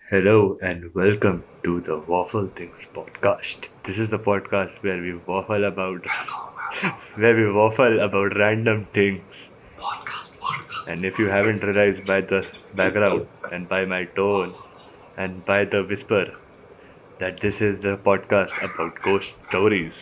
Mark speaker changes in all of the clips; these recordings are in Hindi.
Speaker 1: Hello and welcome to the Waffle Things podcast. This is the podcast where we waffle about where we waffle about random things. And if you haven't realized by the background and by my tone and by the whisper that this is the podcast about ghost stories.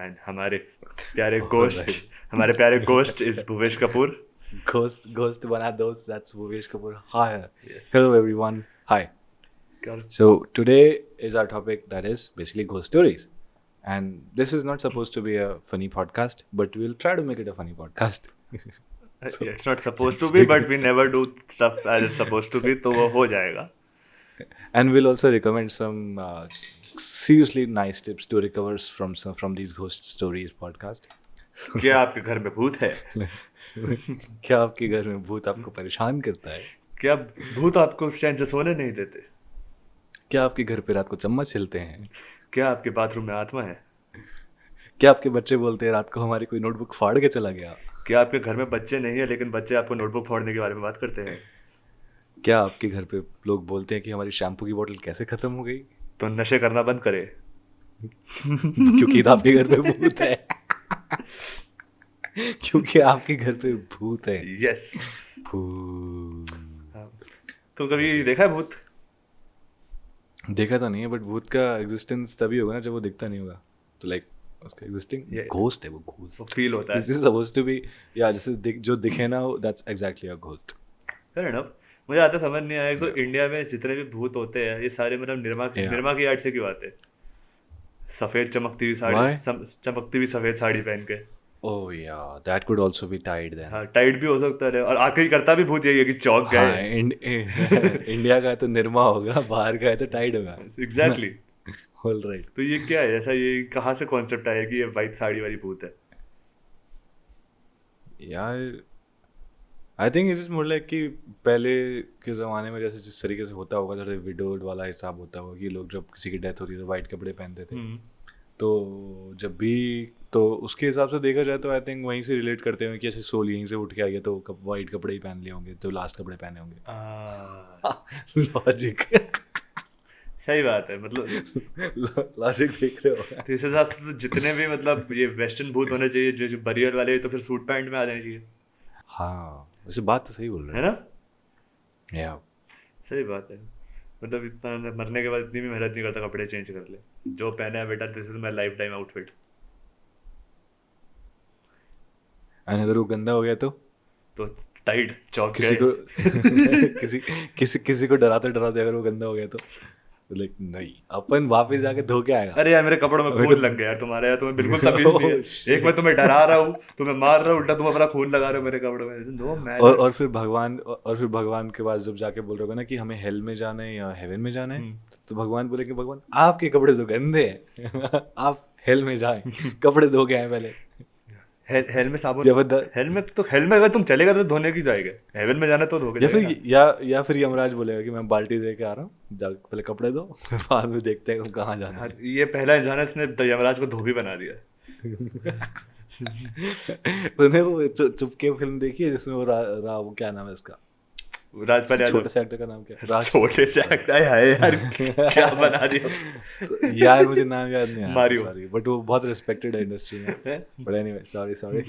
Speaker 1: And हमारे प्यारे ghost is Bhuvesh Kapoor.
Speaker 2: Ghost one of those. That's Bhuvesh Kapoor. Hi.
Speaker 1: Yes.
Speaker 2: Hello everyone. Hi. So today is our topic that is basically ghost stories. And this is not supposed to be a funny podcast, but we'll try to make it a funny podcast.
Speaker 1: It's not supposed to be, but we never do stuff as it's supposed to be, तो वो हो जाएगा.
Speaker 2: And we'll also recommend some seriously nice tips to recover from these ghost stories podcast.
Speaker 1: क्या आपके घर में भूत है?
Speaker 2: क्या आपके घर में भूत आपको परेशान करता है?
Speaker 1: क्या भूत आपको उस टाइम से सोने नहीं देते?
Speaker 2: क्या आपके घर पे रात को चम्मच हिलते हैं?
Speaker 1: क्या आपके बाथरूम में आत्मा है?
Speaker 2: क्या आपके बच्चे बोलते हैं रात को हमारी कोई नोटबुक फाड़ के चला गया?
Speaker 1: क्या आपके घर में बच्चे नहीं है लेकिन बच्चे आपको नोटबुक फोड़ने के बारे में बात करते हैं?
Speaker 2: क्या आपके घर पे लोग बोलते हैं कि हमारी शैम्पू की बोतल कैसे खत्म हो गई?
Speaker 1: तो नशे करना बंद करे.
Speaker 2: क्योंकि आपके घर पे भूत है. क्योंकि आपके घर पे भूत है.
Speaker 1: यस.
Speaker 2: भूत.
Speaker 1: तो कभी देखा है भूत?
Speaker 2: देखा तो नहीं है, बट भूत का एग्जिस्टेंस तभी होगा ना जब वो दिखता नहीं होगा. तो लाइक उसका एग्जिस्टिंग घोस्ट है, वो घोस्ट.
Speaker 1: वो फील होता है.
Speaker 2: This is supposed to be या जैसे जो दिखे ना, that's exactly a ghost.
Speaker 1: Fair enough. मुझे आता समझ नहीं आया. तो इंडिया में जितने भी भूत होते हैं ये सारे मतलब निर्मा की यार्ड से क्यों आते हैं? सफेद चमकती हुई साड़ी, चमकती हुई सफेद साड़ी पहन के.
Speaker 2: Oh yeah, that could also be tied then.
Speaker 1: हाँ, टाइड भी हो सकता है. और आखिर करता भी भूत यही है कि चौक गए.
Speaker 2: हाँ, इंडिया का है तो निर्मा होगा, बाहर का है तो टाइड होगा.
Speaker 1: एग्जैक्टली.
Speaker 2: All right.
Speaker 1: तो ये क्या है? ऐसा ये कहाँ से कॉन्सेप्ट आया कि ये वाइट साड़ी वाली भूत है?
Speaker 2: यार I think it is more like कि पहले के ज़माने में जैसे जिस तरीके से होता होगा, जैसे विडोड वाला हिसाब होता होगा कि लोग जब किसी की डेथ होती है तो वाइट कपड़े पहनते थे. तो जब भी तो उसके हिसाब से देखा जाए तो आई थिंक वहीं से रिलेट करते हैं कि ऐसे सोल यहीं से उठ के आई है तो वाइट कपड़े ही पहन लिए होंगे, तो लास्ट कपड़े पहने होंगे. लॉजिक.
Speaker 1: सही बात है. मतलब
Speaker 2: लॉजिक देख रहे हो.
Speaker 1: तो इस हिसाब से तो जितने भी मतलब ये वेस्टर्न भूत होने चाहिए, जो बरियर वाले, तो फिर सूट पैंट में आ जाने चाहिए.
Speaker 2: हाँ, वैसे बात तो सही बोल रहे
Speaker 1: है ना?
Speaker 2: या
Speaker 1: सही बात है. मतलब इतना मरने के बाद इतनी भी मेहनत नहीं करता कपड़े चेंज कर ले. जो पहना है बेटा, this is my life time outfit.
Speaker 2: And अगर वो गंदा हो गया तो
Speaker 1: टाइट चौक
Speaker 2: किसी को किसी को डराते डराते अगर वो गंदा हो गया तो लाइक नहीं, अपन वापस जाके धो के आएगा.
Speaker 1: अरे यार मेरे कपड़ों में खून लग गया यार तुम्हारे. यार तुम्हें बिल्कुल तमीज नहीं है. एक मैं तुम्हें डरा रहा हूँ, तुम्हें मार रहा हूँ, उल्टा तुम अपना खून लगा रहे हो मेरे कपड़ों में. No man.
Speaker 2: और फिर भगवान के पास जब जाके बोल रहे हो ना कि हमें हेल में जाना है या हेवन में जाना है, तो भगवान बोले कि भगवान आपके कपड़े तो गंदे हैं. आप हेल में जाए, कपड़े धो के आए पहले.
Speaker 1: हेल में साबुन, हेल में अगर तुम चलेगा तो धोने की जाएगा. हेवन में जाना तो धो के
Speaker 2: या फिर यमराज बोलेगा कि मैं बाल्टी दे के आ रहा हूँ, जाके पहले कपड़े धो, बाद में देखते हैं कहाँ जाना है.
Speaker 1: ये पहला इंसान है जिसने यमराज को धोबी बना दिया.
Speaker 2: तूने वो चुपके फिल्म देखी है जिसमें वो क्या नाम है इसका,
Speaker 1: राजपाल यादव.
Speaker 2: छोटे से एक्टर का नाम क्या है?
Speaker 1: छोटे से एक्टर है यार. क्या बना दिया
Speaker 2: यार, मुझे नाम याद नहीं आ रहा.
Speaker 1: सॉरी,
Speaker 2: बट वो बहुत रिस्पेक्टेड है इंडस्ट्री में. But anyway, sorry.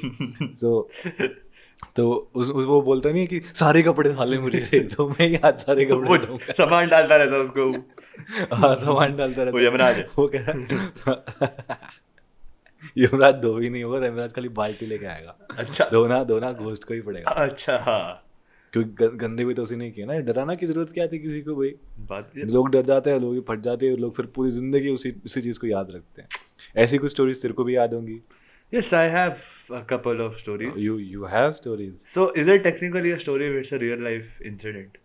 Speaker 2: तो वो बोलता नहीं है कि सारे कपड़े डाले मुझे दे दो, मैं आज सारे कपड़े दूंगा.
Speaker 1: सामान डालता रहता है उसको.
Speaker 2: हाँ, सामान डालता रहता.
Speaker 1: वो यमराज है.
Speaker 2: वो कह रहा यमराज धो ही नहीं होगा, यमराज खाली बाल्टी लेके आएगा.
Speaker 1: अच्छा.
Speaker 2: धोना घोस्ट को ही पड़ेगा.
Speaker 1: अच्छा. हाँ,
Speaker 2: क्योंकि गंदे भी तो उसी नहीं किया ना. डराना की जरूरत क्या थी किसी को भाई?
Speaker 1: बात
Speaker 2: लोग डर जाते हैं, लोग फट जाते हैं, लोग फिर पूरी जिंदगी उसी चीज को याद रखते हैं. ऐसी कुछ स्टोरीज तेरे को भी याद होंगी.
Speaker 1: Yes, I have a couple of stories.
Speaker 2: You have stories.
Speaker 1: So, is it technically a story if it's a real life incident?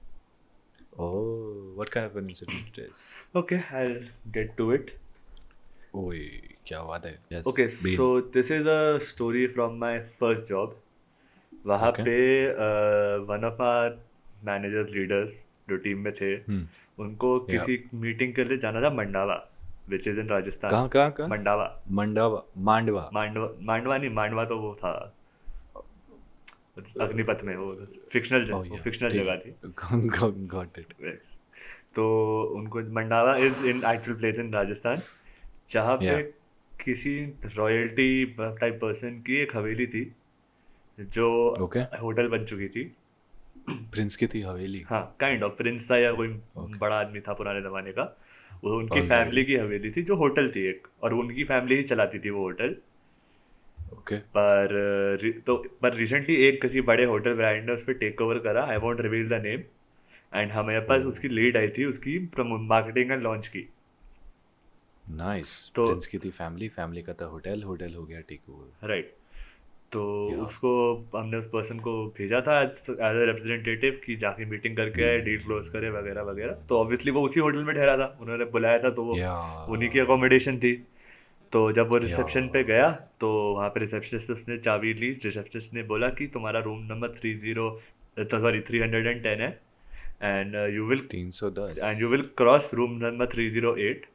Speaker 2: Oh, what kind of an incident it is?
Speaker 1: Okay, I'll get to it.
Speaker 2: ओए, क्या बात है. Yes.
Speaker 1: Okay, so this is a story from my first job. वहाँ पे one of our managers, leaders जो टीम में थे, उनको किसी मीटिंग के लिए जाना था Mandawa. Which is in Rajasthan.
Speaker 2: कहाँ
Speaker 1: मंडावा.
Speaker 2: मांडवा.
Speaker 1: मांडवा नहीं, मांडवा तो वो था अग्निपथ में, वो फिक्शनल
Speaker 2: Oh yeah,
Speaker 1: फिक्शनल
Speaker 2: ठीक
Speaker 1: जगह थी.
Speaker 2: है. Got it.
Speaker 1: तो उनको Mandawa is in actual place in Rajasthan, जहाँ पे
Speaker 2: Yeah.
Speaker 1: किसी रॉयल्टी टाइप पर्सन की एक हवेली थी जो
Speaker 2: Okay.
Speaker 1: होटल बन चुकी थी.
Speaker 2: प्रिंस की थी हवेली.
Speaker 1: हाँ, काइंड ऑफ प्रिंस था या कोई
Speaker 2: Okay.
Speaker 1: बड़ा आदमी था पुराने जमाने का. वो उनकी
Speaker 2: Alrighty.
Speaker 1: फैमिली की हवेली थी जो होटल थी एक, और उनकी फैमिली ही चलाती थी वो होटल.
Speaker 2: Okay.
Speaker 1: पर रिसेंटली एक किसी बड़े होटल ब्रांड ने उस पर टेक ओवर करा. I want reveal the name. And हमारे पास
Speaker 2: Oh.
Speaker 1: उसकी लीड आई थी, उसकी मार्केटिंग एंड लॉन्च की.
Speaker 2: नाइस.
Speaker 1: तो-
Speaker 2: प्रिंस की थी फैमिली का था होटल हो गया टेक ओवर.
Speaker 1: राइट. तो
Speaker 2: Yeah.
Speaker 1: उसको हमने उस पर्सन को भेजा था एज ए रिप्रेजेंटेटिव कि जाके मीटिंग करके आए, डील क्लोज करे वगैरह वगैरह. तो ऑब्वियसली वो उसी होटल में ठहरा था, उन्होंने बुलाया था, तो वो
Speaker 2: Yeah.
Speaker 1: उन्हीं की अकोमोडेशन थी. तो जब वो रिसेप्शन
Speaker 2: Yeah.
Speaker 1: पे गया तो वहाँ पे रिसेप्शनिस्ट उसने चाबी ली. रिसेप्शनिस्ट ने बोला कि तुम्हारा रूम नंबर 310 है, and you
Speaker 2: 310.
Speaker 1: Will cross room number 308.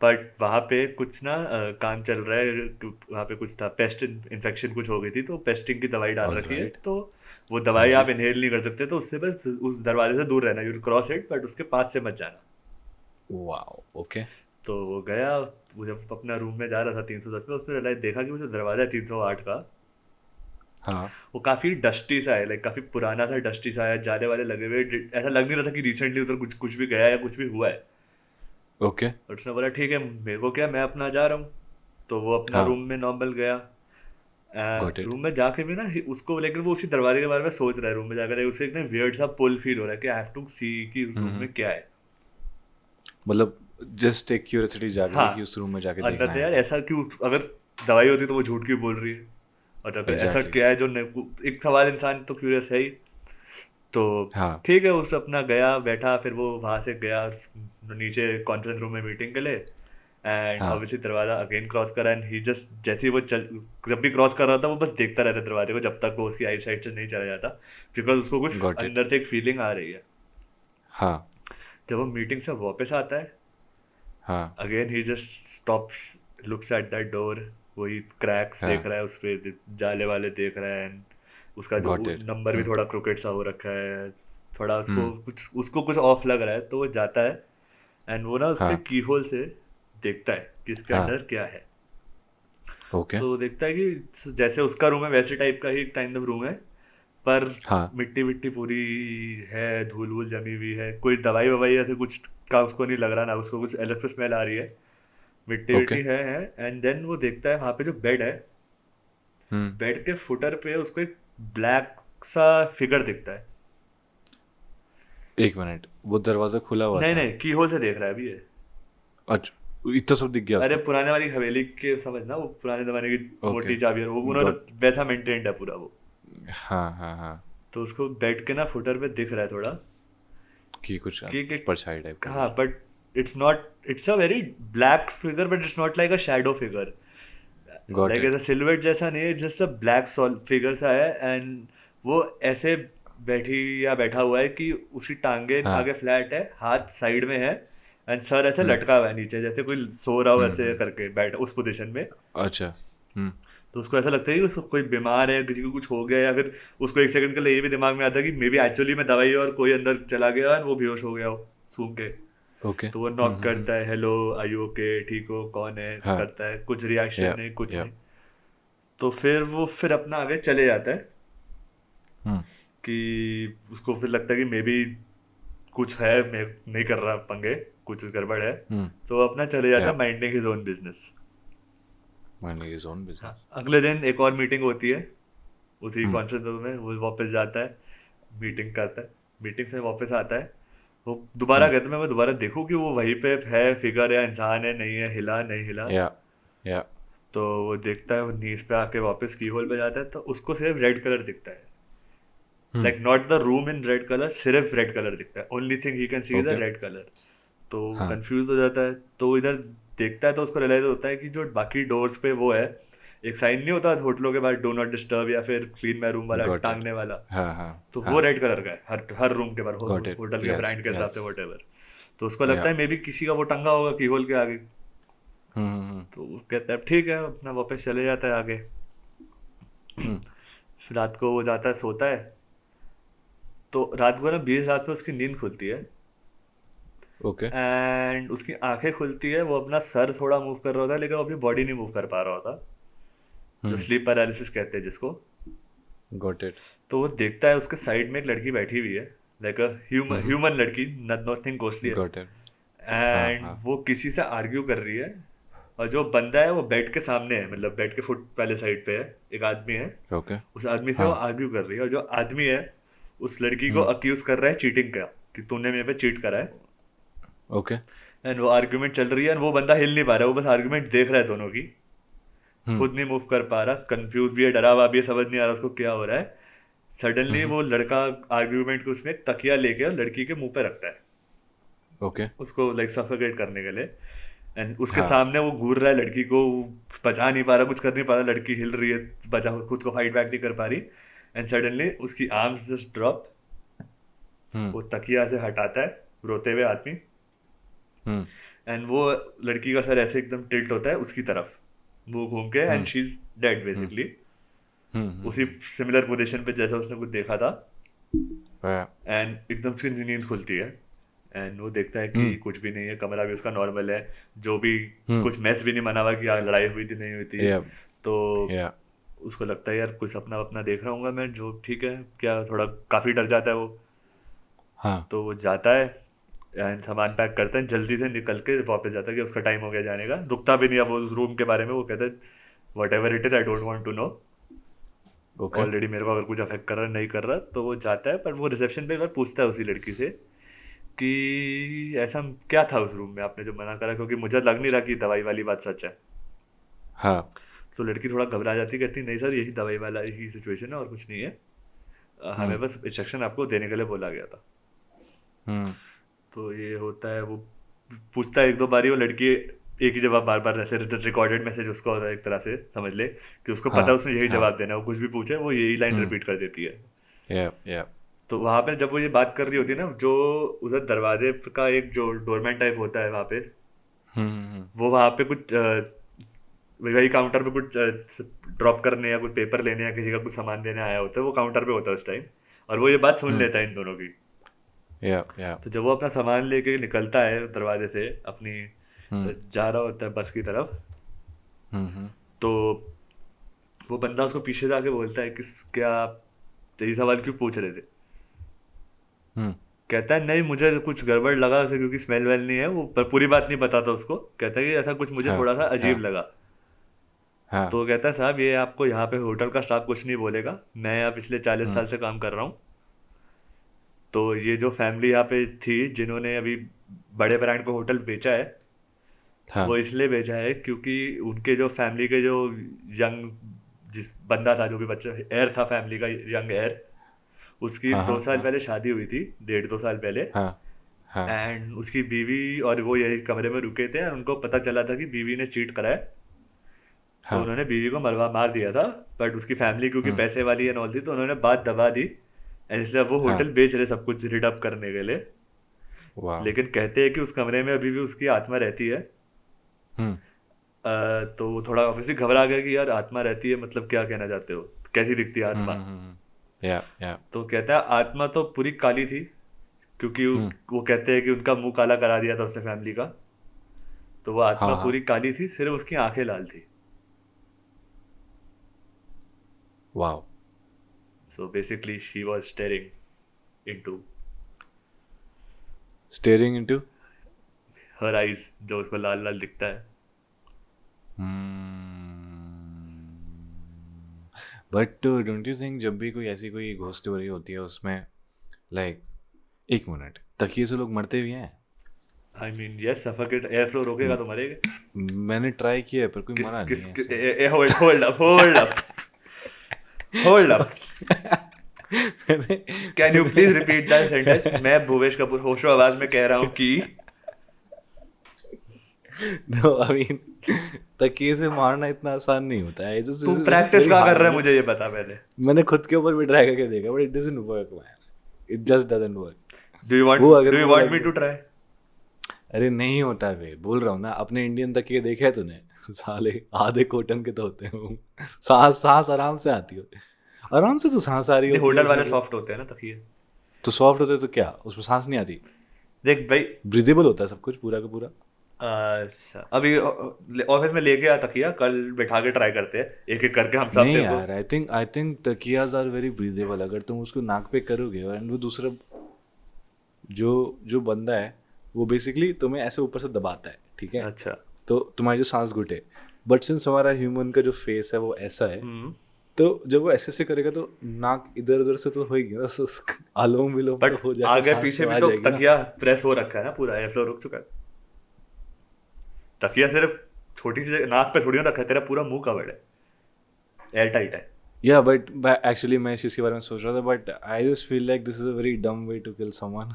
Speaker 1: But वहाँ पे कुछ ना काम चल रहा है. वहाँ पे कुछ था, पेस्ट इन्फेक्शन कुछ हो गई थी, तो पेस्टिंग की दवाई डाल रखी है.
Speaker 2: Alright.
Speaker 1: तो वो दवाई
Speaker 2: हाँ
Speaker 1: आप इनहेल नहीं कर सकते, तो उससे बस उस दरवाजे से दूर रहना. यू क्रॉस इट बट उसके पास से मत जाना.
Speaker 2: Wow. Okay.
Speaker 1: तो वो गया, वो जब अपना रूम में जा रहा था 310 में, उसने रियलाइज देखा कि वो जो दरवाजा है 308 का,
Speaker 2: हाँ.
Speaker 1: वो काफ़ी डस्टी सा है. लाइक काफ़ी पुराना सा डस्टी सा है, जाले वाले लगे हुए. ऐसा लग नहीं रहा था कि रिसेंटली उधर कुछ कुछ भी गया है या कुछ भी हुआ है.
Speaker 2: Okay.
Speaker 1: और उसने बोला ठीक है, मेरे को क्या, मैं अपना जा रहा हूँ. तो वो अपना
Speaker 2: हाँ.
Speaker 1: रूम में नॉर्मल गया.
Speaker 2: Got it.
Speaker 1: रूम में जाके भी ना उसको, लेकिन वो उसी दरवाजे के बारे में सोच रहा है. रूम में जाकर उसे एक ना वियर्ड सा पुल फील हो रहा है कि आई हैव टू सी कि रूम में क्या है.
Speaker 2: मतलब जस्ट एक क्यूरियोसिटी जाग
Speaker 1: हाँ,
Speaker 2: गई कि उस रूम में जाके
Speaker 1: अंदर
Speaker 2: देखना
Speaker 1: तो यार
Speaker 2: है.
Speaker 1: ऐसा क्यों, अगर दवाई होती तो वो झूठ क्यों बोल रही है. और अगर ऐसा
Speaker 2: Exactly.
Speaker 1: क्या है जो एक सवाल, इंसान तो क्यूरियस है ही. तो
Speaker 2: हाँ.
Speaker 1: ठीक है, उस अपना गया, बैठा. फिर वो वहाँ से गया नीचे कॉन्फ्रेंस रूम में मीटिंग के लिए. एंड
Speaker 2: हाँ.
Speaker 1: ऑब्वियसली दरवाजा अगेन क्रॉस करा. एंड ही जस्ट, जैसे ही वो जब भी क्रॉस कर रहा था, वो बस देखता रहता दरवाजे को जब तक वो उसकी आई साइड से नहीं चला जाता, बिकॉज उसको कुछ
Speaker 2: Got it.
Speaker 1: अंदर से एक फीलिंग आ रही है.
Speaker 2: हाँ.
Speaker 1: जब वो मीटिंग से वापस आता है,
Speaker 2: हाँ.
Speaker 1: Again he just stops, looks at that door. वही क्रैक्स
Speaker 2: हाँ.
Speaker 1: देख रहा है, उस पे जाले वाले देख रहा है. एंड उसका जो
Speaker 2: Got it.
Speaker 1: नंबर भी थोड़ा क्रोकेट सा हो रखा है, थोड़ा
Speaker 2: हम्म.
Speaker 1: उसको कुछ ऑफ लग रहा है. तो वो जाता है एंड वो ना उसके
Speaker 2: हाँ.
Speaker 1: की होल से देखता है कि इसके
Speaker 2: हाँ.
Speaker 1: अंदर क्या है.
Speaker 2: Okay.
Speaker 1: तो वो देखता है कि जैसे उसका रूम है वैसे टाइप का ही काइंड ऑफ रूम है, पर
Speaker 2: हाँ.
Speaker 1: मिट्टी मिट्टी पूरी है, धूल वूल जमी हुई है. कोई दवाई ववाई ऐसे कुछ का उसको नहीं लग रहा ना, उसको कुछ अलग से स्मेल आ रही है. मिट्टी
Speaker 2: Okay.
Speaker 1: मिट्टी है. एंड देन वो देखता है वहाँ पे जो बेड है,
Speaker 2: हम्म.
Speaker 1: बेड के फुटर पे उसको एक ब्लैक सा फिगर दिखता है.
Speaker 2: एक मिनट, वो दरवाजा खुला हुआ
Speaker 1: नहीं
Speaker 2: था?
Speaker 1: नहीं, की होल से देख रहा है अभी ये.
Speaker 2: अच्छा, इतना सब दिख गया
Speaker 1: अरे
Speaker 2: उसको?
Speaker 1: पुराने वाली हवेली के समझना, वो पुराने जमाने की
Speaker 2: Okay.
Speaker 1: मोटी चाबी है, वो उन्होंने
Speaker 2: Got-
Speaker 1: वैसा मेंटेन्ड है पूरा वो.
Speaker 2: हाँ हाँ हाँ.
Speaker 1: तो उसको बेड के ना फुटर पे दिख रहा है थोड़ा
Speaker 2: कि कुछ
Speaker 1: कि
Speaker 2: परछाई टाइप का.
Speaker 1: हाँ, but it's a very black figure, but it's not like a shadow figure.
Speaker 2: Got
Speaker 1: like
Speaker 2: it.
Speaker 1: ऐसा सिल्हूएट जैसा नहीं है, जस्ट अ ब्लैक फिगर सा है. एंड वो ऐसे बैठा हुआ है कि उसकी टांगे
Speaker 2: हाँ.
Speaker 1: आगे फ्लैट है, हाथ साइड में है, एंड सर ऐसे
Speaker 2: हम्म.
Speaker 1: लटका हुआ है नीचे, जैसे कोई सो रहा हो ऐसे करके बैठ उस पोजीशन में.
Speaker 2: अच्छा. हम्म.
Speaker 1: तो उसको ऐसा लगता है कि उसको कोई बीमार है, किसी को कुछ हो गया, या फिर उसको एक सेकंड के लिए ये भी दिमाग में आता है कि मे बी एक्चुअली में दवाई है और कोई अंदर चला गया और वो बेहोश हो गया हो सूंघ के.
Speaker 2: ओके.
Speaker 1: तो वो नॉक करता है, हेलो आर यू ओके, ठीक हो, कौन है,
Speaker 2: हाँ.
Speaker 1: करता है, कुछ रिएक्शन
Speaker 2: Yeah,
Speaker 1: नहीं, कुछ
Speaker 2: yeah.
Speaker 1: नहीं. तो फिर वो अपना आगे चले जाता है
Speaker 2: हम्म.
Speaker 1: कि उसको फिर लगता है कि मे बी कुछ है, मैं नहीं कर रहा पंगे, कुछ गड़बड़ है.
Speaker 2: हम्म.
Speaker 1: तो वो अपना चले जाता है
Speaker 2: Yeah.
Speaker 1: Minding his own business.
Speaker 2: Minding his own business.
Speaker 1: अगले दिन एक और मीटिंग होती है उसी
Speaker 2: हम्म.
Speaker 1: कॉन्फ्रेंस रूम में. वो वापस जाता है, मीटिंग करता है, मीटिंग से वापस आता है. वो दोबारा कहता है मैं दोबारा देखूं कि वो वहीं पे है, फिगर या इंसान है, नहीं है, हिला नहीं हिला.
Speaker 2: या.
Speaker 1: तो वो देखता है, वो नीज पे आके वापस की होल पे जाता है, तो उसको सिर्फ रेड कलर दिखता है. Like not the room in red colour, सिर्फ रेड कलर दिखता है. Only thing he can see is the
Speaker 2: Okay.
Speaker 1: Red colour. तो
Speaker 2: हाँ.
Speaker 1: कंफ्यूज हो जाता है. तो वो इधर देखता है, तो उसको रियलाइज होता है कि जो बाकी डोर्स पे वो है, एक साइन नहीं होता होटलों के बाद, डू नॉट डिस्टर्ब या फिर क्लीन माई रूम वाला,
Speaker 2: Got it.
Speaker 1: टांगने वाला.
Speaker 2: हाँ हाँ.
Speaker 1: तो
Speaker 2: हाँ.
Speaker 1: वो रेड कलर का है हर रूम के बाहर,
Speaker 2: Got it.
Speaker 1: होटल के
Speaker 2: Yes,
Speaker 1: ब्रांड के हिसाब
Speaker 2: yes.
Speaker 1: Say whatever. तो उसको लगता है मे बी किसी का वो टंगा होगा की होल के आगे। तो वो कहता है ठीक है, अपना वापस चले जाता है आगे। फिर रात को वो जाता है, सोता है, तो रात को ना 20 रात में उसकी नींद खुलती है
Speaker 2: ओके
Speaker 1: एंड उसकी आंखें खुलती है। वो अपना सर थोड़ा मूव कर रहा होता है लेकिन वो अपनी बॉडी नहीं मूव कर पा रहा होता, जो स्लीप पैरालिसिस कहते हैं जिसको।
Speaker 2: गॉट इट
Speaker 1: तो वो देखता है उसके साइड में एक लड़की बैठी हुई है, लाइक अ ह्यूमन लड़की, नथिंग कॉस्टली है।
Speaker 2: गॉट इट
Speaker 1: एंड
Speaker 2: हाँ
Speaker 1: वो किसी से आर्ग्यू कर रही है, और जो बंदा है वो बेड के सामने है, मतलब बेड के फुट पहले साइड पे है, एक आदमी है।
Speaker 2: ओके
Speaker 1: उस आदमी से वो आर्ग्यू कर रही है, और जो आदमी है उस लड़की को अक्यूज कर रहा है चीटिंग का, कि तूने मेरे पे चीट करा है।
Speaker 2: ओके
Speaker 1: एंड वो आर्ग्यूमेंट चल रही है, एंड वो बंदा हिल नहीं पा रहा है, वो बस आर्ग्यूमेंट देख रहा है दोनों की, खुद नहीं मूव कर पा रहा, कंफ्यूज भी है, डरा हुआ भी है, समझ नहीं आ रहा उसको क्या हो रहा है। सडनली वो लड़का आर्ग्यूमेंट को उसमें एक तकिया लेके और लड़की के मुंह पे रखता है,
Speaker 2: ओके
Speaker 1: उसको लाइक सफोकेट करने के लिए। एंड उसके सामने वो घूर रहा है लड़की को, बचा नहीं पा रहा, कुछ कर नहीं पा रहा, लड़की हिल रही है, बचा खुद को फाइट बैक नहीं कर पा रही। एंड सडनली उसकी आर्म्स जस्ट ड्रॉप, वो तकिया से हटाता है रोते हुए आदमी, एंड वो लड़की का सर ऐसे एकदम टिल्ट होता है उसकी तरफ, वो घूम के, and she is dead basically, उसी सिमिलर पोजीशन पे जैसा उसने कुछ देखा था। एंड एकदम से नींद खुलती है, एंड वो देखता है कि कुछ भी नहीं है, कमरा भी उसका नॉर्मल है, जो भी कुछ मैस भी नहीं बना हुआ कि यार लड़ाई हुई थी नहीं हुई थी। तो उसको लगता है यार कुछ अपना अपना देख रहा हूँ मैं, जो ठीक है क्या, थोड़ा काफ़ी डर जाता है वो।
Speaker 2: हाँ
Speaker 1: तो वो जाता है एंड सामान पैक करता है, जल्दी से निकल के वापस जाता है कि उसका टाइम हो गया जाने का, रुकता भी नहीं है वो उस रूम के बारे में। वो कहता है whatever it is I don't want to know,
Speaker 2: okay
Speaker 1: already मेरे को अगर कुछ अफेक्ट कर रहा है नहीं कर रहा। तो वो जाता है, पर वो रिसेप्शन पे एक बार पूछता है उसी लड़की से कि ऐसा क्या था उस रूम में, आपने जो मना करा, क्योंकि मुझे लग नहीं रहा कि दवाई वाली बात सच है।
Speaker 2: हाँ
Speaker 1: तो लड़की थोड़ा घबरा जाती, कहती नहीं सर यही दवाई वाला ही सिचुएशन है और कुछ नहीं है, हमें बस इंस्ट्रक्शन आपको देने के लिए बोला गया था। तो ये होता है, वो पूछता है एक दो बारी, वो लड़की एक ही जवाब बार बार, ऐसे रिकॉर्डेड मैसेज उसका होता है एक तरह से, समझ ले कि उसको पता है उसने यही जवाब देना है, वो कुछ भी पूछे वो यही लाइन रिपीट कर देती है। तो वहाँ पे जब वो ये बात कर रही होती है ना, जो उधर दरवाजे का एक जो डोरमैन टाइप होता है वहाँ पे, वो वहाँ पे कुछ वही काउंटर पे कुछ ड्रॉप करने या कुछ पेपर लेने या किसी का कुछ सामान देने आया होता है, वो काउंटर पे होता है उस टाइम, और वो ये बात सुन लेता है इन दोनों की। तो जब वो अपना सामान लेके निकलता है दरवाजे से अपनी, जा रहा होता है बस की तरफ, तो वो बंदा उसको पीछे जाके बोलता है कि क्या आप यही सवाल क्यों पूछ रहे थे। कहता है नहीं मुझे कुछ गड़बड़ लगा उसे, क्योंकि स्मेल वेल नहीं है वो, पर पूरी बात नहीं पता था उसको। कहता है कि ऐसा कुछ मुझे थोड़ा सा अजीब लगा। तो कहता है साहब ये आपको यहाँ पे होटल का स्टाफ कुछ नहीं बोलेगा, मैं यहाँ पिछले 40 साल से काम कर रहा हूँ। तो ये जो फैमिली यहाँ पे थी जिन्होंने अभी बड़े ब्रांड को होटल बेचा है, वो इसलिए बेचा है क्योंकि उनके जो फैमिली के जो यंग जिस बंदा था, जो भी बच्चा एयर था फैमिली का, यंग एयर, उसकी 2 साल पहले शादी हुई थी, 1.5-2 साल पहले। एंड उसकी बीवी और वो यही कमरे में रुके थे, और उनको पता चला था कि बीवी ने चीट करा है। तो उन्होंने बीवी को मार दिया था, बट उसकी फैमिली क्योंकि पैसे वाली एंड ऑल थी, तो उन्होंने बात दबा दी, इसलिए वो होटल बेच रहे सब कुछ रिड अप करने के लिए। लेकिन कहते हैं कि उस कमरे में अभी भी उसकी आत्मा रहती है। तो वो थोड़ा ऑब्वियसली घबरा गया कि यार आत्मा रहती है मतलब क्या कहना चाहते हो, कैसी दिखती है आत्मा। तो कहता है आत्मा तो पूरी काली थी, क्योंकि वो कहते हैं कि उनका मुंह काला करा दिया था उसने फैमिली का, तो वो आत्मा पूरी काली थी, सिर्फ उसकी आंखें लाल थी।
Speaker 2: Wow.
Speaker 1: So basically she was staring into her eyes, जो उसको लाल लाल दिखता है।
Speaker 2: बट डोंट यू थिंक जब भी कोई ऐसी कोई घोस्ट स्टोरी होती है उसमें लाइक 1 मिनट तकिए से लोग मरते भी हैं?
Speaker 1: I mean yes, suffocate, air flow रोकेगा तो मरेगा।
Speaker 2: मैंने ट्राई किया है पर कोई मरा नहीं है।
Speaker 1: Hold up can you please repeat that sentence? मैं भुवेश कपूर होशो आवाज में कह रहा हूँ कि
Speaker 2: नो आई मीन तकिए से मारना इतना आसान नहीं होता है।
Speaker 1: तू प्रैक्टिस कहाँ कर रहा है मुझे ये बता पहले।
Speaker 2: मैंने खुद के ऊपर भी ट्राई करके देखा but it doesn't work man, it just doesn't work.
Speaker 1: Do you want me to try?
Speaker 2: अरे नहीं होता है बे, बोल रहा हूँ ना, अपने इंडियन तकिए देखे है तूने? साले आधे कॉटन के तो होते हैं वो। सांस सांस आराम से आती हो, आराम से तो सांस आ रही
Speaker 1: नहीं,
Speaker 2: होती है
Speaker 1: होटल
Speaker 2: उसमें
Speaker 1: वाले
Speaker 2: तो।
Speaker 1: सॉफ्ट होते हैं ना तकिए।
Speaker 2: तो सॉफ्ट होते तो क्या उसमें सांस नहीं आती?
Speaker 1: देख भाई,
Speaker 2: ब्रीदेबल होता है सब कुछ पूरा का पूरा।
Speaker 1: अच्छा अभी ऑफिस में लेके आ तकिया, कल बैठा के ट्राई करते हैं एक एक करके हम सब,
Speaker 2: नहीं
Speaker 1: तेरे को।
Speaker 2: यार, आई थिंक तकियाज आर वेरी ब्रीदेबल। अगर तुम उसको नाक पे करोगे और वो दूसरा जो जो बंदा है वो बेसिकली तुम्हें ऐसे ऊपर से दबाता है, ठीक है?
Speaker 1: अच्छा।
Speaker 2: तो तुम्हारी जो सांस घुटे, बट सिंस हमारा ह्यूमन का जो फेस है वो ऐसा है,
Speaker 1: हम्म।
Speaker 2: तो जब वो ऐसे करेगा तो नाक इधर उधर से तो होएगी ना, आलोम विलोम
Speaker 1: बट
Speaker 2: तो हो जाके
Speaker 1: आगे
Speaker 2: सांस
Speaker 1: पीछे
Speaker 2: तो
Speaker 1: भी
Speaker 2: आ
Speaker 1: तो
Speaker 2: जाएगी ना।
Speaker 1: तकिया प्रेस हो रखा है ना, पूरा एयर फ्लो रुक चुका है। तकिया सिर्फ छोटी सी नाक पे थोड़ी ना रखा है, तेरा पूरा मुंह कवर्ड है, एयर टाइट है।
Speaker 2: या बट एक्चुअली मैं इस चीज़ के बारे में सोच रहा था, but I just feel like this is a very dumb way to kill someone.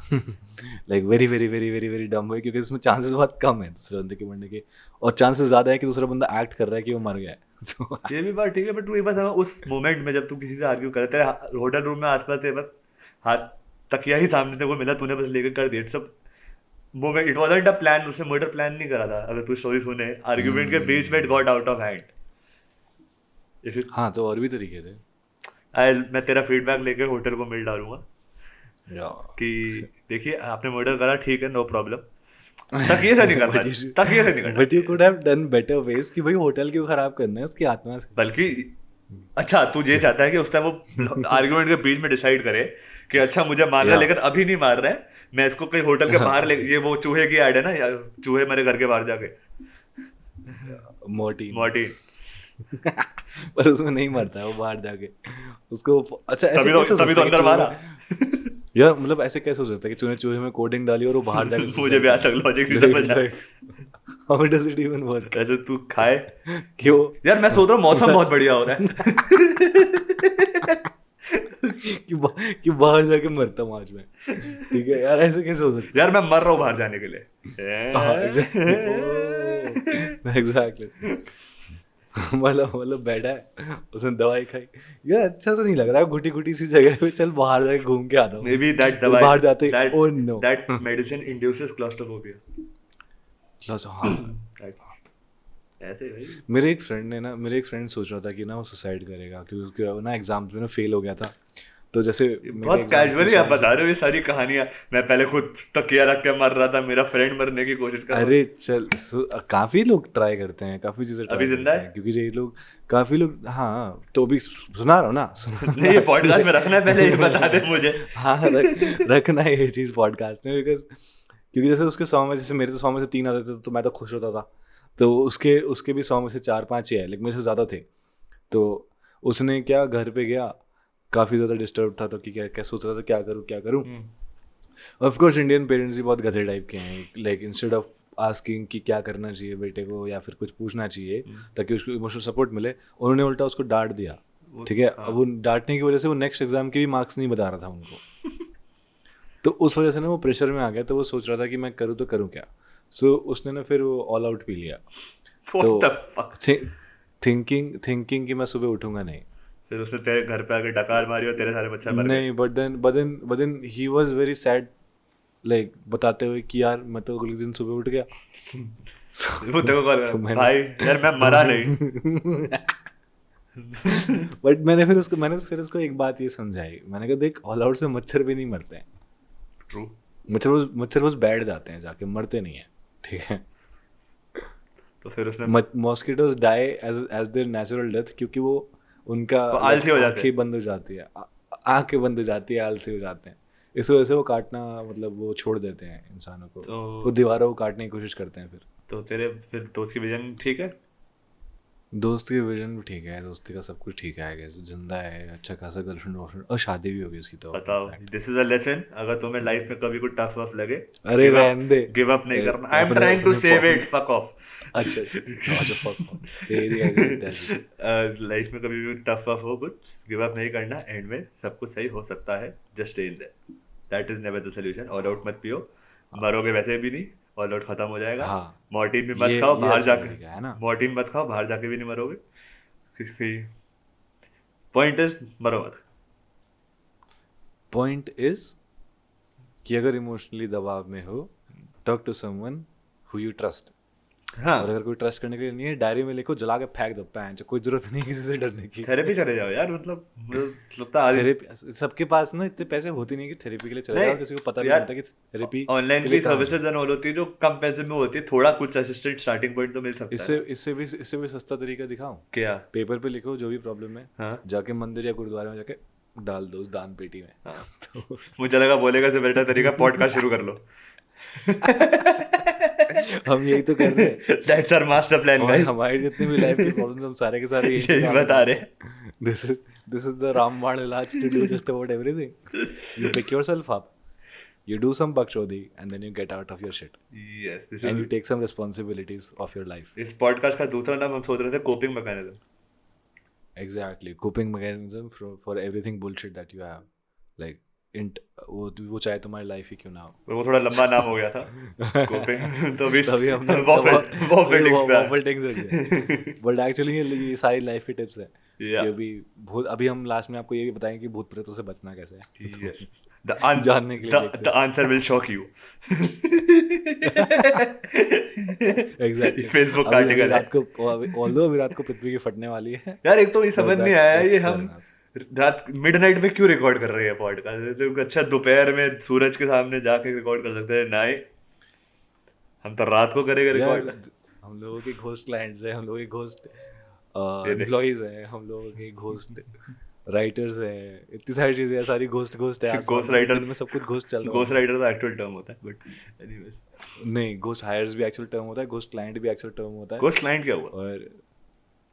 Speaker 2: Like very very very very very dumb way, क्योंकि इसमें चांसेस बहुत कम है दूसरे बंदे के मरने के, और चांसेस ज़्यादा है कि दूसरा बंदा एक्ट कर रहा है कि वो मर गया है। तो
Speaker 1: ये भी बात ठीक है, बट तू एक बात समझ, उस मोमेंट में जब तू किसी से आर्ग्यू करे, तेरे होटल रूम में आसपास तेरे बस हाथ, तकिया ही सामने तेरे को मिला, तूने बस लेकर कर दिया, इट्स सब moment, it wasn't a plan, उसने मर्डर प्लान नहीं करा था। अगर तू स्टोरी सुने आर्ग्यूमेंट के बीच में, it got out of hand. If you,
Speaker 2: हाँ, तो और भी तरीके थे।
Speaker 1: आई, मैं तेरा फीडबैक लेके होटल को मेल डालूंगा
Speaker 2: या
Speaker 1: कि देखिए आपने मर्डर करा, ठीक है, नो प्रॉब्लम, तकिए से नहीं करना,
Speaker 2: बट यू
Speaker 1: तकिए से नहीं करना
Speaker 2: बट यू
Speaker 1: चाहिए।
Speaker 2: Could have done better ways कि भाई होटल क्यों खराब करना है उसकी आत्मा से।
Speaker 1: बल्कि अच्छा, तू ये चाहता है कि उस टाइम वो आर्गुमेंट के बीच में डिसाइड करे कि अच्छा मुझे मारना है
Speaker 2: या
Speaker 1: लेकिन अभी नहीं मार रहे हैं, मैं इसको कहीं होटल के बाहर ले, ये वो चूहे की ऐड है ना, या चूहे मेरे घर के बाहर जाके,
Speaker 2: मोर्टीन।
Speaker 1: मॉर्टिन।
Speaker 2: पर उसमें नहीं मरता है वो बाहर जाके उसको। अच्छा, ऐसे
Speaker 1: तभी तो
Speaker 2: कैसे हो
Speaker 1: तभी
Speaker 2: सकता
Speaker 1: तो
Speaker 2: है कि
Speaker 1: अंदर
Speaker 2: चूहे
Speaker 1: मारा।
Speaker 2: में, यार मतलब ऐसे कैसे हो सकता है कि तूने चूहे में कोडिंग डाली और वो बाहर जाके
Speaker 1: मुझे
Speaker 2: सुसाइड
Speaker 1: भी
Speaker 2: कर
Speaker 1: आज तक लॉजिक नहीं समझ
Speaker 2: ले?
Speaker 1: आया।
Speaker 2: Like how does it even work?
Speaker 1: ऐसे तू खाए,
Speaker 2: कि वो
Speaker 1: यार मैं सोच रहा हूँ मौसम
Speaker 2: पूरा
Speaker 1: बहुत बढ़िया हो रहा है।
Speaker 2: कि बाहर जाके मरता हूँ आज मैं, ठीक है यार, ऐसे कैसे हो सकता
Speaker 1: यार मैं मर रहा हूँ बाहर जाने के लिए।
Speaker 2: है? हाँ एग्जैक्टली एग्जैक्टली। मतलब बैठा है, उसने दवाई खाई, यार अच्छा सा नहीं लग रहा है, घुटी घुटी सी जगह पे, चल बाहर जाके घूम के आता हूँ।
Speaker 1: मे बी दैट
Speaker 2: फिर
Speaker 1: दवाई,
Speaker 2: बाहर जाते
Speaker 1: that
Speaker 2: oh no.
Speaker 1: That medicine induces claustrophobia.
Speaker 2: हाँ,
Speaker 1: ऐसे भाई।
Speaker 2: मेरे एक फ्रेंड सोच रहा था कि ना वो सुसाइड करेगा क्योंकि उसके ना एग्जाम्स में ना फेल हो गया था। तो जैसे मेरे
Speaker 1: बहुत
Speaker 2: एग्जाम्स में
Speaker 1: कैजुअली आप
Speaker 2: सॉन्ग्स,
Speaker 1: बता रहे हो ये सारी कहानियां। मैं पहले खुद तकिया रख के मर रहा था, मेरा फ्रेंड मरने की कोशिश कर रहा
Speaker 2: अरे चल काफ़ी लोग ट्राई करते हैं, काफ़ी चीज़ें
Speaker 1: था, अभी
Speaker 2: ट्राई
Speaker 1: जिंदा
Speaker 2: करते हैं,
Speaker 1: है।
Speaker 2: क्योंकि ये लोग काफ़ी लोग, हाँ तो अभी सुना रहा हूँ ना,
Speaker 1: नहीं, ये
Speaker 2: सुना
Speaker 1: पॉडकास्ट में रखना है, पहले ये बता दे मुझे।
Speaker 2: हाँ रखना है ये चीज़ पॉडकास्ट में, बिकॉज क्योंकि जैसे उसके 100 में, जैसे मेरे तो 100 में से 3 आते थे तो मैं तो खुश होता था, तो उसके उसके भी 100 में से 4-5 ही है, लेकिन मेरे से ज़्यादा थे। तो उसने क्या, घर पे गया, काफ़ी ज़्यादा डिस्टर्ब था, तो कि क्या क्या सोच रहा था, क्या करूँ क्या करूँ। ऑफ कोर्स इंडियन पेरेंट्स भी बहुत गधे टाइप के हैं, लाइक इंस्टेड ऑफ आस्किंग कि क्या करना चाहिए बेटे को या फिर कुछ पूछना चाहिए ताकि उसको इमोशनल सपोर्ट मिले, उन्होंने उल्टा उसको डांट दिया। ठीक है, अब वो डांटने की वजह से वो नेक्स्ट एग्जाम के भी मार्क्स नहीं बता रहा था उनको। तो उस वजह से ना वो प्रेशर में आ गया, तो वो सोच रहा था कि मैं करूँ तो करूँ क्या। सो उसने ना फिर वो ऑल आउट पी लिया। तो
Speaker 1: What the fuck?
Speaker 2: थिंकिंग कि मैं सुबह उठूंगा नहीं।
Speaker 1: फिर उसने तेरे घर पे आके डकार मारी और तेरे सारे मच्छर मर गए।
Speaker 2: नहीं, but then he was very sad, like बताते हुए कि यार मैं तो अगले दिन सुबह उठ गया।
Speaker 1: वो तेरे को कॉल
Speaker 2: तो
Speaker 1: करा,
Speaker 2: मैंने
Speaker 1: भाई यार मैं मरा नहीं।
Speaker 2: बट मैंने फिर उसको एक बात ये समझाई, मैंने कहा देख, ऑल आउट से मच्छर भी नहीं मरते हैं,
Speaker 1: ट्रू।
Speaker 2: मच्छर बस बैठ जाते हैं जाके, मरते नहीं है, ठीक है।
Speaker 1: तो फिर उसने,
Speaker 2: mosquitoes die as their natural death, क्योंकि वो उनका
Speaker 1: वो
Speaker 2: like,
Speaker 1: आलसी हो जाते
Speaker 2: आंखें
Speaker 1: हैं।
Speaker 2: बंद हो जाती है, आंखें बंद हो जाती है, आलसी हो जाते हैं, इस वजह से वो काटना, मतलब वो छोड़ देते हैं इंसानों को,
Speaker 1: तो
Speaker 2: वो दीवारों को काटने की कोशिश करते हैं। फिर
Speaker 1: तो तेरे फिर दोस्त की विजन ठीक है।
Speaker 2: दोस्त की विजन भी ठीक है, दोस्ती का सब कुछ ठीक है, I guess, जिंदा है, अच्छा खासा गर्लफ्रेंड वर्लफ्रेंड, और शादी भी होगी उसकी तो।
Speaker 1: बताओ, दिस इज अ लेसन, अगर तुम्हें लाइफ में कभी कुछ टफ वफ लगे,
Speaker 2: अरे रहने दे,
Speaker 1: गिव अप नहीं करना। आई एम
Speaker 2: अपने
Speaker 1: ट्राइंग टू
Speaker 2: अपने
Speaker 1: सेव इट, फक ऑफ।
Speaker 2: अच्छा अच्छा fuck, तेरी ऐसी
Speaker 1: लाइफ में कभी भी टफ वफ हो कुछ, गिव अप नहीं करना, एंड में सब कुछ सही हो सकता है, just stay in their, that is never the solution. All out मत पियो, मरोगे वैसे भी नहीं, ऑल आउट खत्म हो जाएगा।
Speaker 2: हाँ,
Speaker 1: मॉर्टिन भी मत
Speaker 2: ये
Speaker 1: खाओ
Speaker 2: ये
Speaker 1: बाहर
Speaker 2: अच्छा
Speaker 1: जाके,
Speaker 2: तरीका है ना।
Speaker 1: मॉर्टिन मत खाओ बाहर जाके भी नहीं मरोगे। पॉइंट इज मरो मत।
Speaker 2: पॉइंट इज कि अगर इमोशनली दबाव में हो talk to someone who you trust.
Speaker 1: हाँ
Speaker 2: और अगर कोई ट्रस्ट करने के लिए नहीं है, डायरी में लिखो, जला के फेंक दो, पैंच, कोई जरूरत नहीं किसी से डरने की.
Speaker 1: थेरेपी चले जाओ यार, मतलब लगता है
Speaker 2: थेरेपी सबके पास ना इतने पैसे होते नहीं कि थेरेपी के लिए चले जाओ, और किसी को पता भी नहीं
Speaker 1: यार,
Speaker 2: होता कि थेरेपी
Speaker 1: ऑनलाइन भी सर्विसेज एंड ऑल होती है जो कम पैसे में होती है, थोड़ा कुछ असिस्टेंट स्टार्टिंग पॉइंट तो मिल सकता है.
Speaker 2: इससे भी सस्ता तरीका दिखाऊं.
Speaker 1: क्या?
Speaker 2: पेपर पे लिखो जो भी प्रॉब्लम है,
Speaker 1: हाँ
Speaker 2: जाके मंदिर या गुरुद्वारे में जाके डाल दो उस दान पेटी में.
Speaker 1: हाँ. मुझे लगा बोलेगा से बेटा तरीका पॉडकास्ट शुरू कर लो.
Speaker 2: हम यही तो कर रहे हैं.
Speaker 1: That's our master plan guys.
Speaker 2: हमारे जितने भी लाइफ के प्रॉब्लम्स हम सारे के सारे
Speaker 1: यही बता रहे हैं.
Speaker 2: दिस इज द रामबाण इलाज to do just about everything. You pick yourself up, you do some bakshodi, and then you get out of your shit.
Speaker 1: Yes, this
Speaker 2: And you
Speaker 1: is
Speaker 2: take some responsibilities of your life.
Speaker 1: इस पॉडकास्ट का दूसरा नाम हम सोच रहे थे coping mechanism.
Speaker 2: Exactly. Coping mechanism for everything bullshit that you have. Like, वो चाहे तुम्हारी लाइफ ही क्यों ना हो.
Speaker 1: वो थोड़ा लंबा नाम हो गया था कोपिंग, तो
Speaker 2: तभी हमने बट एक्चुअली ये सारी लाइफ की टिप्स है. अभी हम लास्ट में आपको ये भी बताएंगे कि भूत प्रेतों से बचना कैसे है. जानने के लिए
Speaker 1: the answer will shock you.
Speaker 2: Exactly.
Speaker 1: Facebook article
Speaker 2: रात को ऑल्दो अभी रात को पृथ्वी की फटने वाली है
Speaker 1: यार. एक तो ये समझ नहीं आया ये हम रात मिडनाइट में क्यों रिकॉर्ड कर रहे हैं पॉडकास्ट. तो अच्छा दोपहर में सूरज के सामने जाके रिकॉर्ड कर सकते हैं. नहीं, हम तो रात को करेंगे रिकॉर्ड.
Speaker 2: हम लोगों के घोस्ट क्लाइंट्स हैं, हम लोगों के घोस्ट एम्प्लॉइज हैं, हम लोगों के घोस्ट राइटर्स हैं, इतनी सारी चीजें हैं, सारी घोस्ट है.
Speaker 1: घोस्ट राइटर
Speaker 2: में सब कुछ घोस्ट चल रहा है.
Speaker 1: घोस्ट राइटर तो एक्चुअल टर्म होता है, बट एनीवेज
Speaker 2: नहीं, घोस्ट हायर्स भी एक्चुअल टर्म होता है, घोस्ट क्लाइंट भी एक्चुअल टर्म होता है.
Speaker 1: घोस्ट क्लाइंट क्या हुआ?
Speaker 2: और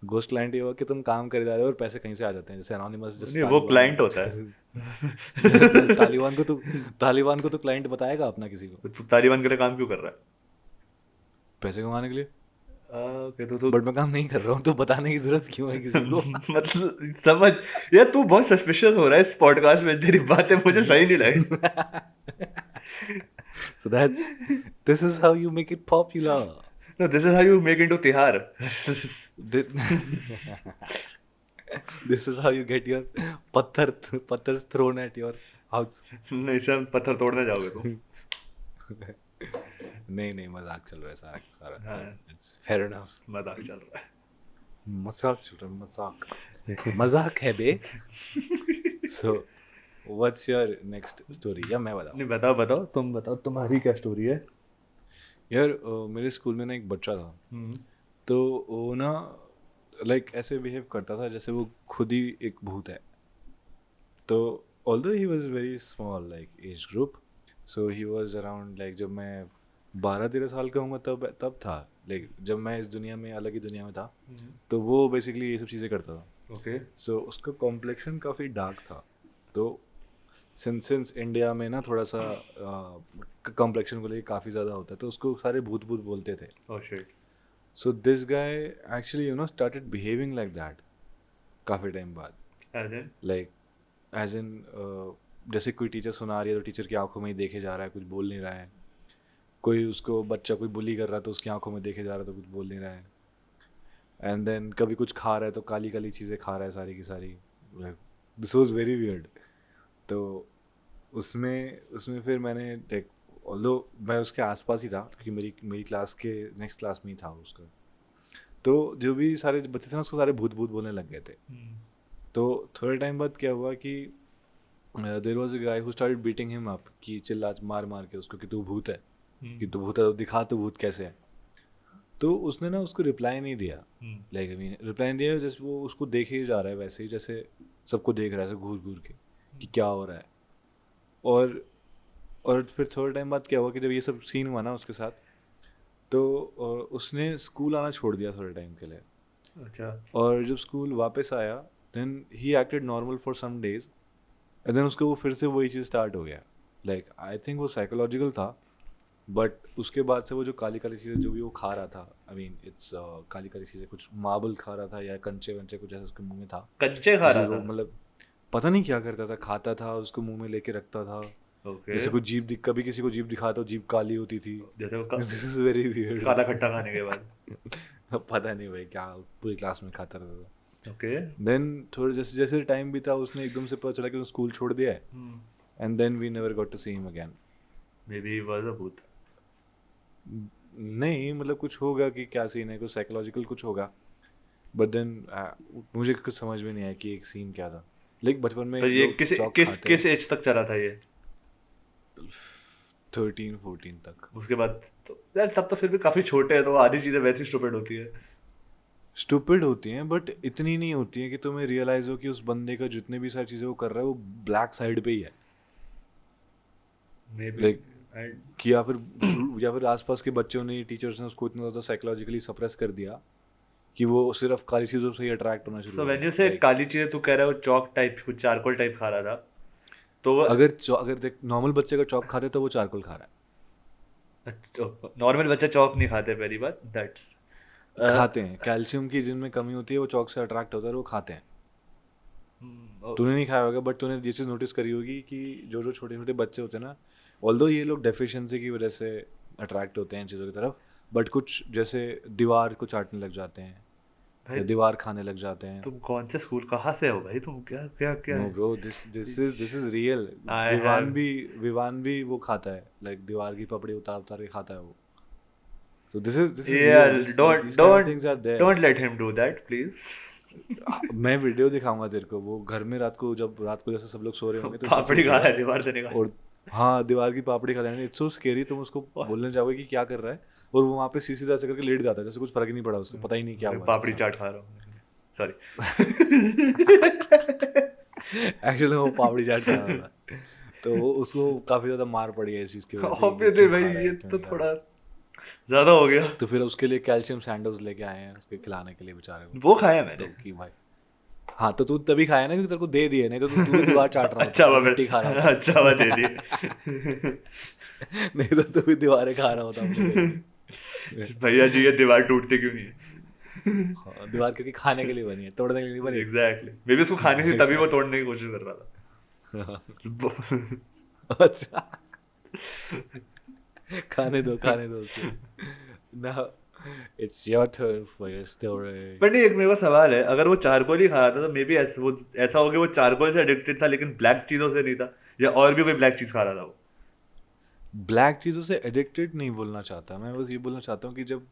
Speaker 2: घोस्ट क्लाइंट ये हुआ कि तुम काम करे जा रहे हो और पैसे कहीं से आ जाते हैं, जैसे एनोनिमस.
Speaker 1: नहीं, वो क्लाइंट होता है.
Speaker 2: तालिबान को तो क्लाइंट बताएगा अपना किसी को.
Speaker 1: तू तालिबान के लिए काम क्यों कर रहा है?
Speaker 2: पैसे कमाने के लिए.
Speaker 1: तो
Speaker 2: बट मैं काम नहीं कर रहा हूँ, तो बताने की जरूरत क्यों है किसी को.
Speaker 1: मतलब समझ यार, तू बहुत सस्पिशियस हो रहा है इस पॉडकास्ट में. तेरी बातें मुझे सही नहीं लगी.
Speaker 2: So this is how you make it popular.
Speaker 1: No, this is how you make into Tihar.
Speaker 2: This is how you get your पत्थर thrown at your house.
Speaker 1: नहीं, इससे हम पत्थर तोड़ने जाओगे तुम.
Speaker 2: नहीं, मजाक चल रहा है सारा. It's fair enough.
Speaker 1: मजाक चल रहा है.
Speaker 2: मजाक है बे. So what's your next story? या मैं बताऊँ?
Speaker 1: नहीं, बताओ तुम बताओ, तुम्हारी क्या स्टोरी है
Speaker 2: यार. मेरे स्कूल में ना एक बच्चा था. तो वो ना लाइक ऐसे बिहेव करता था जैसे वो खुद ही एक भूत है. तो although he was very small like age group, so he was around like जब मैं 12-13 साल का हूँगा तब था. लाइक जब मैं इस दुनिया में, अलग ही दुनिया में था, तो वो बेसिकली ये सब चीज़ें करता था.
Speaker 1: ओके.
Speaker 2: सो उसका कॉम्प्लेक्शन काफ़ी डार्क था. तो सिंस इंडिया में ना थोड़ा सा कॉम्प्लेक्शन को लेकर काफ़ी ज़्यादा होता है, तो उसको सारे भूत बोलते थे.
Speaker 1: Oh shit.
Speaker 2: So this guy actually started behaving like that काफ़ी टाइम बाद. लाइक एज इन जैसे कोई टीचर सुना रही है तो टीचर की आंखों में ही देखे जा रहा है, कुछ बोल नहीं रहा है. कोई उसको बच्चा कोई बुली कर रहा है तो उसकी आंखों में देखे जा रहा है तो कुछ बोल नहीं रहा है. एंड देन कभी कुछ खा रहा है तो काली काली चीज़ें खा रहा है सारी की सारी. This was very weird. तो उसमें फिर मैंने लाइक ऑल्दो मैं उसके आसपास ही था क्योंकि मेरी क्लास के नेक्स्ट क्लास में ही था उसका. तो जो भी सारे बच्चे थे ना उसको सारे भूत बोलने लग गए थे. तो थोड़े टाइम बाद क्या हुआ कि there was a guy who started beating him up, कि चिल्ला मार के उसको कि तू भूत है, कि तू भूत है तो दिखा तू भूत कैसे है. तो उसने ना उसको रिप्लाई नहीं दिया. लाइक आई मीन रिप्लाई नहीं दिया, जैसे वो उसको देखे ही जा रहा है वैसे ही जैसे सबको देख रहा है, ऐसे घूर के कि क्या हो रहा है. और फिर थोड़े टाइम बाद क्या हुआ कि जब ये सब सीन हुआ ना उसके साथ, तो उसने स्कूल आना छोड़ दिया थोड़े टाइम के लिए.
Speaker 1: अच्छा. और
Speaker 2: जब स्कूल वापस आया then he acted normal for some days, and then उसको वो फिर से वही चीज़ स्टार्ट हो गया. लाइक आई थिंक वो साइकोलॉजिकल था, बट उसके बाद से वो जो काली चीज़ें जो भी वो खा रहा था, आई मीन इट्स काली चीज़ें, कुछ मार्बल खा रहा था या कंचे वंचे कुछ ऐसा उसके मुंह में था.
Speaker 1: कंचे खा रहा था?
Speaker 2: मतलब पता नहीं क्या करता था, खाता था उसको मुंह में लेके रखता था. जैसे कोई जीभ कभी किसी को जीभ दिखाता तो जीभ काली होती थी. This is very weird.
Speaker 1: काला खट्टा खाने के बाद
Speaker 2: पता नहीं भाई क्या पूरी क्लास में खाता रहता था.
Speaker 1: ओके.
Speaker 2: देन थोड़ा जैसे टाइम बीता उसने एकदम से पता चला कि उसने स्कूल छोड़ दिया है, and then we never got to see him again.
Speaker 1: Maybe he was a bhoot.
Speaker 2: नहीं मतलब कुछ होगा कि क्या सीन है, कुछ साइकोलॉजिकल कुछ होगा, बट देन मुझे कुछ समझ में नहीं आया कि एक सीन क्या था। लाइक बचपन में
Speaker 1: पर ये
Speaker 2: लोग
Speaker 1: किस
Speaker 2: चौक
Speaker 1: किस
Speaker 2: खाते
Speaker 1: किस
Speaker 2: हैं
Speaker 1: एज तक चला था ये?
Speaker 2: 13-14 तक।
Speaker 1: उसके बाद तो यार तब तो फिर भी काफी छोटे हैं, तो आधी चीजें वैसे स्टूपिड होती है।
Speaker 2: स्टूपिड होती हैं बट इतनी नहीं होती है कि तुम्हें रियलाइज हो कि उस बंदे का जितने भी सारी चीज़ें वो कर रहा है वो ब्लैक साइड पे ही है।
Speaker 1: May be.
Speaker 2: लाइक कि या फिर आसपास के बच्चों ने, टीचर्स ने उसको इतना ज़्यादा साइकोलॉजिकली सप्रेस कर दिया कि वो सिर्फ काली चीज़ों से ही अट्रैक्ट होना शुरू
Speaker 1: सो
Speaker 2: हो
Speaker 1: व्हेन
Speaker 2: गया।
Speaker 1: यू से
Speaker 2: लाइक
Speaker 1: काली चीजें, तू कह रहा है वो चौक टाइप कुछ चारकोल टाइप खा रहा था, तो वो
Speaker 2: अगर देख नॉर्मल बच्चे का चौक खाते तो वो चारकोल खा रहा
Speaker 1: नॉर्मल बच्चा चौक नहीं खाते पहली बात, दैट्स
Speaker 2: है। खाते हैं, कैल्शियम की जिनमें कमी होती है वो चौक से अट्रैक्ट होता है और वो खाते हैं। तूने नहीं खाया होगा बट तूने ये चीज़ नोटिस करी होगी कि जो छोटे छोटे बच्चे होते हैं ना, ऑल्दो ये लोग डेफिशिएंसी की वजह से अट्रैक्ट होते हैं इन चीज़ों की तरफ, बट कुछ जैसे दीवार को चाटने लग जाते हैं
Speaker 1: भाई
Speaker 2: या दीवार खाने लग जाते हैं।
Speaker 1: तुम कौन से स्कूल कहाँ से हो भाई, तुम क्या क्या क्या
Speaker 2: नो
Speaker 1: है?
Speaker 2: Bro, this is real.
Speaker 1: I
Speaker 2: Vivaan
Speaker 1: have
Speaker 2: भी विवान भी वो खाता है, लाइक दीवार की पपड़ी उतार उतार के खाता है वो। So this is real.
Speaker 1: यार don't
Speaker 2: These kind of
Speaker 1: don't
Speaker 2: things are there.
Speaker 1: Don't let him do that please.
Speaker 2: मैं वीडियो दिखाऊंगा तेरे को, वो घर में रात को जैसे सब लोग सो रहे होंगे तो नीचे
Speaker 1: पापड़ी खा रहा
Speaker 2: उठेगा
Speaker 1: है दीवार से निकाल।
Speaker 2: और हाँ दीवार की पापड़ी खाता है। It's so scary. तुम उसको बोलने जाओगे कि क्या कर रहा है और वो वहाँ पे सीधा ऐसे करके लेट जाता है जैसे कुछ फर्क ही नहीं पड़ा, उसको पता ही नहीं क्या हुआ
Speaker 1: पापड़ी चाट खा रहा हूँ, सॉरी।
Speaker 2: एक्चुअली वो पापड़ी चाट खा रहा था तो उसको काफी ज्यादा मार पड़ी है इस चीज की वजह से कि
Speaker 1: ऑब्वियसली
Speaker 2: क्यों
Speaker 1: भाई
Speaker 2: खा रहा
Speaker 1: ये
Speaker 2: है, क्यों
Speaker 1: तो
Speaker 2: नहीं खा रहा
Speaker 1: थोड़ा
Speaker 2: है।
Speaker 1: ज्यादा हो गया।
Speaker 2: तो फिर उसके लिए कैल्शियम सैंडल्स लेके आए हैं उसके खिलाने के लिए बेचारे को।
Speaker 1: वो खाया
Speaker 2: तो
Speaker 1: मैंने।
Speaker 2: कि भाई हाँ तो तू तभी खाया ना क्योंकि तेरे को दे दिए, नहीं तो तू भी दीवार चाट रहा
Speaker 1: अच्छा
Speaker 2: होता,
Speaker 1: हुआ
Speaker 2: मिट्टी खा रहा
Speaker 1: मैं,
Speaker 2: होता।
Speaker 1: अच्छा हुआ दे दिए।
Speaker 2: नहीं तो तू भी दीवारें खा रहा होता अपने घर की।
Speaker 1: भैया जी ये दीवार टूटती क्यों नहीं है?
Speaker 2: हाँ, दीवार क्योंकि खाने के लिए बनी है, तोड़ने के लिए नहीं बनी।
Speaker 1: एग्जैक्टली मे बी उसको खानी थी तभी वो तोड़ने की कोशिश कर रहा था।
Speaker 2: अच्छा खाने दो उसे। Now it's your turn for your story.
Speaker 1: पर नहीं, एक मेरे को सवाल है, अगर वो चारकोल ही खा रहा था तो मे बी ऐसा हो गया वो चारकोल से एडिक्टेड था लेकिन ब्लैक चीजों से नहीं था, या और भी कोई ब्लैक चीज खा रहा था वो।
Speaker 2: ब्लैक चीज़ों से एडिक्टेड नहीं बोलना चाहता मैं, बस ये बोलना चाहता हूँ कि जब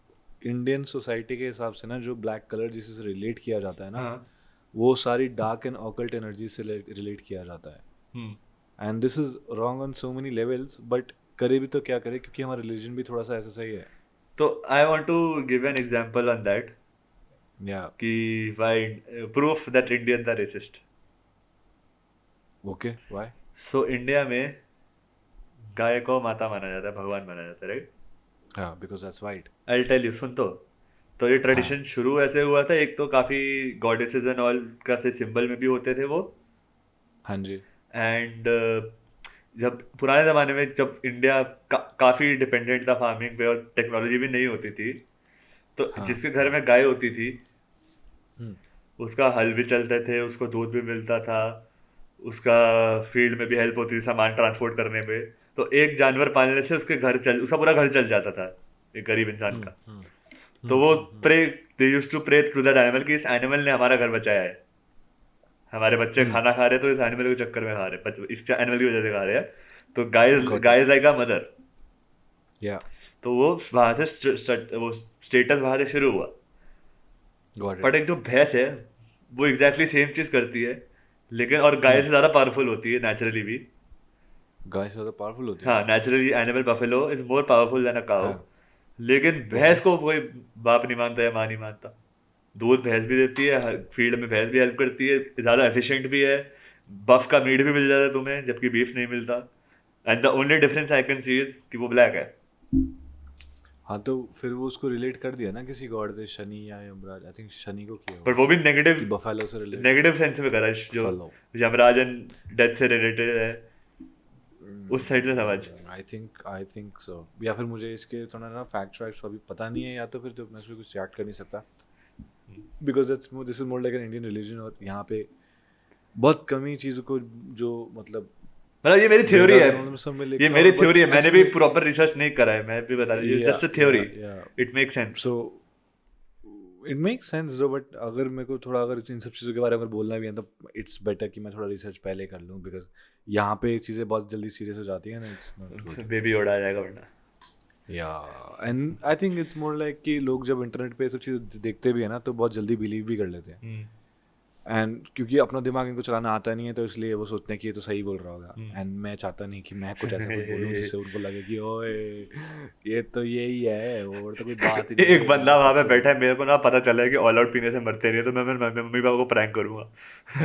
Speaker 2: इंडियन सोसाइटी के हिसाब से ना जो ब्लैक कलर जिससे रिलेट किया जाता है ना,
Speaker 1: हाँ।
Speaker 2: वो सारी डार्क एंड ऑकल्ट एनर्जी से रिलेट किया जाता है। And this is wrong on so many levels, but करे भी तो क्या करे क्योंकि हमारा रिलीजन भी थोड़ा सा ऐसा सही है।
Speaker 1: तो I want to give an example on that
Speaker 2: या
Speaker 1: कि why proof that Indians are racist.
Speaker 2: Okay why?
Speaker 1: So India में गाय को माता माना जाता है, भगवान माना जाता है, राइट?
Speaker 2: हाँ because that's white.
Speaker 1: I tell you, सुन तो ये ट्रेडिशन शुरू ऐसे हुआ था, एक तो काफी गॉडेसेस एंड ऑल का से सिंबल में भी होते थे वो।
Speaker 2: हाँ जी।
Speaker 1: एंड जब पुराने ज़माने में जब इंडिया काफ़ी डिपेंडेंट था फार्मिंग पे और टेक्नोलॉजी भी नहीं होती थी, तो
Speaker 2: हाँ
Speaker 1: जिसके घर में गाय होती थी
Speaker 2: हम्म,
Speaker 1: उसका हल भी चलते थे, उसको दूध भी मिलता था, उसका फील्ड में भी हेल्प होती थी सामान ट्रांसपोर्ट करने में। तो एक जानवर पालने से उसका पूरा घर चल जाता था, एक गरीब इंसान का। तो वो pray they used to pray to that animal कि इस एनिमल ने हमारा घर बचाया है, हमारे बच्चे खाना खा रहे तो इस एनिमल के चक्कर में खा रहे, इस एनिमल की वजह से खा रहे हैं। तो guy is like a mother.
Speaker 2: या
Speaker 1: तो वो वहां से वो स्टेटस वहां से शुरू हुआ।
Speaker 2: Got
Speaker 1: but
Speaker 2: it.
Speaker 1: एक जो भैंस है वो एग्जैक्टली सेम चीज करती है, लेकिन और गाय से ज्यादा पावरफुल होती है नेचुरली भी।
Speaker 2: गाय से ज़्यादा पावरफुल होती है।
Speaker 1: हाँ, naturally animal buffalo is more powerful than a cow.
Speaker 2: हाँ
Speaker 1: लेकिन भैंस को कोई बाप नहीं मानता या माँ नहीं मानता। दूध भैंस भी देती है, फील्ड में भैंस भी हेल्प करती है, ज़्यादा एफिशिएंट भी है, बफ का मीट भी मिल जाता है तुम्हें जबकि बीफ नहीं मिलता। And the only difference I can see is कि वो ब्लैक है।
Speaker 2: हाँ तो फिर वो उसको रिलेट कर दिया ना किसी गॉड से, शनि या यमराज, आई थिंक शनि को किया
Speaker 1: पर
Speaker 2: होगा
Speaker 1: वो भी
Speaker 2: कि
Speaker 1: नेगेटिव
Speaker 2: बफेलो से रिलेट।
Speaker 1: नेगेटिव सेंस में करा है, जो
Speaker 2: फॉलो
Speaker 1: यमराज एंड डेथ से रिलेटेड है, उस साइड से समझ।
Speaker 2: I think so. या फिर मुझे इसके थोड़ा ना फैक्ट्स अभी पता नहीं है, या तो फिर तो मैं इसमें कुछ रिएक्ट कर नहीं सकता because this is more like an Indian religion. और यहाँ पे बहुत कमी चीज़ों को जो मतलब
Speaker 1: ये मेरी थ्योरी है,
Speaker 2: सब में
Speaker 1: ये
Speaker 2: लिखा
Speaker 1: मेरी
Speaker 2: हो,
Speaker 1: थ्योरी है,
Speaker 2: but
Speaker 1: मैंने भी
Speaker 2: actually
Speaker 1: प्रॉपर रिसर्च नहीं करा है, मैं भी बता रहा हूँ, just a theory, it make sense.
Speaker 2: So it make sense दो, बट अगर मेरे को थोड़ा अगर इन सब चीज़ों के बारे में अगर बोलना भी है तो इट्स बेटर कि मैं थोड़ा रिसर्च पहले कर लूँ बिकॉज यहाँ पे चीज़ें बहुत जल्दी सीरियस हो जाती है ना। It's not good.
Speaker 1: बेबी ओढ़ा जाएगा वरना।
Speaker 2: या and I think it's more like कि लोग जब इंटरनेट पे ये सब चीज़ देखते भी है ना तो बहुत जल्दी बिलीव भी कर लेते हैं एंड क्योंकि अपना दिमाग इनको चलाना आता नहीं है तो इसलिए वो सोचते हैं कि ये तो सही बोल रहा होगा एंड मैं चाहता नहीं कि मैं कुछ ऐसा कुछ बोलूं जिससे उनको लगे कि ओए ये तो यही है और तो कोई बात ही नहीं
Speaker 1: एक बंदा वहां पे बैठा है, मेरे को ना पता चला है कि ऑल आउट पीने से मरते नहीं, तो मैं मेरे मम्मी पापा को प्रैंक करूंगा।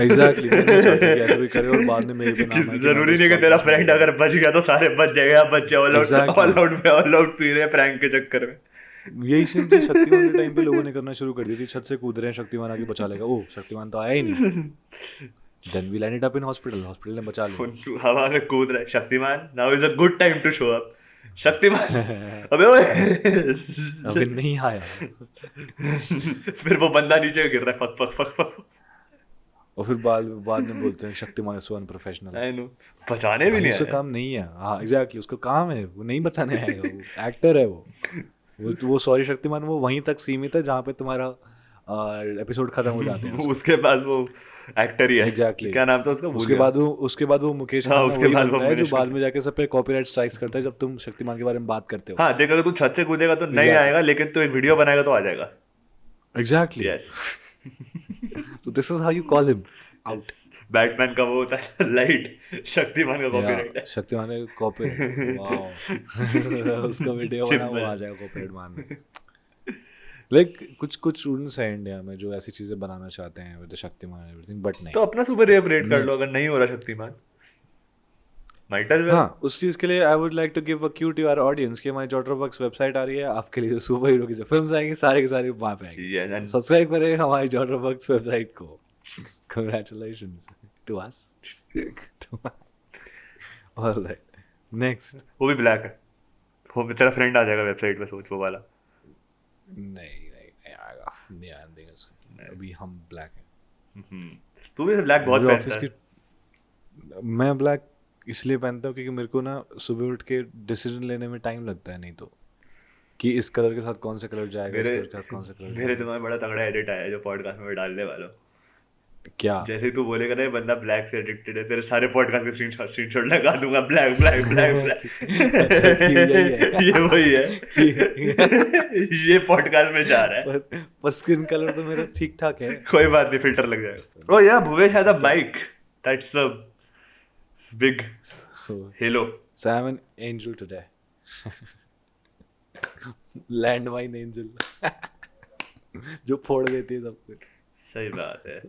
Speaker 2: एग्जैक्टली मैं नहीं चाहता कि ऐसा कोई करे और बाद में मेरे पे नाम आए कि मैंने
Speaker 1: जरूरी
Speaker 2: इस
Speaker 1: नहीं कि तेरा
Speaker 2: podcast में
Speaker 1: फ्रेंड
Speaker 2: बोला।
Speaker 1: अगर बच गया तो सारे बच जाएगा, बच्चे ऑल
Speaker 2: Exactly.
Speaker 1: आउट पी रहे हैं प्रैंक के चक्कर में।
Speaker 2: यही सेम चीज शक्तिमान के टाइम पे लोगों ने करना शुरू कर दी थी, छत से कूद रहे हैं शक्तिमान आके बचा लेगा, ओ शक्तिमान तो आया ही नहीं, then we landed up in hospital ने बचा लिया।
Speaker 1: हवा में कूद रहा है Shaktimaan, now is a good time to show up Shaktimaan. अबे ओए
Speaker 2: अभी नहीं आया
Speaker 1: फिर वो बंदा नीचे गिर रहा है, फक फक फक फक।
Speaker 2: और फिर बाद में बोलते हैं Shaktimaan is so unprofessional.
Speaker 1: I know, बचाने भी
Speaker 2: भाई
Speaker 1: नहीं
Speaker 2: उसका
Speaker 1: आया।
Speaker 2: काम नहीं है, हाँ एग्जैक्टली उसका काम है, वो नहीं बचाने आएगा, वो एक्टर है वो सॉरी शक्तिमान वो वहीं तक सीमित है जहाँ पे तुम्हारा एपिसोड खत्म हो जाते हैं
Speaker 1: उसके बाद वो एक्टर ही है।
Speaker 2: एग्जैक्टली
Speaker 1: क्या नाम था उसका, भूल गया।
Speaker 2: उसके बाद वो मुकेश
Speaker 1: हाँ,
Speaker 2: खन्ना
Speaker 1: उसके
Speaker 2: वही
Speaker 1: बाद वो
Speaker 2: बनता है जो
Speaker 1: मुकेश
Speaker 2: बाद
Speaker 1: खन्ना।
Speaker 2: में जाके सब पे कॉपीराइट स्ट्राइक्स करता है जब तुम शक्तिमान के बारे में बात करते हो।
Speaker 1: हाँ देख, अगर तू छत से कूदेगा तो नहीं
Speaker 2: Exactly.
Speaker 1: आएगा, लेकिन तू एक वीडियो बनाएगा तो आ जाएगा।
Speaker 2: Exactly
Speaker 1: yes.
Speaker 2: So this is how you call him out.
Speaker 1: Batman का वो होता है लाइट, शक्तिमान का कॉपीराइट है।
Speaker 2: शक्तिमान ने कॉपीराइट, वाओ उसका वीडियो बना वो
Speaker 1: Simple.
Speaker 2: आ जाएगा कॉपीराइट मारने। लाइक कुछ स्टूडेंट्स हैं इंडिया में जो ऐसी चीजें बनाना चाहते हैं विद शक्तिमान एवरीथिंग, बट नहीं।
Speaker 1: तो अपना सुपर रेप रेट कर लो अगर नहीं हो रहा शक्तिमान, माइट एज वेल।
Speaker 2: हाँ उस चीज के लिए I would like to give a cue to our audience कि हमारी जॉटरवर्क्स वेबसाइट आ रही है, आपके लिए जो सुपर हीरो की जो फिल्म्स आएंगी सारे के सारे वहाँ पे आएंगे। सब्सक्राइब करें हमारी जॉटरवर्क्स वेबसाइट को। Congratulations to us. Alright next.
Speaker 1: वो भी ब्लैक है, वो भी तेरा फ्रेंड आ जाएगा वेबसाइट पे, सोच वो वाला।
Speaker 2: नहीं आएगा, नहीं आने देंगे उसको, अभी हम ब्लैक हैं।
Speaker 1: तू भी ब्लैक बहुत
Speaker 2: मेरे
Speaker 1: पहनता
Speaker 2: ऑफिस
Speaker 1: है।
Speaker 2: की मैं ब्लैक इसलिए पहनता हूँ क्योंकि मेरे को ना सुबह उठ के डिसीजन लेने में टाइम लगता है, नहीं तो कि इस कलर के साथ कौन सा कलर जाएगा, इस
Speaker 1: मेरे
Speaker 2: कलर के साथ कौन सा कलर
Speaker 1: मेरे दिमाग में बड़ा तगड़ा एडिट आया है जो पॉडकास्ट में मैं डालने वाला हूँ।
Speaker 2: क्या
Speaker 1: जैसे ही तू बोलेगा ना ये बंदा ब्लैक से एडिक्टेड है, तेरे सारे पॉडकास्ट के स्क्रीनशॉट लगा दूंगा, ब्लैक ब्लैक ब्लैक ब्लैक।
Speaker 2: अच्छा कि यही है
Speaker 1: ये वही है। ये पॉडकास्ट में जा रहा है।
Speaker 2: पर स्किन कलर तो मेरा ठीक ठाक है।
Speaker 1: कोई बात नहीं, फिल्टर लग जाएगा। ओ या Bhuvesh has a bike, that's the big hello.
Speaker 2: So I'm an angel today. Landmine angel. जो फोड़ देती है सब कुछ।
Speaker 1: सही बात है।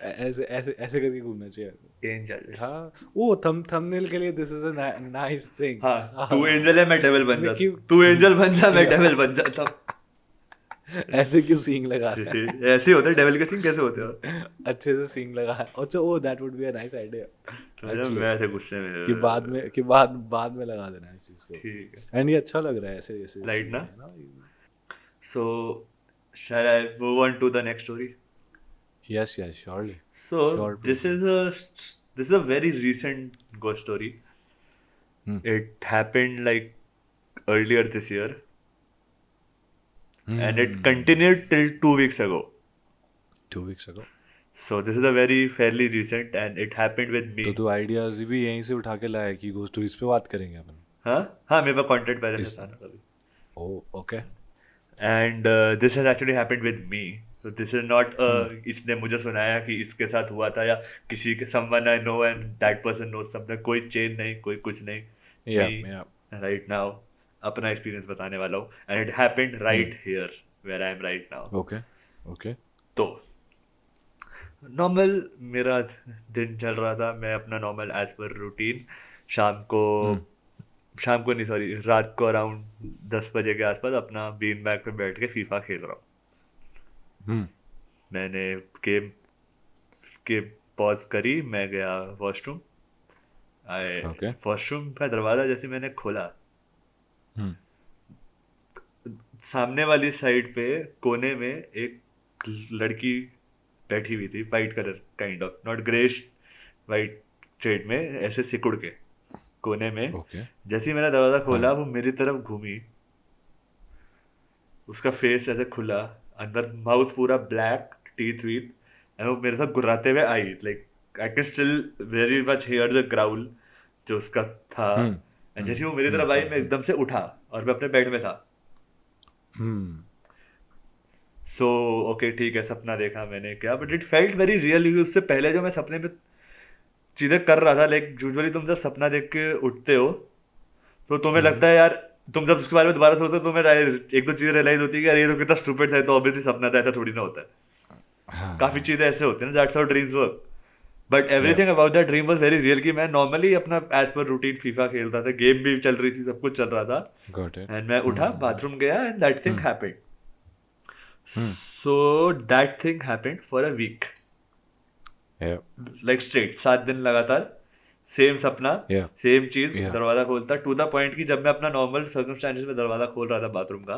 Speaker 2: ऐसे ऐसे ऐसे करके घूमना चाहिए।
Speaker 1: एंजल।
Speaker 2: हाँ वो थंबनेल के लिए this is a nice thing.
Speaker 1: हाँ तू एंजल है मैं डेविल बन जाता,
Speaker 2: क्यों-
Speaker 1: तू एंजल बन जा मैं डेविल बन जाता हूँ।
Speaker 2: ऐसे क्यों सींग लगा रहा है?
Speaker 1: ऐसे ही होता है, डेविल के सीन कैसे होते हो?
Speaker 2: अच्छे से सींग लगा। अच्छा oh that would be a nice idea
Speaker 1: मैं ऐसे गुस्से में
Speaker 2: कि बाद में लगा देना इस चीज को।
Speaker 1: ठीक है।
Speaker 2: एंड ये अच्छा लग रहा है ऐसे ऐसे
Speaker 1: Light ना?
Speaker 2: So
Speaker 1: shall I move on to the next story?
Speaker 2: yes surely.
Speaker 1: So
Speaker 2: Sure,
Speaker 1: this is a very recent ghost story. It happened like earlier this year, and it continued till 2 weeks ago.
Speaker 2: 2 weeks ago.
Speaker 1: So this is a very fairly recent, and it happened with me.
Speaker 2: तो तू आइडियाज भी यहीं से उठा के लाया कि घोस्ट स्टोरीज पे बात करेंगे अपन।
Speaker 1: हाँ मेरे पास कंटेंट पहले से था ना तभी।
Speaker 2: Oh okay.
Speaker 1: And this has actually happened with me. So this is not इसने मुझे सुनाया कि इसके साथ हुआ था या किसी के someone I know and that person knows something, कोई चेन नहीं, कोई कुछ नहीं।
Speaker 2: Yeah.
Speaker 1: Right now अपना एक्सपीरियंस बताने वाला हूँ, and it happened right here where I am right now.
Speaker 2: Okay.
Speaker 1: तो नॉर्मल मेरा दिन चल रहा था, मैं अपना नॉर्मल एज पर रूटीन शाम को नहीं सॉरी रात को अराउंड 10 बजे के आसपास अपना बीन बैग पे बैठ के फीफा खेल रहा हूँ। मैंने गेम के पॉज करी, मैं गया वॉशरूम। वॉशरूम का दरवाज़ा जैसे मैंने खोला, सामने वाली साइड पे कोने में एक लड़की बैठी हुई थी, white colour kind of, not greyish white shade में, ऐसे सिकुड़ के कोने में। जैसे ही मैंने दरवाजा खोला वो मेरी तरफ घूमी, उसका फेस ऐसे खुला, अंदर माउथ पूरा ब्लैक, टीथ वीथ, एंड वो मेरे साथ गुर्राते हुए आई। Like I can still very much hear the growl जो उसका था। एंड जैसे ही वो मेरी तरफ आई मैं एकदम से उठा और मैं अपने बेड में था. सो ओके ठीक है, सपना देखा मैंने क्या, but it felt very real. उससे पहले जो मैं सपने में चीजें कर रहा था, लाइक यूजुअली तुम जब सपना देख के उठते हो तो तुम्हें लगता है यार, तुम जब उसके बारे में दोबारा सोचते हो तो तुम्हें एक दो चीजें रियलाइज होती है कि यार ये तो कितना स्टूपिड था, तो ऑब्वियसली सपना था, ऐसा थोड़ी ना होता है. काफी चीजें ऐसे होती है ना, that's how dreams work. But everything about that dream was very real. कि मैं नॉर्मली अपना एज पर रूटीन फीफा खेल रहा था, गेम भी चल रही थी, सब कुछ चल रहा था, एंड मैं उठा, बाथरूम गया, and that thing happened. So that thing happened for a week, like straight 7 दिन लगातार सेम सपना, सेम चीज. दरवाजा खोलता टू द पॉइंट कि जब मैं अपना नॉर्मल सर्कमस्टेंसेस में दरवाजा खोल रहा था बाथरूम का,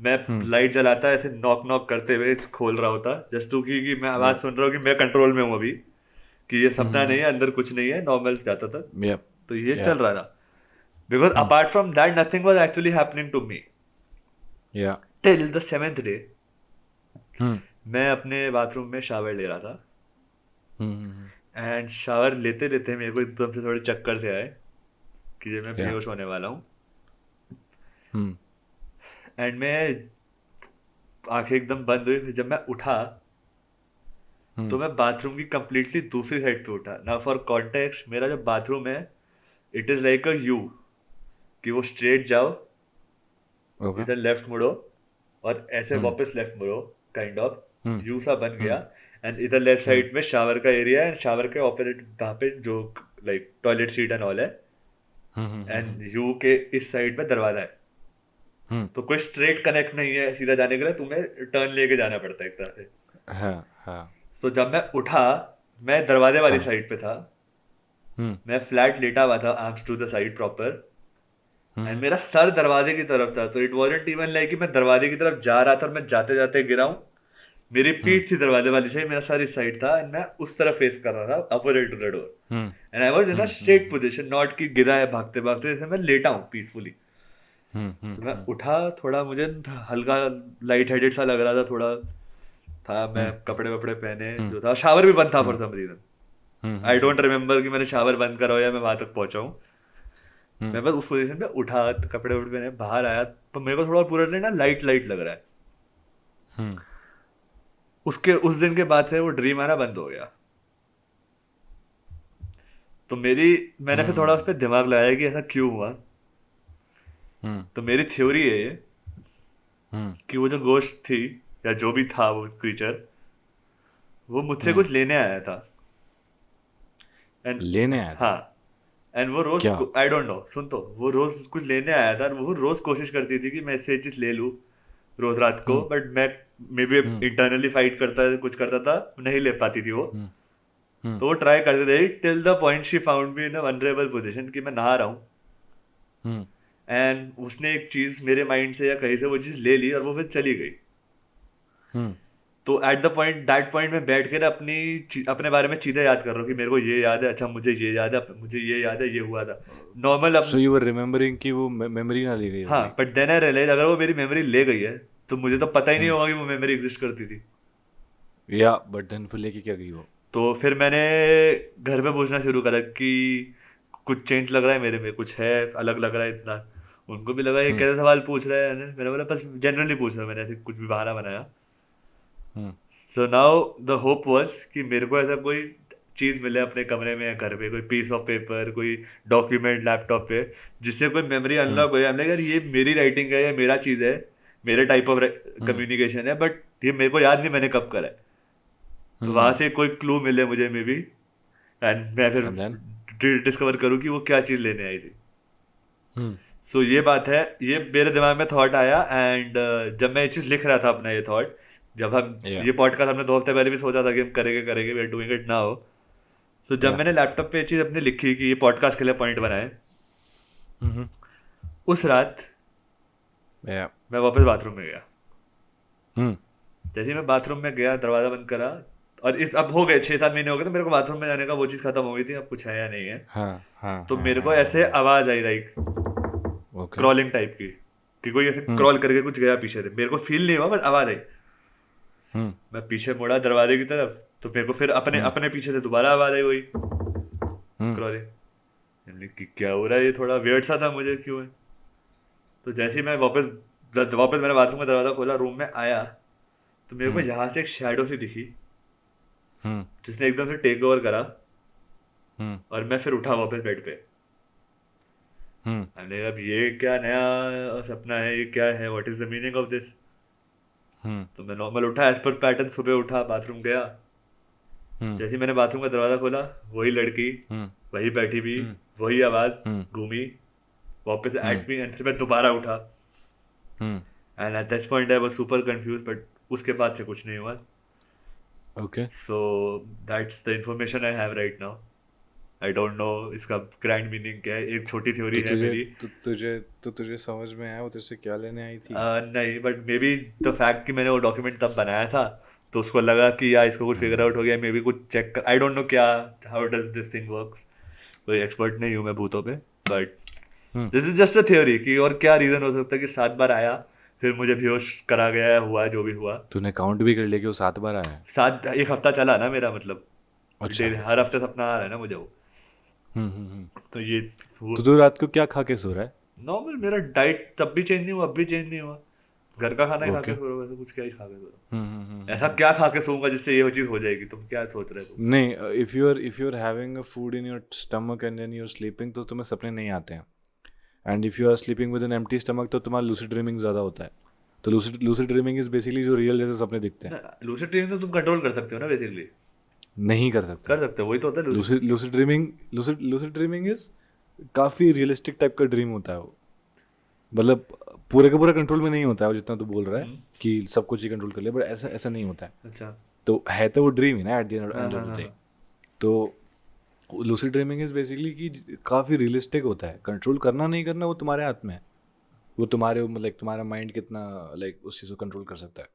Speaker 1: मैं लाइट जलाता ऐसे नॉक नॉक करते हुए खोल रहा होता, जस्ट टू कि मैं आवाज सुन रहा हूँ कि मैं कंट्रोल में हूँ अभी, कि ये सपना नहीं है, अंदर कुछ नहीं है, नॉर्मल जाता था. तो ये चल रहा था, because apart from that nothing was actually happening to me till the 7th day. मैं अपने बाथरूम में शावर ले रहा था, एंड शावर लेते लेते मेरे को एकदम से थोड़े चक्कर से आए कि ये मैं बेहोश होने वाला हूँ. एंड मैं आंखें एकदम बंद हुई. जब मैं उठा तो मैं बाथरूम की कंप्लीटली दूसरी साइड पे उठा. ना फॉर कॉन्टेक्स्ट, मेरा जो बाथरूम है it is like a you, कि वो स्ट्रेट जाओ, इधर लेफ्ट मुड़ो और ऐसे वापस लेफ्ट मुड़ो, काइंड ऑफ यू सा बन गया. एंड इधर लेफ्ट साइड में शावर का एरिया है, एंड शावर के ऑपोजिट वहाँ पे जो like toilet seat and all है, एंड यू के इस साइड में दरवाजा है. तो कोई स्ट्रेट कनेक्ट नहीं है सीधा जाने के लिए, तुम्हें टर्न लेके जाना पड़ता है एक तरह से. तो जब मैं उठा, मैं दरवाजे वाली साइड पे था, मैं फ्लैट लेटा हुआ था, arms to the side proper, and मेरा सर दरवाजे की तरफ था. तो इट वाजंट इवन लाइक कि मैं दरवाजे की तरफ जा रहा था और मैं जाते जाते गिरा हूँ. मेरी पीठ थी दरवाजे वाली साइड, मेरा सर इस साइड था, एंड मैं उस तरफ फेस कर रहा था opposite to the door. And I was in a straight position, not कि गिरा है भागते भागते, जैसे मैं लेटा हूँ पीसफुली. तो मैं उठा, थोड़ा मुझे हल्का लाइट हेडेड सा लग रहा था, थोड़ा था, मैं कपड़े वपड़े पहने जो था, शावर भी बंद था for some reason. I don't remember कि मैंने शावर बंद करा हो या मैं वहां तक पहुंचा हूँ. मैं बस उस पोजीशन पे उठा, कपड़े वपड़े पहने, बाहर आया, तो मेरे को थोड़ा पूरा ना लाइट लाइट लग रहा है. उसके उस दिन के बाद से वो ड्रीम आना बंद हो गया. तो मैंने फिर थोड़ा उस पर दिमाग लगाया कि ऐसा क्यों हुआ. तो मेरी थ्योरी है ये कि वो जो गोश्त थी या जो भी था वो क्रीचर, वो मुझसे कुछ लेने आया था.
Speaker 2: लेने आया था?
Speaker 1: हाँ. एंड वो रोज, आई डोंट नो, सुन, तो वो रोज कुछ लेने आया था, वो रोज कोशिश करती थी कि मैं इससे चीज ले लूं रोज रात को, बट मैं मे बी इंटरनली फाइट करता कुछ करता था, नहीं ले पाती थी वो. तो वो ट्राई करते थे till the point she found me in a vulnerable position, कि मैं नहा रहा हूँ, एंड उसने एक चीज मेरे माइंड से या कहीं से वो चीज ले ली और वो फिर चली गई. तो एट दैट पॉइंट में बैठ कर अपने बारे में चीजें याद कर रहा हूँ कि मेरे को ये याद है, अच्छा मुझे ये याद है, मुझे ये याद है, ये हुआ था normal.
Speaker 2: So you were remembering कि वो मेमोरी ना ले गई?
Speaker 1: हाँ, बट देन आई रियलाइज अगर वो मेरी मेमोरी ले गई है तो मुझे तो पता ही नहीं होगा कि वो मेमोरी एग्जिस्ट करती थी.
Speaker 2: या बट देन फिर लेके क्या गई वो? तो
Speaker 1: फिर मैंने घर पे पूछना शुरू करा कि कुछ चेंज लग रहा है मेरे में, कुछ है अलग लग रहा है इतना. उनको भी लगा ये कैसे सवाल पूछ रहा है. मैंने बोला बस जनरली पूछ रहा, मैंने ऐसे कुछ भी बहाना बनाया. So now the hope was कि मेरे को ऐसा कोई चीज़ मिले अपने कमरे में या घर पे, कोई पीस ऑफ पेपर, कोई डॉक्यूमेंट लैपटॉप पे, जिससे कोई मेमोरी अनलॉक हो जाए. यार ये मेरी राइटिंग है, या मेरा चीज़ है, मेरे टाइप ऑफ कम्युनिकेशन है, बट ये मेरे को याद नहीं मैंने कब करा है. तो वहाँ से कोई क्लू मिले मुझे मे बी, एंड मैं फिर डिस्कवर करूँ कि वो क्या चीज़ लेने आई थी. सो ये बात है, ये मेरे दिमाग में थॉट आया. एंड जब मैं ये चीज़ लिख रहा था अपना ये थॉट, जब हम ये पॉडकास्ट हमने 2 हफ्ते पहले भी सोचा था कि हम करेंगे we are doing it now. तो जब मैंने लैपटॉप पे ये चीज़ अपनी लिखी कि ये पॉडकास्ट के लिए पॉइंट बनाए, उस रात मैं वापस बाथरूम में गया. जैसे ही मैं बाथरूम में गया, दरवाजा बंद करा, और अब हो गए 6-7 महीने हो गए, तो मेरे को बाथरूम में जाने का वो चीज़ खत्म हो गई थी, अब कुछ है या नहीं है. तो मेरे को ऐसे आवाज आई, लाइक क्रॉलिंग टाइप की, कि कोई ऐसे क्रॉल करके कुछ गया पीछे से. मेरे को फील नहीं हुआ, बट आवाज आई. मैं पीछे मुड़ा दरवाजे की तरफ, तो मेरे को फिर अपने पीछे से दोबारा आवाज आई, वही क्रॉलिंग. मैंने कि क्या हो रहा है, ये थोड़ा वेird सा था मुझे, क्यों है। तो जैसे ही मैं वापस मैंने बाथरूम का दरवाजा खोला, रूम में आया, तो मेरे को यहाँ से एक शैडो सी दिखी
Speaker 2: हम्म
Speaker 1: जिसने एकदम से टेक ओवर करा,
Speaker 2: हम्म
Speaker 1: और मैं फिर उठा वापस बेड पे।
Speaker 2: हम्म
Speaker 1: मैंने कहा, अब ये क्या नया सपना है, ये क्या है, what is the meaning of this.
Speaker 2: Hmm
Speaker 1: तो मैं नॉर्मल उठा एज पर पैटर्न, सुबह उठा, बाथरूम गया।
Speaker 2: हम्म
Speaker 1: जैसे ही मैंने बाथरूम का दरवाजा खोला, वही लड़की,
Speaker 2: हम्म
Speaker 1: वही बैठी भी,
Speaker 2: हम्म
Speaker 1: वही आवाज
Speaker 2: हम्म
Speaker 1: घूमी वापस
Speaker 2: हम्म
Speaker 1: एट मी, एंड फिर मैं दोबारा उठा।
Speaker 2: Hmm
Speaker 1: and at this point I was super confuse, but उसके बाद से कुछ नहीं हुआ।
Speaker 2: Okay.
Speaker 1: So that's the information I have right now. I don't know इसका ग्रैंड मीनिंग क्या है, एक छोटी थ्योरी है मेरी।
Speaker 2: तुझे समझ में आया वो तेरे से क्या लेने आई थी?
Speaker 1: नहीं, but may be the fact कि मैंने वो डॉक्यूमेंट तब बनाया था, तो उसको लगा कि यार इसको कुछ फिगर आउट हो गया, मे बी कुछ चेक कर, आई डोंट नो क्या, how does this thing works. कोई एक्सपर्ट नहीं हूँ मैं भूतों पे, but
Speaker 2: hmm
Speaker 1: this is just a theory कि और क्या रीजन हो सकता है कि 7 बार आया, फिर मुझे बेहोश करा गया, हुआ जो भी हुआ।
Speaker 2: तूने काउंट भी कर लिया कि वो 7 बार आया है?
Speaker 1: 1 हफ्ता चला ना मेरा, मतलब
Speaker 2: अच्छा
Speaker 1: डेली हर हफ्ते सपना आ रहा है ना मुझे वो।
Speaker 2: हम्म।
Speaker 1: तो ये वो
Speaker 2: तो तू रात को क्या खा के सो रहा है?
Speaker 1: नॉर्मल मेरा डाइट तब भी चेंज नहीं हुआ, अब भी चेंज नहीं हुआ। घर का खाना ही खा
Speaker 2: ओके।
Speaker 1: के सो रहा हूँ, वैसे कुछ क्या ही खा के सो रहा हूँ। ऐसा क्या खा के सोऊंगा जिससे ये चीज हो जाएगी, तुम क्या सोच रहे हो।
Speaker 2: नहीं, if you are having a food in your stomach and then you are sleeping तो तुम्हें सपने नहीं आते हैं। And if you are sleeping with an empty stomach तो तुम्हारा लूसिड ड्रीमिंग ज़्यादा होता है। तो लूसिड ड्रीमिंग इज बेसिकली जो रियल जैसे सपने दिखते हैं।
Speaker 1: लूसिड ड्रीमिंग तो तुम कंट्रोल कर सकते हो ना बेसिकली।
Speaker 2: नहीं कर सकते।
Speaker 1: कर सकते हो, वही तो होता है लूसिड।
Speaker 2: लूसिड ड्रीमिंग इज काफ़ी रियलिस्टिक टाइप का ड्रीम होता है वो। मतलब पूरे का पूरा कंट्रोल में नहीं होता है वो, जितना तू बोल रहा है कि सब कुछ ही कंट्रोल कर लिया, बट ऐसा ऐसा नहीं होता है।
Speaker 1: अच्छा।
Speaker 2: तो है तो वो ड्रीम ही ना एट द एंड
Speaker 1: हाँ
Speaker 2: ऑफ
Speaker 1: हाँ
Speaker 2: द
Speaker 1: हाँ
Speaker 2: डे।
Speaker 1: हाँ।
Speaker 2: तो लूसिड ड्रीमिंग इज बेसिकली कि काफ़ी रियलिस्टिक होता है। कंट्रोल करना नहीं करना वो तुम्हारे हाथ में है। वो तुम्हारे मतलब तुम्हारा माइंड कितना लाइक उस चीज़ को कंट्रोल कर सकता है।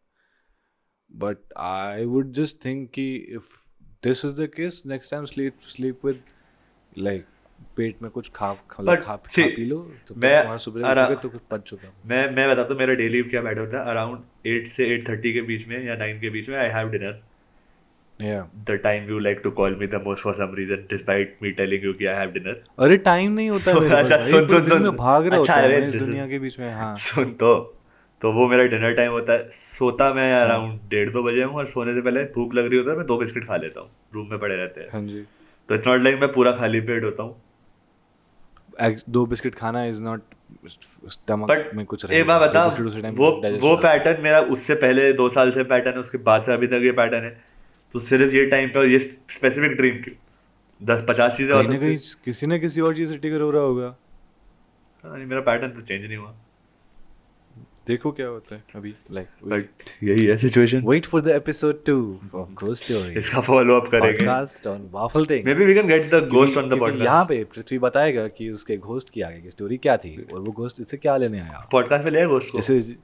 Speaker 2: But I would just think कि if this is the case next time sleep with like पेट में कुछ
Speaker 1: बट सी,
Speaker 2: खा पी लो तो तब
Speaker 1: मैं
Speaker 2: तुम्हारा सुबह उठोगे तो कुछ पच चुका होगा।
Speaker 1: मैं बताता हूँ मेरा डेली क्या बैठ होता है। अराउंड 8 से 8:30 के बीच में या 9 के बीच में आई हैव डिनर।
Speaker 2: या
Speaker 1: the time you like to call me the most for some reason despite me telling you कि आई हैव डिनर।
Speaker 2: अरे टाइम नहीं होता है मेरे पास
Speaker 1: अच्छा,
Speaker 2: भाई,
Speaker 1: सुन
Speaker 2: पूरे
Speaker 1: सुन
Speaker 2: दिन
Speaker 1: सुन।
Speaker 2: में भाग रहा
Speaker 1: अच्छा,
Speaker 2: होता हूँ
Speaker 1: अरे
Speaker 2: मैं इस
Speaker 1: दिस
Speaker 2: दुनिया
Speaker 1: इज,
Speaker 2: के बीच में। हाँ
Speaker 1: सुन तो वो मेरा डिनर टाइम होता है। सोता मैं
Speaker 2: हाँ
Speaker 1: अराउंड 1:30-2 बजे हूँ, और सोने से पहले भूख लग रही होता है, मैं 2 बिस्किट खा लेता हूँ, रूम में पड़े रहते हैं।
Speaker 2: हाँ जी।
Speaker 1: तो इट्स नॉट लाइक मैं पूरा खाली पेट होता हूँ।
Speaker 2: 2 बिस्किट खाना इज नॉट स्टमक
Speaker 1: बट
Speaker 2: में कुछ
Speaker 1: एक बात
Speaker 2: रहेगा,
Speaker 1: बता,
Speaker 2: 2 बिस्किट उसी टाइम
Speaker 1: वो
Speaker 2: डाइजेस्ट
Speaker 1: वो
Speaker 2: हो जाता है।
Speaker 1: पैटर्न मेरा उससे पहले 2 साल से पैटर्न है, उसके बाद से अभी तक ये पैटर्न है। तो सिर्फ ये टाइम पे और ये स्पेसिफिक ड्रीम क्यों, 10-50 चीजें हो
Speaker 2: कहीं ना
Speaker 1: सकती
Speaker 2: कहीं
Speaker 1: है।
Speaker 2: किसी ना किसी और चीज़ से ट्रिगर हो रहा होगा।
Speaker 1: हाँ, नहीं, मेरा पैटर्न तो चेंज नहीं हुआ।
Speaker 2: देखो क्या होता है अभी लाइक
Speaker 1: बट यही है situation.
Speaker 2: Wait for the episode 2 of ghost stories
Speaker 1: इसका फॉलो अप करेंगे।
Speaker 2: Podcast on Waffle
Speaker 1: maybe we
Speaker 2: things.
Speaker 1: Can get the ghost on the
Speaker 2: क्योंकि यहाँ
Speaker 1: पॉडकास्ट।
Speaker 2: पे पृथ्वी बताएगा कि उसके घोस्ट की आगे की स्टोरी क्या थी और वो घोस्ट इससे क्या लेने आया।
Speaker 1: पॉडकास्ट में ले गोस्ट को
Speaker 2: जैसे
Speaker 1: एज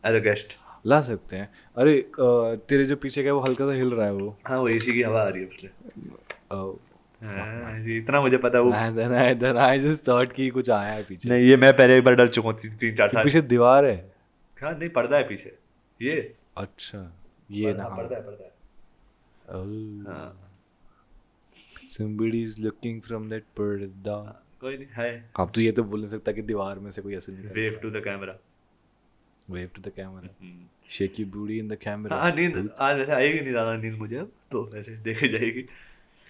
Speaker 1: अ गेस्ट।
Speaker 2: ला सकते हैं। अरे तेरे जो पीछे का है वो हल्का सा हिल रहा है वो।
Speaker 1: हाँ, वो एसी की हवा आ रही है पिछले।
Speaker 2: Oh, fuck
Speaker 1: हाँ,
Speaker 2: man.
Speaker 1: इतना मुझे पता है वो।
Speaker 2: I just thought कि कुछ आया है पीछे।
Speaker 1: नहीं, ये मैं पहले एक बार डर चुका हूँ 3-4
Speaker 2: कि
Speaker 1: साल।
Speaker 2: पीछे दीवार है।
Speaker 1: हाँ, नहीं, पर्दा है पीछे ये।
Speaker 2: अच्छा ये ना।
Speaker 1: हाँ, पर्दा है।
Speaker 2: Oh,
Speaker 1: हाँ,
Speaker 2: somebody is looking from that पर्दा।
Speaker 1: कोई नहीं है।
Speaker 2: अब तो ये तो बोल नहीं सकता कि दीवार में से कोई ऐसे निकल
Speaker 1: wave to the camera.
Speaker 2: Wave to the camera. Shaky booty in the camera.
Speaker 1: हाँ, नींद आज वैसे आएगी नहीं ज़्यादा नींद मुझे अब, तो वैसे देखी जाएगी।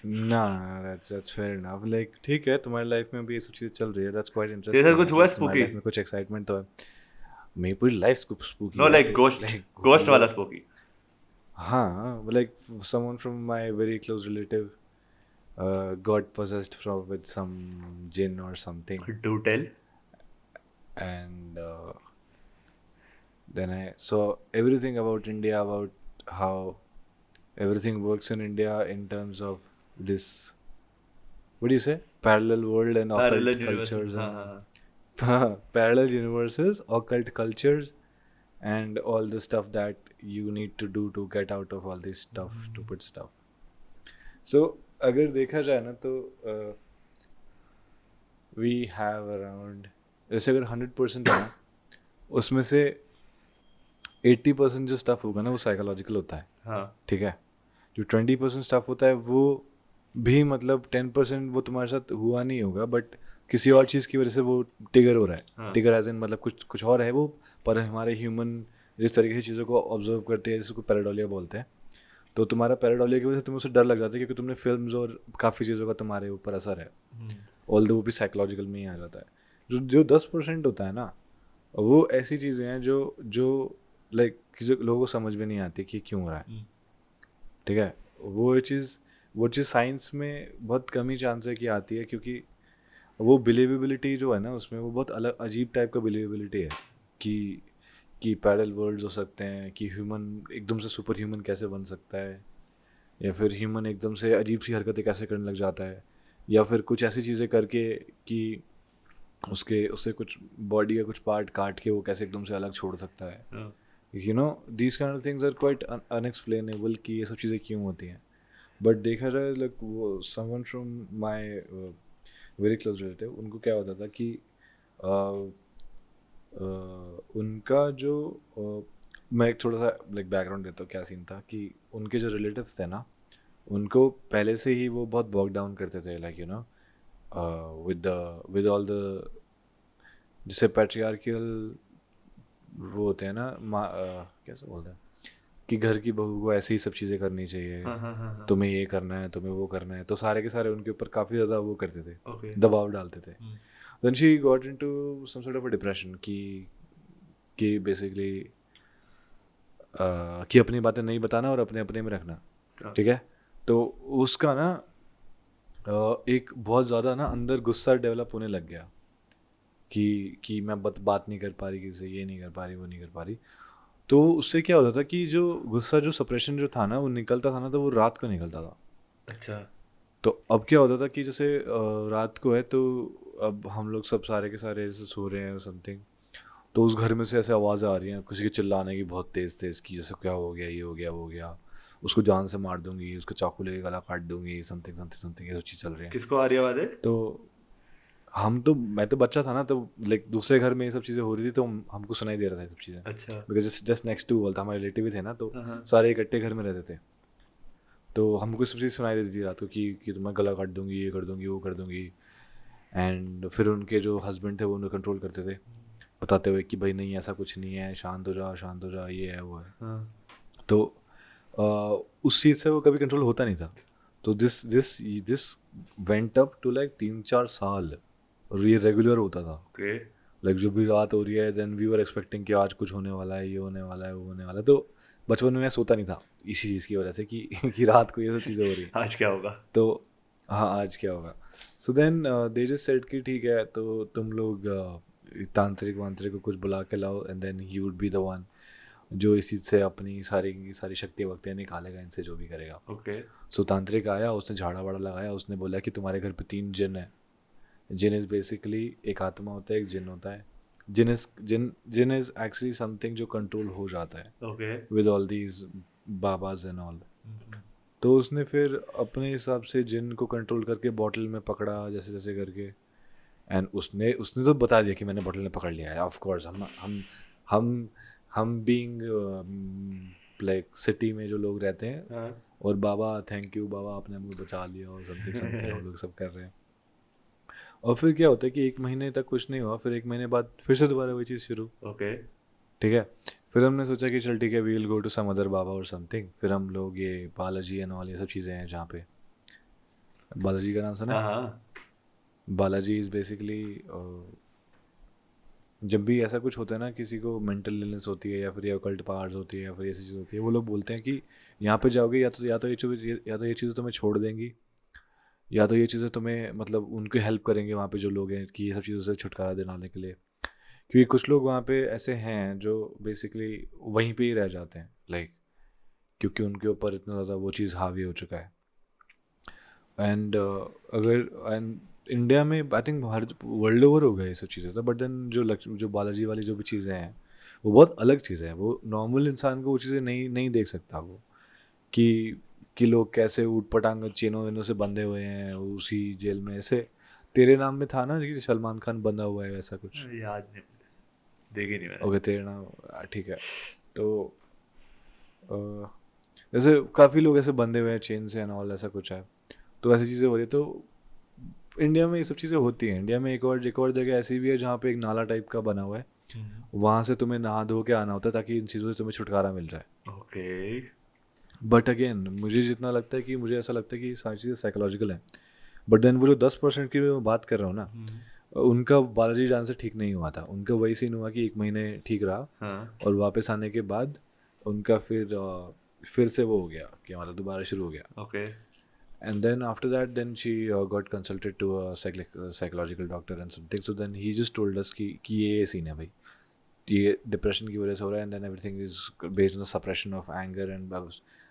Speaker 2: ना that's fair enough। लाइक ठीक है तुम्हारी लाइफ में भी ये सब चीज़ें चल रही है, that's quite
Speaker 1: तेरे
Speaker 2: interesting।
Speaker 1: साथ कुछ हुआ
Speaker 2: तुम्हारी
Speaker 1: स्पूकी?
Speaker 2: लाइफ में कुछ एक्साइटमेंट तो है। मेरी पूरी लाइफ स्पूकी
Speaker 1: नो,
Speaker 2: है
Speaker 1: लाइक
Speaker 2: तो
Speaker 1: गोस्ट
Speaker 2: like,
Speaker 1: गोस्ट वाला स्पूकी।
Speaker 2: हाँ like someone from my very close relative got possessed from with some jinn or something,
Speaker 1: do tell.
Speaker 2: and then I saw everything about India, about how everything works in India in terms of this, what do you say, parallel world and occult
Speaker 1: parallel
Speaker 2: cultures
Speaker 1: universe. हाँ
Speaker 2: and
Speaker 1: हाँ
Speaker 2: parallel universes, occult cultures, and all the stuff that you need to do to get out of all this stuff, stupid stuff. So अगर देखा जाए ना तो we have around, जैसे अगर 100% है ना उसमें से 80% जो स्टफ होगा ना वो साइकोलॉजिकल होता है।
Speaker 1: हाँ।
Speaker 2: ठीक है, जो 20% स्टफ होता है वो भी मतलब 10% वो तुम्हारे साथ हुआ नहीं होगा, बट किसी और चीज़ की वजह से वो टिगर हो रहा है.
Speaker 1: हाँ.
Speaker 2: टिगर एज इन मतलब कुछ और है वो, पर हमारे ह्यूमन जिस तरीके से चीज़ों को ऑब्जर्व करते हैं जिसको पैराडोलिया बोलते हैं, तो तुम्हारा पैराडोलिया की वजह से तुम्हें उससे डर लग जाता है क्योंकि तुमने फिल्म्स और काफ़ी चीज़ों का तुम्हारे ऊपर असर है. ऑल वो भी साइकोलॉजिकल में ही आ जाता है. जो 10% होता है ना, वो ऐसी चीज़ें हैं जो जो लाइक जो लोगों को समझ में नहीं आती कि क्यों हो रहा है. ठीक है. वो चीज़ साइंस में बहुत कम ही चांस है कि आती है, क्योंकि वो बिलीवेबिलिटी जो है ना उसमें, वो बहुत अलग अजीब टाइप का बिलीवेबिलिटी है कि पैरेलल वर्ल्ड्स हो सकते हैं, कि ह्यूमन एकदम से सुपर ह्यूमन कैसे बन सकता है, या फिर ह्यूमन एकदम से अजीब सी हरकतें कैसे करने लग जाता है, या फिर कुछ ऐसी चीज़ें करके कि उससे कुछ बॉडी का कुछ पार्ट काट के वो कैसे एकदम से अलग छोड़ सकता है. You know these kind of things are quite unexplainable कि ये सब चीज़ें क्यों होती हैं. बट देखा जाए लाइक वो someone from my very close relative, उनको क्या होता था कि उनका जो मैं एक थोड़ा सा लाइक बैकग्राउंड देता हूँ क्या सीन था, कि उनके जो रिलेटिव्स थे ना, उनको पहले से ही वो बहुत बॉक डाउन करते थे, like you know with all the जिसे पैट्रियार्कियल वो होते हैं ना, कैसे बोलते हैं कि घर की बहू को ऐसे ही सब चीज़ें करनी चाहिए, तुम्हें ये करना है, तुम्हें वो करना है, तो सारे के सारे उनके ऊपर काफ़ी ज़्यादा वो करते थे, दबाव डालते थे. Then she got into some sort of a depression कि बेसिकली कि अपनी बातें नहीं बताना और अपने अपने में रखना. ठीक है. तो उसका ना एक बहुत ज़्यादा ना अंदर गुस्सा डेवलप होने लग गया कि मैं बात नहीं कर पा रही किसी से, ये नहीं कर पा रही, वो नहीं कर पा रही. तो उससे क्या होता था कि जो गुस्सा जो सप्रेशन जो था ना वो निकलता था ना, तो वो रात को निकलता था.
Speaker 1: अच्छा.
Speaker 2: तो अब क्या होता था कि जैसे रात को है तो अब हम लोग सब सारे के सारे जैसे सो रहे हैं समथिंग, तो उस घर में से ऐसे आवाज़ आ रही हैं किसी के चिल्लाने की बहुत तेज़ तेज़ की, जैसे क्या हो गया, ये हो गया, वो हो गया, उसको जान से मार दूंगी, उसको चाकू लेके गला काट दूंगी, समथिंग समथिंग समथिंग, ये सब चीज़ चल रही है.
Speaker 1: किसको आ रही आवाज़ है?
Speaker 2: तो मैं तो बच्चा था ना, तो लाइक दूसरे घर में ये सब चीज़ें हो रही थी, तो हमको सुनाई दे रहा था ये सब चीज़ें.
Speaker 1: अच्छा.
Speaker 2: बिकॉज जस्ट नेक्स्ट टू बोलता हमारे रिलेटिव थे ना, तो
Speaker 1: हाँ.
Speaker 2: सारे इकट्ठे घर में रहते थे, तो हमको सब चीज़ सुनाई देती थी रात को कि तुम्हें गला काट दूंगी, ये कर दूंगी, वो कर दूंगी. एंड फिर उनके जो हस्बैंड थे वो उन्हें कंट्रोल करते थे, बताते हुए कि भाई नहीं ऐसा कुछ नहीं है, शांत हो जा, ये है वो है. तो उस चीज़ से वो कभी कंट्रोल होता नहीं था. तो this went up to like 3-4 साल, और ये रेगुलर होता था. लाइक जो भी रात हो रही है, देन वी वर एक्सपेक्टिंग कि आज कुछ होने वाला है, ये होने वाला है, वो होने वाला है. तो बचपन में मैं सोता नहीं था इसी चीज़ की वजह से कि रात को ये सब चीज़ें हो रही हैं.
Speaker 1: आज क्या होगा.
Speaker 2: तो हाँ आज क्या होगा. So then they just said कि ठीक है, तो तुम लोग तांत्रिक वांत्रिक को कुछ बुला के लाओ, and then he would be the one जो इसी से अपनी सारी शक्ति वक्तियाँ निकालेगा, इनसे जो भी करेगा. सो तांत्रिक आया, उसने झाड़ा वाड़ा लगाया, उसने बोला कि तुम्हारे घर पे 3 जिन है. जिन इज़ बेसिकली एक आत्मा होता है, एक जिन होता है. जिन इज़ एक्चुअली समथिंग जो कंट्रोल हो जाता है with all these babas and all. तो उसने फिर अपने हिसाब से जिन को कंट्रोल करके बॉटल में पकड़ा जैसे जैसे करके, एंड उसने तो बता दिया कि मैंने बॉटल में पकड़ लिया है. ऑफ कोर्स हम बीइंग लाइक सिटी में जो लोग रहते हैं, और बाबा थैंक यू बाबा आपने हमको बचा लिया और समथिंग समथिंग हम लोग सब कर रहे हैं. और फिर क्या होता है कि 1 महीने तक कुछ नहीं हुआ, फिर 1 महीने बाद फिर से दोबारा वही चीज़ शुरू. ठीक है. फिर हमने सोचा कि चल ठीक है, we will go to some other baba और समथिंग. फिर हम लोग ये बालाजी एंड ऑल ये सब चीज़ें हैं जहाँ पे, बालाजी का नाम सुना है? बालाजी इज़ बेसिकली जब भी ऐसा कुछ होता है ना, किसी को मेंटल इलनेस होती है या फिर ऑकल्ट पावर्स होती है या फिर ऐसी चीज़ होती है, वो लोग बोलते हैं कि यहाँ पे जाओगे या तो ये चीज़ें तुम्हें छोड़ देंगी, या तो ये चीज़ें तुम्हें मतलब उनकी हेल्प करेंगे वहाँ पे जो लोग हैं कि ये सब चीज़ों से छुटकारा दिलाने के लिए. क्योंकि कुछ लोग वहाँ पे ऐसे हैं जो बेसिकली वहीं पे ही रह जाते हैं, लाइक क्योंकि उनके ऊपर इतना ज़्यादा वो चीज़ हावी हो चुका है. एंड इंडिया में I think her world over हो गया ये सब चीज़ें. तो बट देन जो बालाजी वाली जो भी चीज़ें हैं वो बहुत अलग चीज़ें हैं. वो नॉर्मल इंसान को वो चीज़ें नहीं देख सकता वो, कि लोग कैसे ऊट पटांग चेनों वेनों से बंधे हुए हैं उसी जेल में. ऐसे तेरे नाम में था ना कि सलमान खान बंधा हुआ है, वैसा कुछ
Speaker 1: याद नहीं, देखी नहीं मैंने.
Speaker 2: ओके तेरे नाम ठीक है. तो जैसे काफ़ी लोग ऐसे बंधे हुए हैं चेन से एंड ऑल, ऐसा कुछ है. तो ऐसी चीज़ें हो रही है. तो इंडिया में ये सब चीज़ें होती हैं. इंडिया में एक और जगह ऐसी भी है जहाँ पे एक नाला टाइप का बना हुआ है. वहाँ से तुम्हें नहा धो के आना होता है ताकि इन चीज़ों से तुम्हें छुटकारा मिल जाए.
Speaker 1: ओके.
Speaker 2: बट अगेन मुझे जितना लगता है कि मुझे ऐसा लगता है कि सारी चीज़ें साइकोलॉजिकल हैं. बट देन वो जो 10% की मैं बात कर रहा हूँ ना, उनका बालाजी जान से ठीक नहीं हुआ था. उनका वही सीन हुआ कि 1 महीने ठीक रहा.
Speaker 1: हाँ.
Speaker 2: और वापस आने के बाद उनका फिर से वो हो गया कि मतलब दोबारा शुरू हो गया.
Speaker 1: Okay.
Speaker 2: And then after that, then she got consulted to a psychological doctor and something. So then he just told us कि ये scene है भाई, ये depression की वजह से हो रहा है. And then everything is based on the suppression of anger and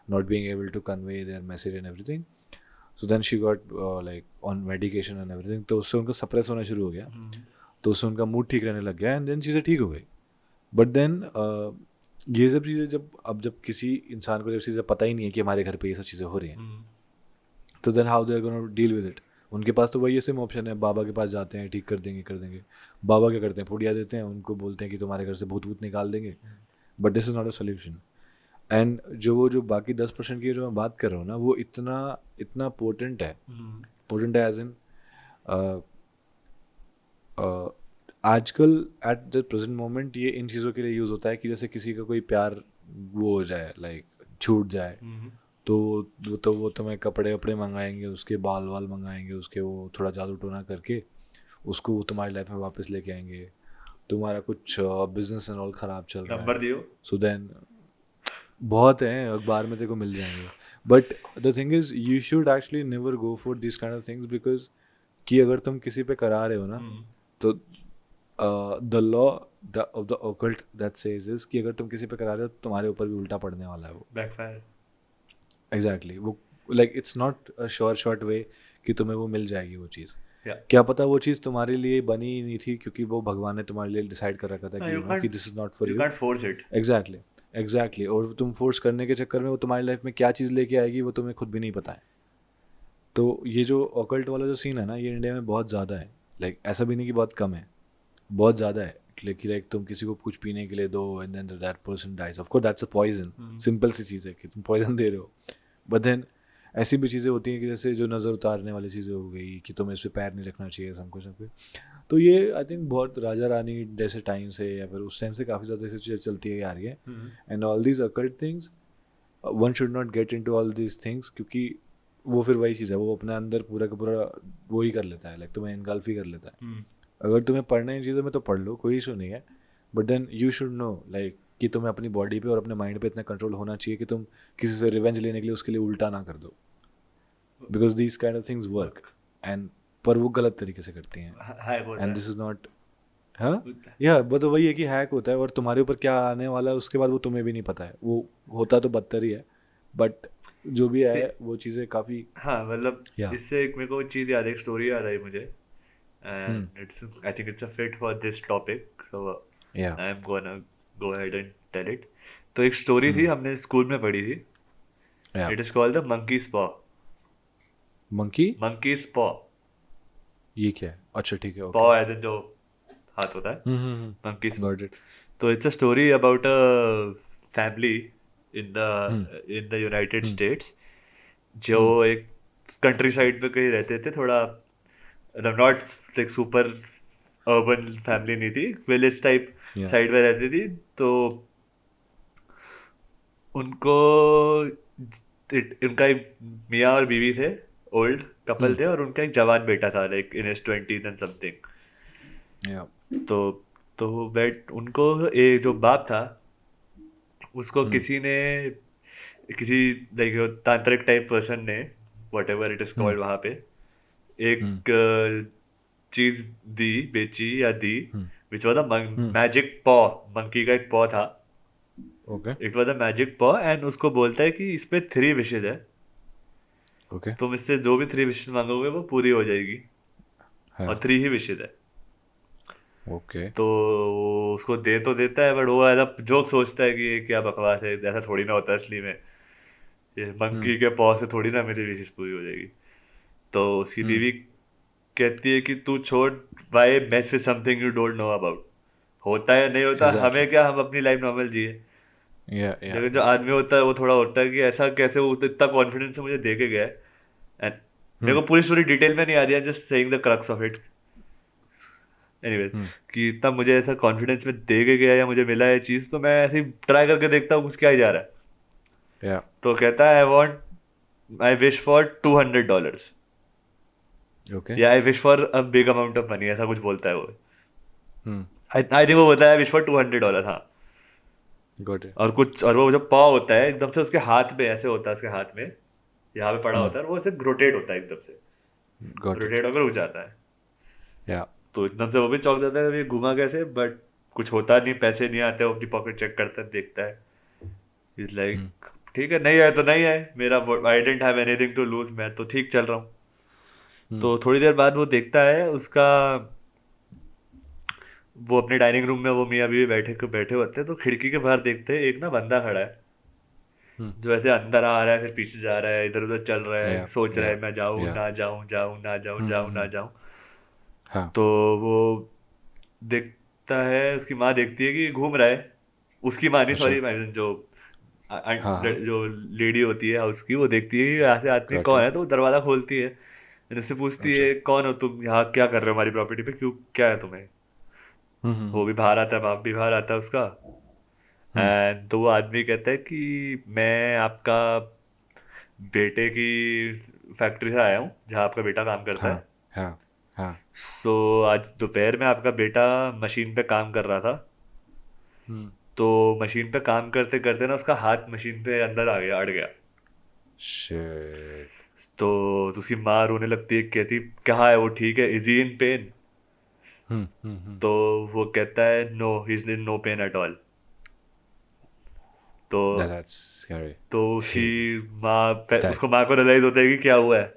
Speaker 2: not being able to convey their message and everything. So then she got like on medication and everything. तो उससे उनका suppress होना शुरू हो गया. तो उससे उनका mood ठीक रहने लग गया. And then चीज़ें ठीक हो गई. But then ये सब चीज़ें जब किसी इंसान को जब चीज़ें पता ही नहीं है कि हमारे घर पे ये सब चीज़ें हो रही हैं, तो then how they are gonna deal with it. उनके पास तो वही सेम ऑप्शन है, बाबा के पास जाते हैं, ठीक कर देंगे. बाबा क्या करते हैं, फुटिया देते हैं, उनको बोलते हैं कि तुम्हारे घर से भूत निकाल देंगे. But this is not a solution. And जो बाकी 10% की जो मैं बात कर रहा हूँ ना, वो इतना पोटेंट है एज इन आजकल एट द प्रेजेंट मोमेंट ये इन चीज़ों के लिए यूज़ होता है कि जैसे किसी का कोई प्यार वो हो जाए, लाइक छूट जाए, तो वो तुम्हें कपड़े वपड़े मंगाएंगे, उसके बाल मंगाएंगे, उसके वो थोड़ा जादू टोना करके उसको वो तुम्हारी लाइफ में वापस लेके आएंगे. तुम्हारा कुछ बिजनेस एंड ऑल ख़राब चल रहा है,
Speaker 1: नंबर दियो.
Speaker 2: सो देन बहुत हैं, अखबार में तेरे को मिल जाएंगे. But the thing is you should actually never go for this kind of things, because कि अगर तुम किसी पे करा रहे हो ना, तो the law of the occult that says is कि अगर तुम किसी पे करा रहे हो तो तुम्हारे ऊपर भी उल्टा पड़ने वाला है वो.
Speaker 1: बैकफायर.
Speaker 2: एग्जैक्टली. वो like it's not a short way कि तुम्हें वो मिल जाएगी वो चीज़.
Speaker 1: Yeah.
Speaker 2: क्या पता वो चीज़ तुम्हारे लिए बनी ही नहीं थी, क्योंकि वो भगवान ने तुम्हारे लिए डिसाइड कर रखा था कि this is not for you.
Speaker 1: You can't force it.
Speaker 2: Exactly. और तुम फोर्स करने के चक्कर में वो तुम्हारी लाइफ में क्या चीज़ लेके आएगी वो तुम्हें खुद भी नहीं पता है. तो ये जो ऑकल्ट वाला जो सीन है ना, ये इंडिया में बहुत ज़्यादा है. लाइक ऐसा भी नहीं कि बहुत कम है, बहुत ज़्यादा है. लाइक तुम किसी को कुछ पीने के लिए दो and then that person dies. Of course that's a poison. Simple सी चीज़ है कि तुम पॉइजन दे रहे हो. बट देन ऐसी भी चीज़ें होती हैं कि जैसे जो नज़र उतारने वाली चीज़ें हो गई कि तुम्हें इस पर पैर नहीं रखना चाहिए, सब कुछ. तो ये आई थिंक बहुत राजा रानी जैसे टाइम से या फिर उस टाइम से काफ़ी ज़्यादा ऐसी चीज़ें चलती है आ रही है. And all these occult things, one should not get into all these things, क्योंकि वो फिर वही चीज़ है, वो अपने अंदर पूरा का पूरा वो ही कर लेता है, लाइक तुम्हें इनगल्फ ही कर लेता है. अगर तुम्हें पढ़ना है इन चीज़ों में तो पढ़ लो, कोई इशू नहीं है. But then you should know like कि तुम्हें अपनी बॉडी पे और अपने माइंड पे इतना कंट्रोल होना चाहिए कि तुम किसी से रिवेंज लेने के लिए उसके लिए उल्टा ना कर दो. Because these kind of things work, and पर वो गलत तरीके से करती हैं. And this is not. हाँ या वो तो वही है कि हैक होता है, और तुम्हारे ऊपर क्या आने वाला है उसके बाद वो तुम्हें भी नहीं पता है. वो होता तो बदतर ही है, बट जो भी है वो चीज़ें काफ़ी.
Speaker 1: हाँ मतलब इससे एक मेरे को चीज़ याद है, एक स्टोरी याद आई मुझे. And I think it's a fit for this topic, so I'm gonna go ahead and tell it. तो एक स्टोरी थी, हमने स्कूल में पढ़ी थी. It is called the monkey's paw. Monkey's paw.
Speaker 2: ये क्या है? अच्छा ठीक है.
Speaker 1: paw as in जो हाथ होता है. Monkey's paw.
Speaker 2: Got it.
Speaker 1: तो it's a story about a family in the United States जो एक कंट्री साइड पे कहीं रहते थे, थोड़ा not like super urban family नहीं थी, विलेज टाइप साइड में रहती थी. तो उनका एक मियाँ और बीवी थे, ओल्ड कपल थे, और उनका एक जवान बेटा था like in his 20s and something. तो बट उनको एक जो बाप था उसको किसी लाइक तांत्रिक टाइप पर्सन ने, what ever it is called, वहाँ पे एक चीज बेची विच वॉज अ मैजिक पॉ. मंकी का एक पॉ था. इट वॉज अ मैजिक पॉ, एंड उसको बोलता है कि इस पे 3 विशेज है. तुम इससे जो भी 3 विशेज मांगोगे वो पूरी हो जाएगी. और 3 ही विशेज है. तो उसको दे तो देता है, बट वो ऐसा जोक सोचता है कि ये क्या बकवास है, ऐसा थोड़ी ना होता है असली में. ये मंकी के पॉ से थोड़ी ना मेरी विशेज पूरी हो जाएगी. तो उसकी बीवी कहती है कि तू छोड़, why match with something you don't know about. होता है नहीं होता हमें क्या, हम अपनी लाइफ नॉर्मल जिए. लेकिन जो आदमी होता है वो थोड़ा होता है कि ऐसा कैसे, वो इतना कॉन्फिडेंस से मुझे दे के गया है. मेरे को पूरी स्टोरी डिटेल में नहीं आ रही, just saying the crux of it. Anyways, कि तब मुझे ऐसा कॉन्फिडेंस में दे के गया या मुझे मिला ये चीज़, तो मैं ऐसे ही ट्राई करके देखता हूँ कुछ क्या ही जा रहा है।
Speaker 2: या
Speaker 1: तो कहता है आई विश फॉर $200
Speaker 2: ओके
Speaker 1: या I wish for a big amount of money, ऐसा कुछ बोलता है वो। आई थिंक वो बोलता है विश फॉर $200, हाँ।
Speaker 2: गॉट इट
Speaker 1: और वो जो पाव होता है एकदम से उसके हाथ में ऐसे होता है, उसके हाथ में यहाँ पे पड़ा होता है, और वो ऐसे रोटेट होता है एकदम से,
Speaker 2: गॉट इट
Speaker 1: रोटेट होकर रुक जाता है।
Speaker 2: या
Speaker 1: तो एकदम से वो भी चौंक जाता है, ये घुमा कैसे, बट कुछ होता नहीं, पैसे नहीं आते, वो अपनी पॉकेट चेक करता है, देखता है, इज लाइक ठीक है, नहीं आए तो नहीं आए, मेरा I don't have anything to lose, मैं तो ठीक चल रहा हूँ। तो थोड़ी देर बाद वो देखता है उसका, वो अपने डाइनिंग रूम में वो मियाँ बीवी बैठे होते हैं, तो खिड़की के बाहर देखते हैं एक ना बंदा खड़ा है, जो ऐसे अंदर आ रहा है, फिर पीछे जा रहा है, इधर उधर चल रहा है,
Speaker 2: Yeah,
Speaker 1: सोच रहा है
Speaker 2: yeah,
Speaker 1: मैं जाऊँ
Speaker 2: yeah.
Speaker 1: ना जाऊँ, जाऊँ ना जाऊँ, जाऊँ ना जाऊँ।
Speaker 2: हाँ
Speaker 1: तो वो देखता है, उसकी माँ देखती है कि घूम रहा है, उसकी माँ नहीं,
Speaker 2: अच्छा
Speaker 1: सॉरी,
Speaker 2: हाँ हाँ
Speaker 1: जो लेडी होती है हाउस की, वो देखती है कि यहाँ से आदमी
Speaker 2: गॉट
Speaker 1: कौन
Speaker 2: इट
Speaker 1: है, तो वो दरवाजा खोलती है, फिर उससे पूछती
Speaker 2: अच्छा
Speaker 1: है कौन हो तुम, यहाँ क्या कर रहे हो हमारी प्रॉपर्टी पे, क्यों, क्या है तुम्हें। वो भी बाहर आता है, बाप भी बाहर आता है उसका, एंड तो वो आदमी कहता है कि मैं आपका बेटे की फैक्ट्री से आया हूँ जहाँ आपका बेटा काम करता
Speaker 2: हाँ
Speaker 1: है।
Speaker 2: हाँ हाँ
Speaker 1: सो आज दोपहर में आपका बेटा मशीन पे काम कर रहा था, तो मशीन पे काम करते करते ना उसका हाथ मशीन पे अंदर आ गया, अड़ गया।
Speaker 2: शिट
Speaker 1: तो उसकी माँ रोने लगती है, कहती कहाँ है वो, ठीक है, इज ही इन पेन। तो वो कहता है no, he is in no pain at all. तो
Speaker 2: that's scary
Speaker 1: तो उसकी माँ
Speaker 2: That
Speaker 1: उसको माँ को रियलाइज होता है कि क्या हुआ है।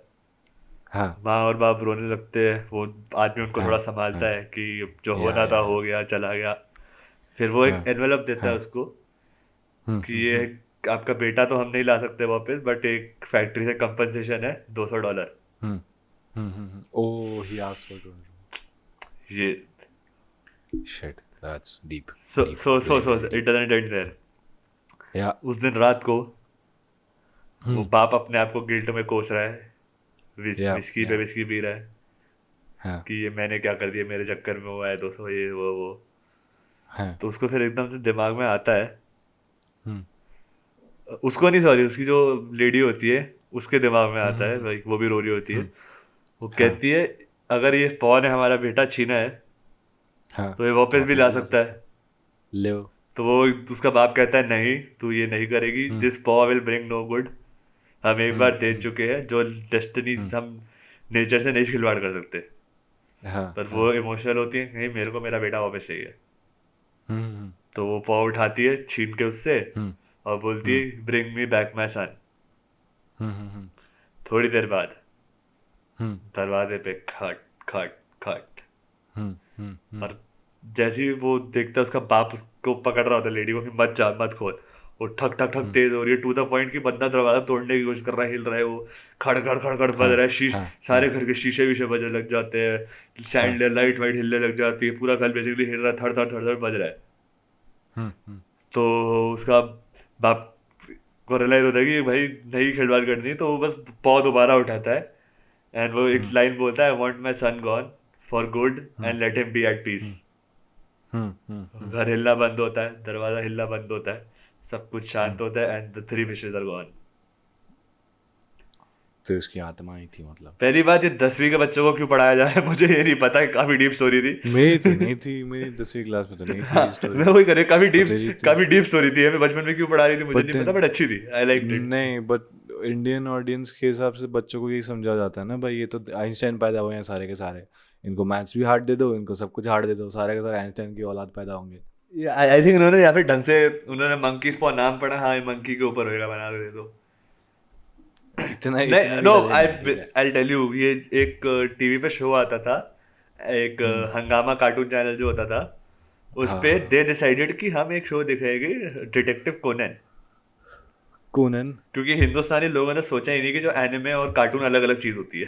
Speaker 2: हाँ
Speaker 1: माँ और बाप रोने लगते हैं, वो आदमी उनको
Speaker 2: हाँ
Speaker 1: थोड़ा संभालता
Speaker 2: हाँ
Speaker 1: है कि जो
Speaker 2: या
Speaker 1: होना था
Speaker 2: या
Speaker 1: हो गया, चला गया। फिर वो एक
Speaker 2: हाँ
Speaker 1: एनवेलप देता है
Speaker 2: हाँ
Speaker 1: उसको कि ये आपका बेटा तो हम नहीं ला सकते वापस, बट एक फैक्ट्री से कंपनसेशन है $200।
Speaker 2: oh he asked for
Speaker 1: ये
Speaker 2: shit that's deep
Speaker 1: so
Speaker 2: deep
Speaker 1: so so
Speaker 2: very
Speaker 1: so
Speaker 2: very
Speaker 1: it
Speaker 2: deep
Speaker 1: doesn't end there.
Speaker 2: yeah
Speaker 1: उस दिन रात को वो बाप अपने आप को गिल्ट में कोस रहा है,
Speaker 2: yeah
Speaker 1: विस्की पे
Speaker 2: yeah
Speaker 1: विस्की पी रहा है
Speaker 2: हाँ
Speaker 1: कि ये मैंने क्या कर दिया, मेरे चक्कर में वो आया 200, ये वो।
Speaker 2: हाँ
Speaker 1: तो उसको फिर एकदम से दिमाग में आता है, उसको नहीं, सॉरी, उसकी जो लेडी होती है उसके दिमाग में आता है, भाई वो भी रो रही होती है। वो
Speaker 2: हाँ
Speaker 1: कहती है अगर ये पॉन है हमारा बेटा छीना है
Speaker 2: हाँ
Speaker 1: तो ये वापस भी ला सकता है।
Speaker 2: ले
Speaker 1: तो वो उसका बाप कहता है नहीं, तू ये नहीं करेगी, दिस पॉ विल ब्रिंग नो गुड, हम एक बार दे चुके हैं, जो डेस्टिनी हम नेचर से नहीं खिलवाड़ कर सकते।
Speaker 2: हाँ
Speaker 1: पर वो इमोशनल होती है, नहीं मेरे को मेरा बेटा वापस चाहिए। तो वो पॉ उठाती है छीन के उससे और बोलती है ब्रिंग मी बैक माई सन। थोड़ी देर बाद दरवाजे पे खट खट खट, और जैसे ही वो देखता है उसका बाप उसको पकड़ रहा होता है लेडी को कि मत जा मत खोल, वो ठक ठक ठक तेज हो रही है टू द पॉइंट कि बंदा दरवाजा तोड़ने की कोशिश कर रहा है, हिल रहा है, वो खड़ खड़ खड़ खड़ बज रहा है, सारे घर के शीशे वीशे बजने लग जाते हैं, सैंड लाइट वाइट हिलने लग जाती है, पूरा घर बेसिकली हिल रहा है, थड़ थड़ थड़ थड़ बज रहा है। तो उसका बाप को रियलाइज होता है कि भाई नहीं खिलवाड़ करनी, तो वो बस पाव दोबारा उठाता है एंड वो एक लाइन बोलता है, I want my son gone for good and let him be at peace. घर हिलना बंद होता है, दरवाजा हिलना बंद होता है, सब कुछ शांत होता है and the 3 wishes are gone.
Speaker 2: तो उसकी आत्मा ही थी मतलब।
Speaker 1: पहली बात, ये 10वीं के बच्चों को क्यों पढ़ाया जा रहा है मुझे ये नहीं पता है, काफी डीप स्टोरी थी।
Speaker 2: मेरी तो नहीं थी, मेरी 10वीं क्लास में तो नहीं थी स्टोरी।
Speaker 1: मैं वही करे, काफी
Speaker 2: तेरी थी।
Speaker 1: डीप स्टोरी थी, हमें बचपन में क्यों पढ़ा रही थी मुझे
Speaker 2: But
Speaker 1: नहीं पता, बट अच्छी थी, आई लाइक इट।
Speaker 2: नहीं बट इंडियन ऑडियंस के हिसाब से बच्चों को यही समझा जाता है ना भाई, ये तो आइंस्टाइन पैदा हुए हैं सारे के सारे, इनको मैथ्स भी हार्ड दे दो, इनको सब कुछ हार्ड दे दो, सारे के सारे आइंस्टाइन की औलाद पैदा होंगे।
Speaker 1: आई थिंक उन्होंने या फिर ढंग से उन्होंने मंकी स्पॉन नाम पढ़ा, हाँ मंकी के ऊपर होएगा, बना के दे दो।
Speaker 2: इतना
Speaker 1: नहीं, नो, आई टेल यू, ये एक टीवी पे शो आता था, एक हंगामा कार्टून चैनल जो होता था, उस पे दे डिसाइडेड कि हम एक शो दिखाएंगे डिटेक्टिव कोनन, क्योंकि हिंदुस्तानी लोगों ने सोचा ही नहीं कि जो एनिमे और कार्टून अलग अलग चीज होती है।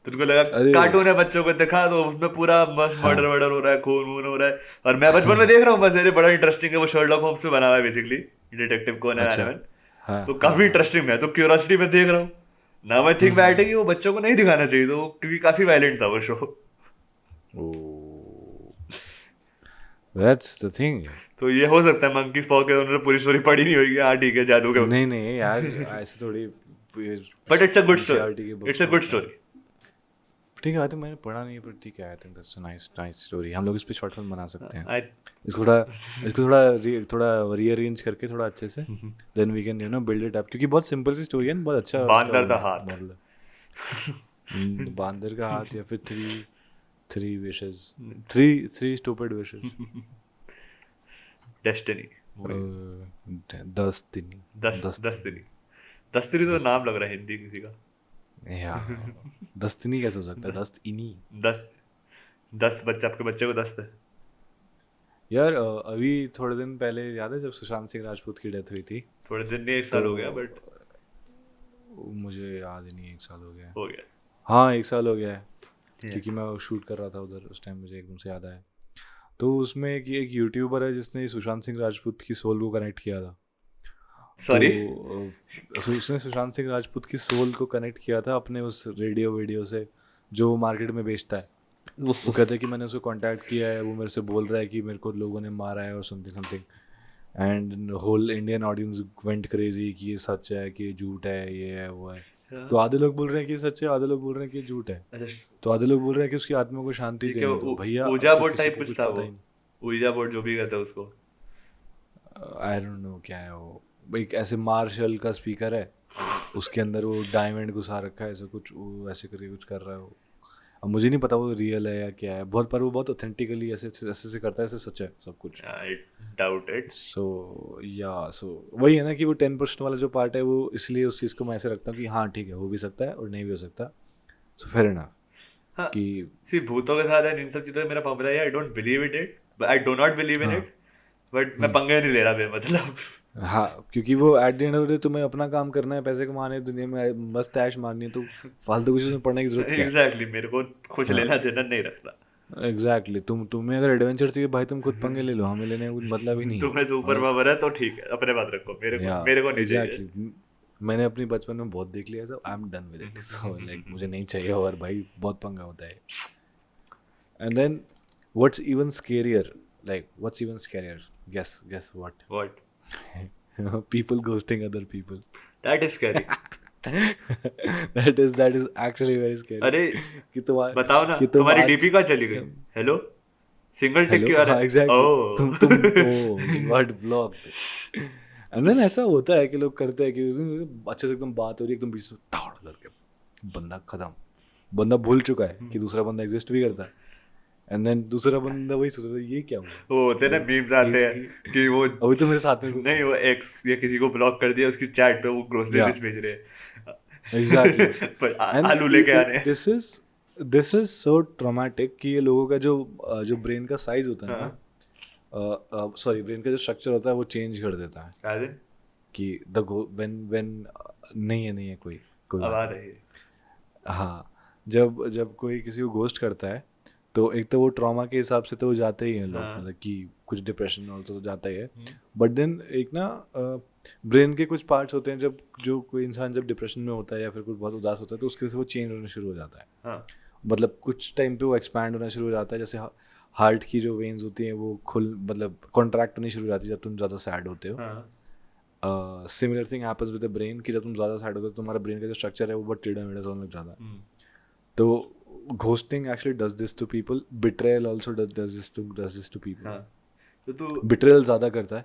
Speaker 1: तो उनको लगा
Speaker 2: अरे
Speaker 1: कार्टून है, बच्चों को दिखा दो, उसमें पूरा मस्त मर्डर वर्डर हो रहा है, खून वून हो रहा है, और मैं बचपन में देख रहा हूँ बस, ये बड़ा इंटरेस्टिंग है, वो शर्लॉक होम्स पे बना हुआ है बेसिकली डिटेक्टिव कोनन
Speaker 2: अच्छा
Speaker 1: एनिमे।
Speaker 2: हाँ
Speaker 1: तो काफी इंटरेस्टिंग है, तो क्यूरियोसिटी में देख रहा हूँ, नाउ आई थिंक बैट है कि वो बच्चों को नहीं दिखाना चाहिए था वो, क्योंकि काफी वायलेंट था वो शो।
Speaker 2: That's the thing.
Speaker 1: तो ये हो सकता है मंकीज पॉ के उन्होंने पूरी स्टोरी पढ़ी नहीं होगी, हाँ ठीक है जादू के,
Speaker 2: नहीं नहीं यार, ऐसे थोड़ी
Speaker 1: but it's a good
Speaker 2: NCERT की
Speaker 1: स्टोरी,
Speaker 2: बुक्स
Speaker 1: इट्स अ
Speaker 2: में
Speaker 1: गुड
Speaker 2: होता है।
Speaker 1: स्टोरी।
Speaker 2: ठीक है, आई थिंक मैंने पढ़ा नहीं है, पर ठीक है, I think that's a nice nice story. हम लोग इस पे शॉर्ट फिल्म बना सकते हैं।
Speaker 1: आई
Speaker 2: इसको थोड़ा रीअरेंज करके थोड़ा अच्छे से, then we can build it up, क्योंकि बहुत सिंपल सी स्टोरी है, बहुत अच्छा उसका
Speaker 1: बांदर
Speaker 2: वो
Speaker 1: का
Speaker 2: है
Speaker 1: हाथ।
Speaker 2: मॉरल। बांदर का हाथ, या फिर three wishes, three stupid wishes.
Speaker 1: Destiny,
Speaker 2: दस्तिनी।
Speaker 1: दस्तनी, दस्तनी तो नाम लग रहा है हिंदी किसी का।
Speaker 2: या दस्तिनी कैसे हो सकता है, दस्तइनी।
Speaker 1: दस, 10 बच्चे, आपके बच्चे को 10 है।
Speaker 2: यार अभी थोड़े दिन पहले याद है जब सुशांत सिंह राजपूत की डेथ हुई थी?
Speaker 1: थोड़े दिन नहीं, 1 साल हो गया, बट
Speaker 2: मुझे याद ही नहीं, 1 साल हो गया।
Speaker 1: हो गया।
Speaker 2: हाँ 1 साल हो गया है,
Speaker 1: Yeah.
Speaker 2: क्योंकि मैं शूट कर रहा था उधर उस टाइम, मुझे एकदम से याद आया। तो उसमें एक यूट्यूबर है जिसने सुशांत सिंह राजपूत की सोल को कनेक्ट किया था।
Speaker 1: सॉरी,
Speaker 2: तो उसने सुशांत सिंह राजपूत की सोल को कनेक्ट किया था अपने उस रेडियो वीडियो से जो मार्केट में बेचता है। वो कहता है कि मैंने उसको कांटेक्ट किया है, वो मेरे से बोल रहा है कि मेरे को लोगों ने मारा है और something, and whole Indian audience went crazy कि ये सच है कि ये झूठ है, ये है वो है। तो आधे लोग बोल रहे हैं कि ये सच है, आधे लोग बोल रहे हैं कि ये झूठ है, तो आधे लोग बोल रहे हैं कि उसकी आत्मा को शांति देने दो। भैया
Speaker 1: ऊजा
Speaker 2: तो
Speaker 1: बोर्ड
Speaker 2: किसी
Speaker 1: टाइप
Speaker 2: को
Speaker 1: कुछ
Speaker 2: कुछ
Speaker 1: था
Speaker 2: पता
Speaker 1: वो,
Speaker 2: ही नहीं।
Speaker 1: ऊजा बोर्ड जो भी कहते हैं उसको।
Speaker 2: आई डोंट नो क्या है वो, एक ऐसे मार्शल का स्पीकर है, उसके अंदर वो डायमंड घुसा रखा है, ऐसा कुछ वो ऐसे करके कुछ कर रहा है वो। अब मुझे नहीं पता वो रियल है या क्या है, बहुत, पर वो बहुत ऑथेंटिकली ऐसे ऐसे करता है, ऐसे सच है सब कुछ।
Speaker 1: I doubt it.
Speaker 2: सो वही है ना कि वो 10% वाला जो पार्ट है वो, इसलिए उस चीज़ को मैं ऐसे रखता हूँ कि हाँ ठीक है, हो भी सकता है और नहीं भी हो सकता। सो फेयर इनफ
Speaker 1: हाँ,
Speaker 2: कि
Speaker 1: सी भूतों के साथ है, इन सब चीज़ों में मेरा पंप रहा है, I don't believe in it, I do not believe in
Speaker 2: हाँ
Speaker 1: इट, बट मैं पंगे नहीं ले रहा बेमतलब।
Speaker 2: हाँ, क्योंकि वो at the end of the day तुम्हें अपना काम करना है, पैसे कमाने हैं, दुनिया में मस्त ऐश मारनी है, तो फालतू की चीज़ों में पढ़ने की जरूरत क्या है?
Speaker 1: एग्जैक्टली, मेरे को कुछ
Speaker 2: हाँ
Speaker 1: लेना देना नहीं रखना।
Speaker 2: एग्जैक्टली, तुम्हें अगर एडवेंचर चाहिए भाई तुम खुद पंगे ले लो, हमें लेने का कुछ मतलब ही नहीं है।
Speaker 1: तुम्हें सुपर
Speaker 2: हमें
Speaker 1: पावर है तो ठीक है, अपने बात रखो,
Speaker 2: या
Speaker 1: मेरे को नहीं चाहिए।
Speaker 2: एग्जैक्टली, मैंने अपनी बचपन में बहुत देख लिया सब, I am done with it. So like मुझे नहीं चाहिए, और भाई बहुत पंगा होता है। And then what's even scarier, what's even scarier, guess what?
Speaker 1: What?
Speaker 2: People ghosting other people.
Speaker 1: That is scary.
Speaker 2: that is actually very scary.
Speaker 1: अरे
Speaker 2: कि तुम
Speaker 1: बताओ ना,
Speaker 2: कि तुम
Speaker 1: तुम्हारी
Speaker 2: आज
Speaker 1: डीपी कहाँ चली गई? हेलो, सिंगल टिक
Speaker 2: हेलो,
Speaker 1: क्यों आ रहा
Speaker 2: हाँ
Speaker 1: है?
Speaker 2: एग्जैक्टली,
Speaker 1: ओह
Speaker 2: तुम you got blocked. And then ऐसा होता है कि लोग करते हैं कि अच्छे से एकदम बात हो रही है, एकदम बीच से ताड़ करके बंदा खत्म, बंदा भूल चुका है कि दूसरा बंदा एग्जिस्ट भी करता है, एंड देन दूसरा बंदा वही सोचता है ये क्या हुआ।
Speaker 1: वो होते हैं ना मीम्स आते हैं कि वो
Speaker 2: अभी तो मेरे साथ में
Speaker 1: नहीं, वो एक्स या किसी को ब्लॉक कर दिया, उसकी चैट पे वो ग्रोसरी लिस्ट भेज रहे हैं।
Speaker 2: एग्जैक्टली,
Speaker 1: पर आलू लेके आ रहे हैं।
Speaker 2: दिस इज सो ट्रॉमेटिक कि ये लोगों का जो ब्रेन का साइज होता है ना, सॉरी ब्रेन का जो स्ट्रक्चर होता है वो चेंज कर देता है।
Speaker 1: आज
Speaker 2: कि व्हेन नहीं है कोई
Speaker 1: आवाज है।
Speaker 2: हाँ, जब कोई किसी को घोस्ट करता है तो एक तो वो ट्रॉमा के हिसाब से तो वो जाते ही हैं लोग, मतलब कि कुछ डिप्रेशन और तो जाता ही है, बट देन एक ना ब्रेन के कुछ पार्ट्स होते हैं जो कोई इंसान जब डिप्रेशन में होता है या फिर कुछ बहुत उदास होता है तो उसके वजह से वो चेंज होना शुरू हो जाता है।
Speaker 1: हाँ।
Speaker 2: मतलब कुछ टाइम पे वो एक्सपैंड होना शुरू हो जाता है, जैसे हार्ट की जो वेन्स होती हैं वो मतलब कॉन्ट्रैक्ट होनी शुरू हो जाती है जब तुम ज़्यादा सैड होते हो। Similar thing happens with the brain कि जब तुम ज़्यादा सैड होते हो तुम्हारा ब्रेन का जो स्ट्रक्चर है वो बहुत टेढ़ा मेढ़ा होने लग जाता है। तो ghosting actually does this to people, betrayal also does this to people.
Speaker 1: तो तू
Speaker 2: बिट्रेयल ज़्यादा करता है,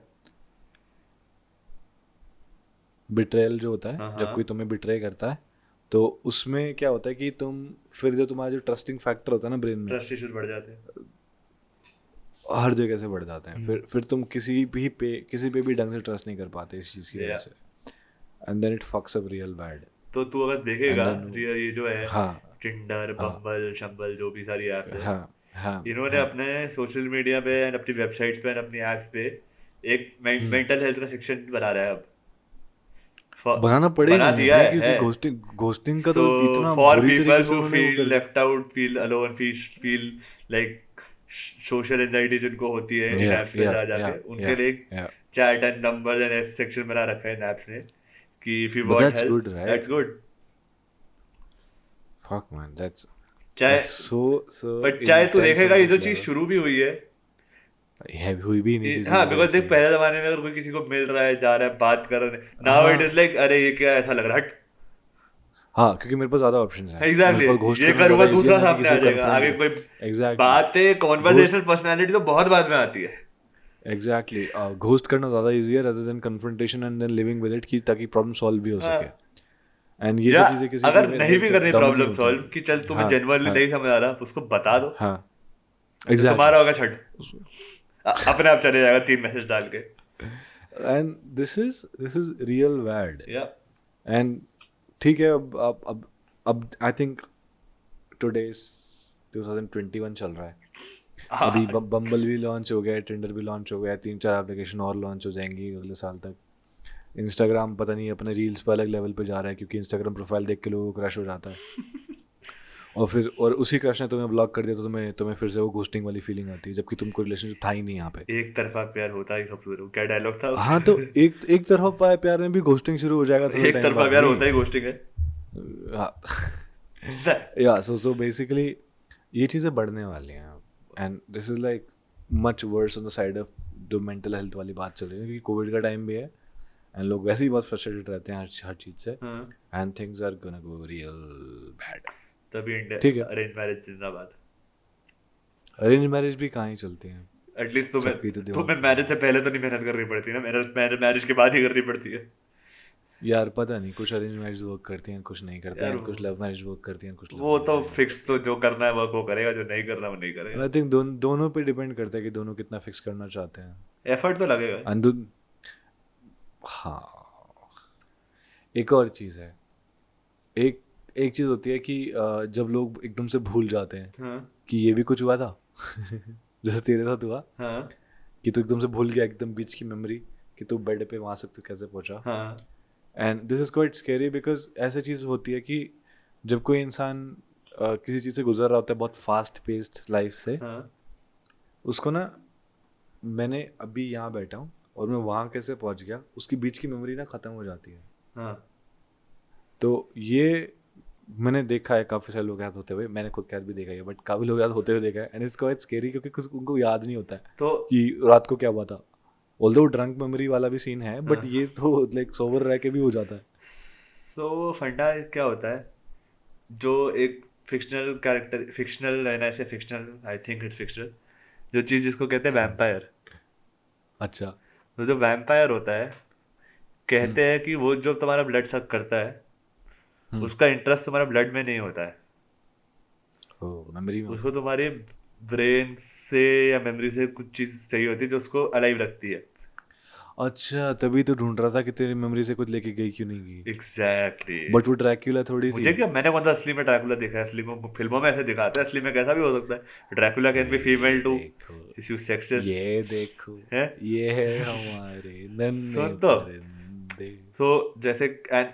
Speaker 2: बिट्रेयल जो होता है जब कोई तुम्हें बिट्रे करता है तो उसमें क्या होता है कि तुम फिर जो तुम्हारा जो ट्रस्टिंग फैक्टर होता है ना ब्रेन में,
Speaker 1: ट्रस्ट इश्यूज बढ़ जाते हैं,
Speaker 2: हर जगह से बढ़ जाते हैं। फिर तुम किसी पे भी ढंग से ट्रस्ट नहीं कर पाते इस चीज़ की वजह से, and then it fucks up real bad.
Speaker 1: तो तू अगर देखेगा ये जो है टिंडर,
Speaker 2: हाँ
Speaker 1: बम्बल, शंबल, जो भी सारी ऐप्स है,
Speaker 2: हाँ,
Speaker 1: इन्होंने अपने सोशल मीडिया पे एंड अपनी वेबसाइट्स पे एंड अपनी ऐप्स पे एक मेंटल हेल्थ का सेक्शन बना रहा है अब।
Speaker 2: बनाना पड़ेगा,
Speaker 1: बना दिया है
Speaker 2: क्योंकि घोस्टिंग का तो इतना
Speaker 1: फॉर
Speaker 2: बुरी
Speaker 1: पीपल
Speaker 2: तरीके से
Speaker 1: हु
Speaker 2: उन्होंने वो
Speaker 1: फील
Speaker 2: कर
Speaker 1: left out, feel alone, feel like social anxiety जिनको होती है इन ऐप्स पे जाके, उनके लिए chat and numbers and section बना रखा है इन ऐप्स ने कि if you want help that's good.
Speaker 2: fuck man, that's
Speaker 1: चाहे
Speaker 2: so
Speaker 1: बट चाहे तू
Speaker 2: intense
Speaker 1: देखेगा
Speaker 2: on
Speaker 1: ये जो
Speaker 2: this
Speaker 1: चीज
Speaker 2: level.
Speaker 1: शुरू भी हुई है
Speaker 2: है हुई भी नहीं थी
Speaker 1: हाँ
Speaker 2: शुरू
Speaker 1: बिकॉज
Speaker 2: ऐसे
Speaker 1: देख
Speaker 2: ही।
Speaker 1: पहले जमाने में अगर कोई किसी को मिल रहा है जा रहा है बात कर रहा है नाउ इट
Speaker 2: हाँ
Speaker 1: इज लाइक अरे ये क्या ऐसा लग रहा है
Speaker 2: हाँ, क्योंकि मेरे पास ज्यादा ऑप्शंस हैं, मेरे
Speaker 1: एग्जैक्टली
Speaker 2: पास घोस्ट
Speaker 1: ये
Speaker 2: करना
Speaker 1: करूंगा
Speaker 2: ज्यादा इजी है,
Speaker 1: दूसरा
Speaker 2: मैंने
Speaker 1: सामने
Speaker 2: किसी
Speaker 1: आ
Speaker 2: को
Speaker 1: जाएगा
Speaker 2: कन्फ्रंट
Speaker 1: आगे
Speaker 2: कर।
Speaker 1: कोई
Speaker 2: एग्जैक्टली
Speaker 1: बातें कॉन्वर्सेशनल पर्सनालिटी तो बहुत बाद में आती है
Speaker 2: एग्जैक्टली घोस्ट करना ज़्यादा इजी है rather than confrontation and then living with it, कि ताकि प्रॉब्लम सॉल्व भी हो
Speaker 1: हाँ
Speaker 2: सके। एंड ये
Speaker 1: या
Speaker 2: सब चीज़ें किसी के
Speaker 1: अगर
Speaker 2: में
Speaker 1: नहीं
Speaker 2: अंदर
Speaker 1: भी
Speaker 2: जब
Speaker 1: करनी
Speaker 2: दम नहीं
Speaker 1: प्रॉब्लम
Speaker 2: होता।
Speaker 1: सॉल्व कि चल तुम्हें
Speaker 2: हाँ
Speaker 1: जेन्युइनली
Speaker 2: हाँ
Speaker 1: नहीं समझ आ रहा उसको बता दो
Speaker 2: हाँ
Speaker 1: तो
Speaker 2: एग्जैक्टली
Speaker 1: तुम्हारा होगा छठ अपने आप चले जाएगा 3 मैसेज डाल के
Speaker 2: and this is real bad.
Speaker 1: या
Speaker 2: एंड ठीक है, अब आई थिंक टुडेस 2021 चल रहा है, अभी बम्बल भी लॉन्च हो गया है, टिंडर भी लॉन्च हो गया है, 3-4 एप्लीकेशन और लॉन्च हो जाएंगी अगले साल तक। इंस्टाग्राम पता नहीं अपने रील्स पर अलग लेवल पे जा रहा है, क्योंकि इंस्टाग्राम प्रोफाइल देख के लोगों को क्रश हो जाता है और उसी क्रश ने तुम्हें ब्लॉक कर दिया तो तुम्हें फिर से वो घोस्टिंग वाली फीलिंग आती है, जबकि तुमको रिलेशनशिप था ही नहीं यहाँ पे।
Speaker 1: एक तरफा प्यार होता ही सब शुरू क्या डायलॉग था
Speaker 2: हाँ तो एक तरफ प्यार में भी घोस्टिंग शुरू हो जाएगा थोड़े
Speaker 1: एक
Speaker 2: टाइम
Speaker 1: तरफा
Speaker 2: बाद
Speaker 1: प्यार
Speaker 2: ही।
Speaker 1: होता ही घोस्टिंग है
Speaker 2: या सो बेसिकली ये चीज़ें बढ़ने वाली हैं, and this is like much worse on the side of जो मेंटल हेल्थ वाली बात चल रही है, क्योंकि कोविड का टाइम भी है एंड लोग वैसे ही बहुत फ्रस्ट्रेटेड रहते हैं हर चीज़ से, and things are gonna go real bad.
Speaker 1: तभी
Speaker 2: ठीक है।
Speaker 1: इंडिया अरेंज मैरिज जिंदाबाद
Speaker 2: अरेंज मैरिज भी कहाँ ही चलती हैं,
Speaker 1: एटलीस्ट
Speaker 2: सबकी तो
Speaker 1: तुम्हें मैरिज से पहले तो नहीं मेहनत करनी पड़ती ना मैरिज के बाद ही करनी पड़ती है
Speaker 2: यार पता नहीं, कुछ अरेंज मैरिज वर्क करती हैं, कुछ नहीं करती
Speaker 1: यार
Speaker 2: हैं, कुछ लव मैरिज वर्क करती हैं, कुछ
Speaker 1: वो तो फिक्स तो जो करना है वो करेगा जो नहीं करना वो नहीं करेगा
Speaker 2: आई थिंक दोनों पे डिपेंड करता है कि दोनों कितना फिक्स करना चाहते हैं।
Speaker 1: एफर्ट तो लगेगा
Speaker 2: हाँ एक और चीज़ है, एक चीज़ होती है कि जब लोग एकदम से भूल जाते हैं
Speaker 1: हाँ
Speaker 2: कि ये भी कुछ हुआ था जैसे तेरे साथ हुआ
Speaker 1: हाँ
Speaker 2: कि तू एकदम से भूल गया एकदम बीच की मेमोरी कि तू बेड पे वहाँ से तू कैसे पहुँचा।
Speaker 1: हाँ
Speaker 2: and this is quite scary because ऐसी चीज़ होती है कि जब कोई इंसान किसी चीज़ से गुजर रहा होता है बहुत फास्ट पेस्ड लाइफ से,
Speaker 1: हाँ
Speaker 2: उसको ना, मैंने अभी यहाँ बैठा हूँ और मैं वहाँ कैसे पहुँच गया, उसकी बीच की मेमोरी ना ख़त्म हो जाती है।
Speaker 1: हाँ
Speaker 2: तो ये मैंने देखा है काफ़ी सारे लोग याद होते हुए, मैंने खुद कैद भी देखा है बट काफ़ी लोग याद होते हुए देखा है, एंड इट्स क्वाइट स्कैरी क्योंकि कुछ उनको याद नहीं होता है
Speaker 1: तो
Speaker 2: कि रात को क्या हुआ था। ऑल्दो ड्रंक मेमोरी वाला भी सीन है बट ये तो लाइक सोबर रह के भी हो जाता है।
Speaker 1: सो फंडा क्या होता है जो एक फिक्शनल कैरेक्टर फिक्शनल है ना ऐसे fictional I think it's fictional जो चीज़ जिसको कहते हैं वैम्पायर।
Speaker 2: अच्छा
Speaker 1: तो जो वैम्पायर होता है कहते हैं कि वो जो तुम्हारा ब्लड सक करता है उसका इंटरेस्ट तुम्हारा ब्लड में नहीं होता है,
Speaker 2: मेमोरी में
Speaker 1: उसको तुम्हारे ब्रेन से या मेमोरी से कुछ चीज़ चाहिए होती है जो उसको अलाइव रखती है।
Speaker 2: अच्छा तभी तो ढूंढ रहा था कि तेरी मेमोरी से कुछ लेके गई क्यों नहीं गई।
Speaker 1: एग्जैक्टली
Speaker 2: बट वो ड्रैक्यूला थोड़ी थी।
Speaker 1: मुझे क्या मैंने कौन सा असली में ड्रैकुला देखा है, असली में फिल्मों में ऐसे दिखाते हैं, असली में कैसा भी हो सकता है Dracula can be female too sexes
Speaker 2: ये देखो
Speaker 1: है
Speaker 2: ये है हमारे नन्हे
Speaker 1: सुन तो
Speaker 2: परिंदे,
Speaker 1: तो जैसे एंड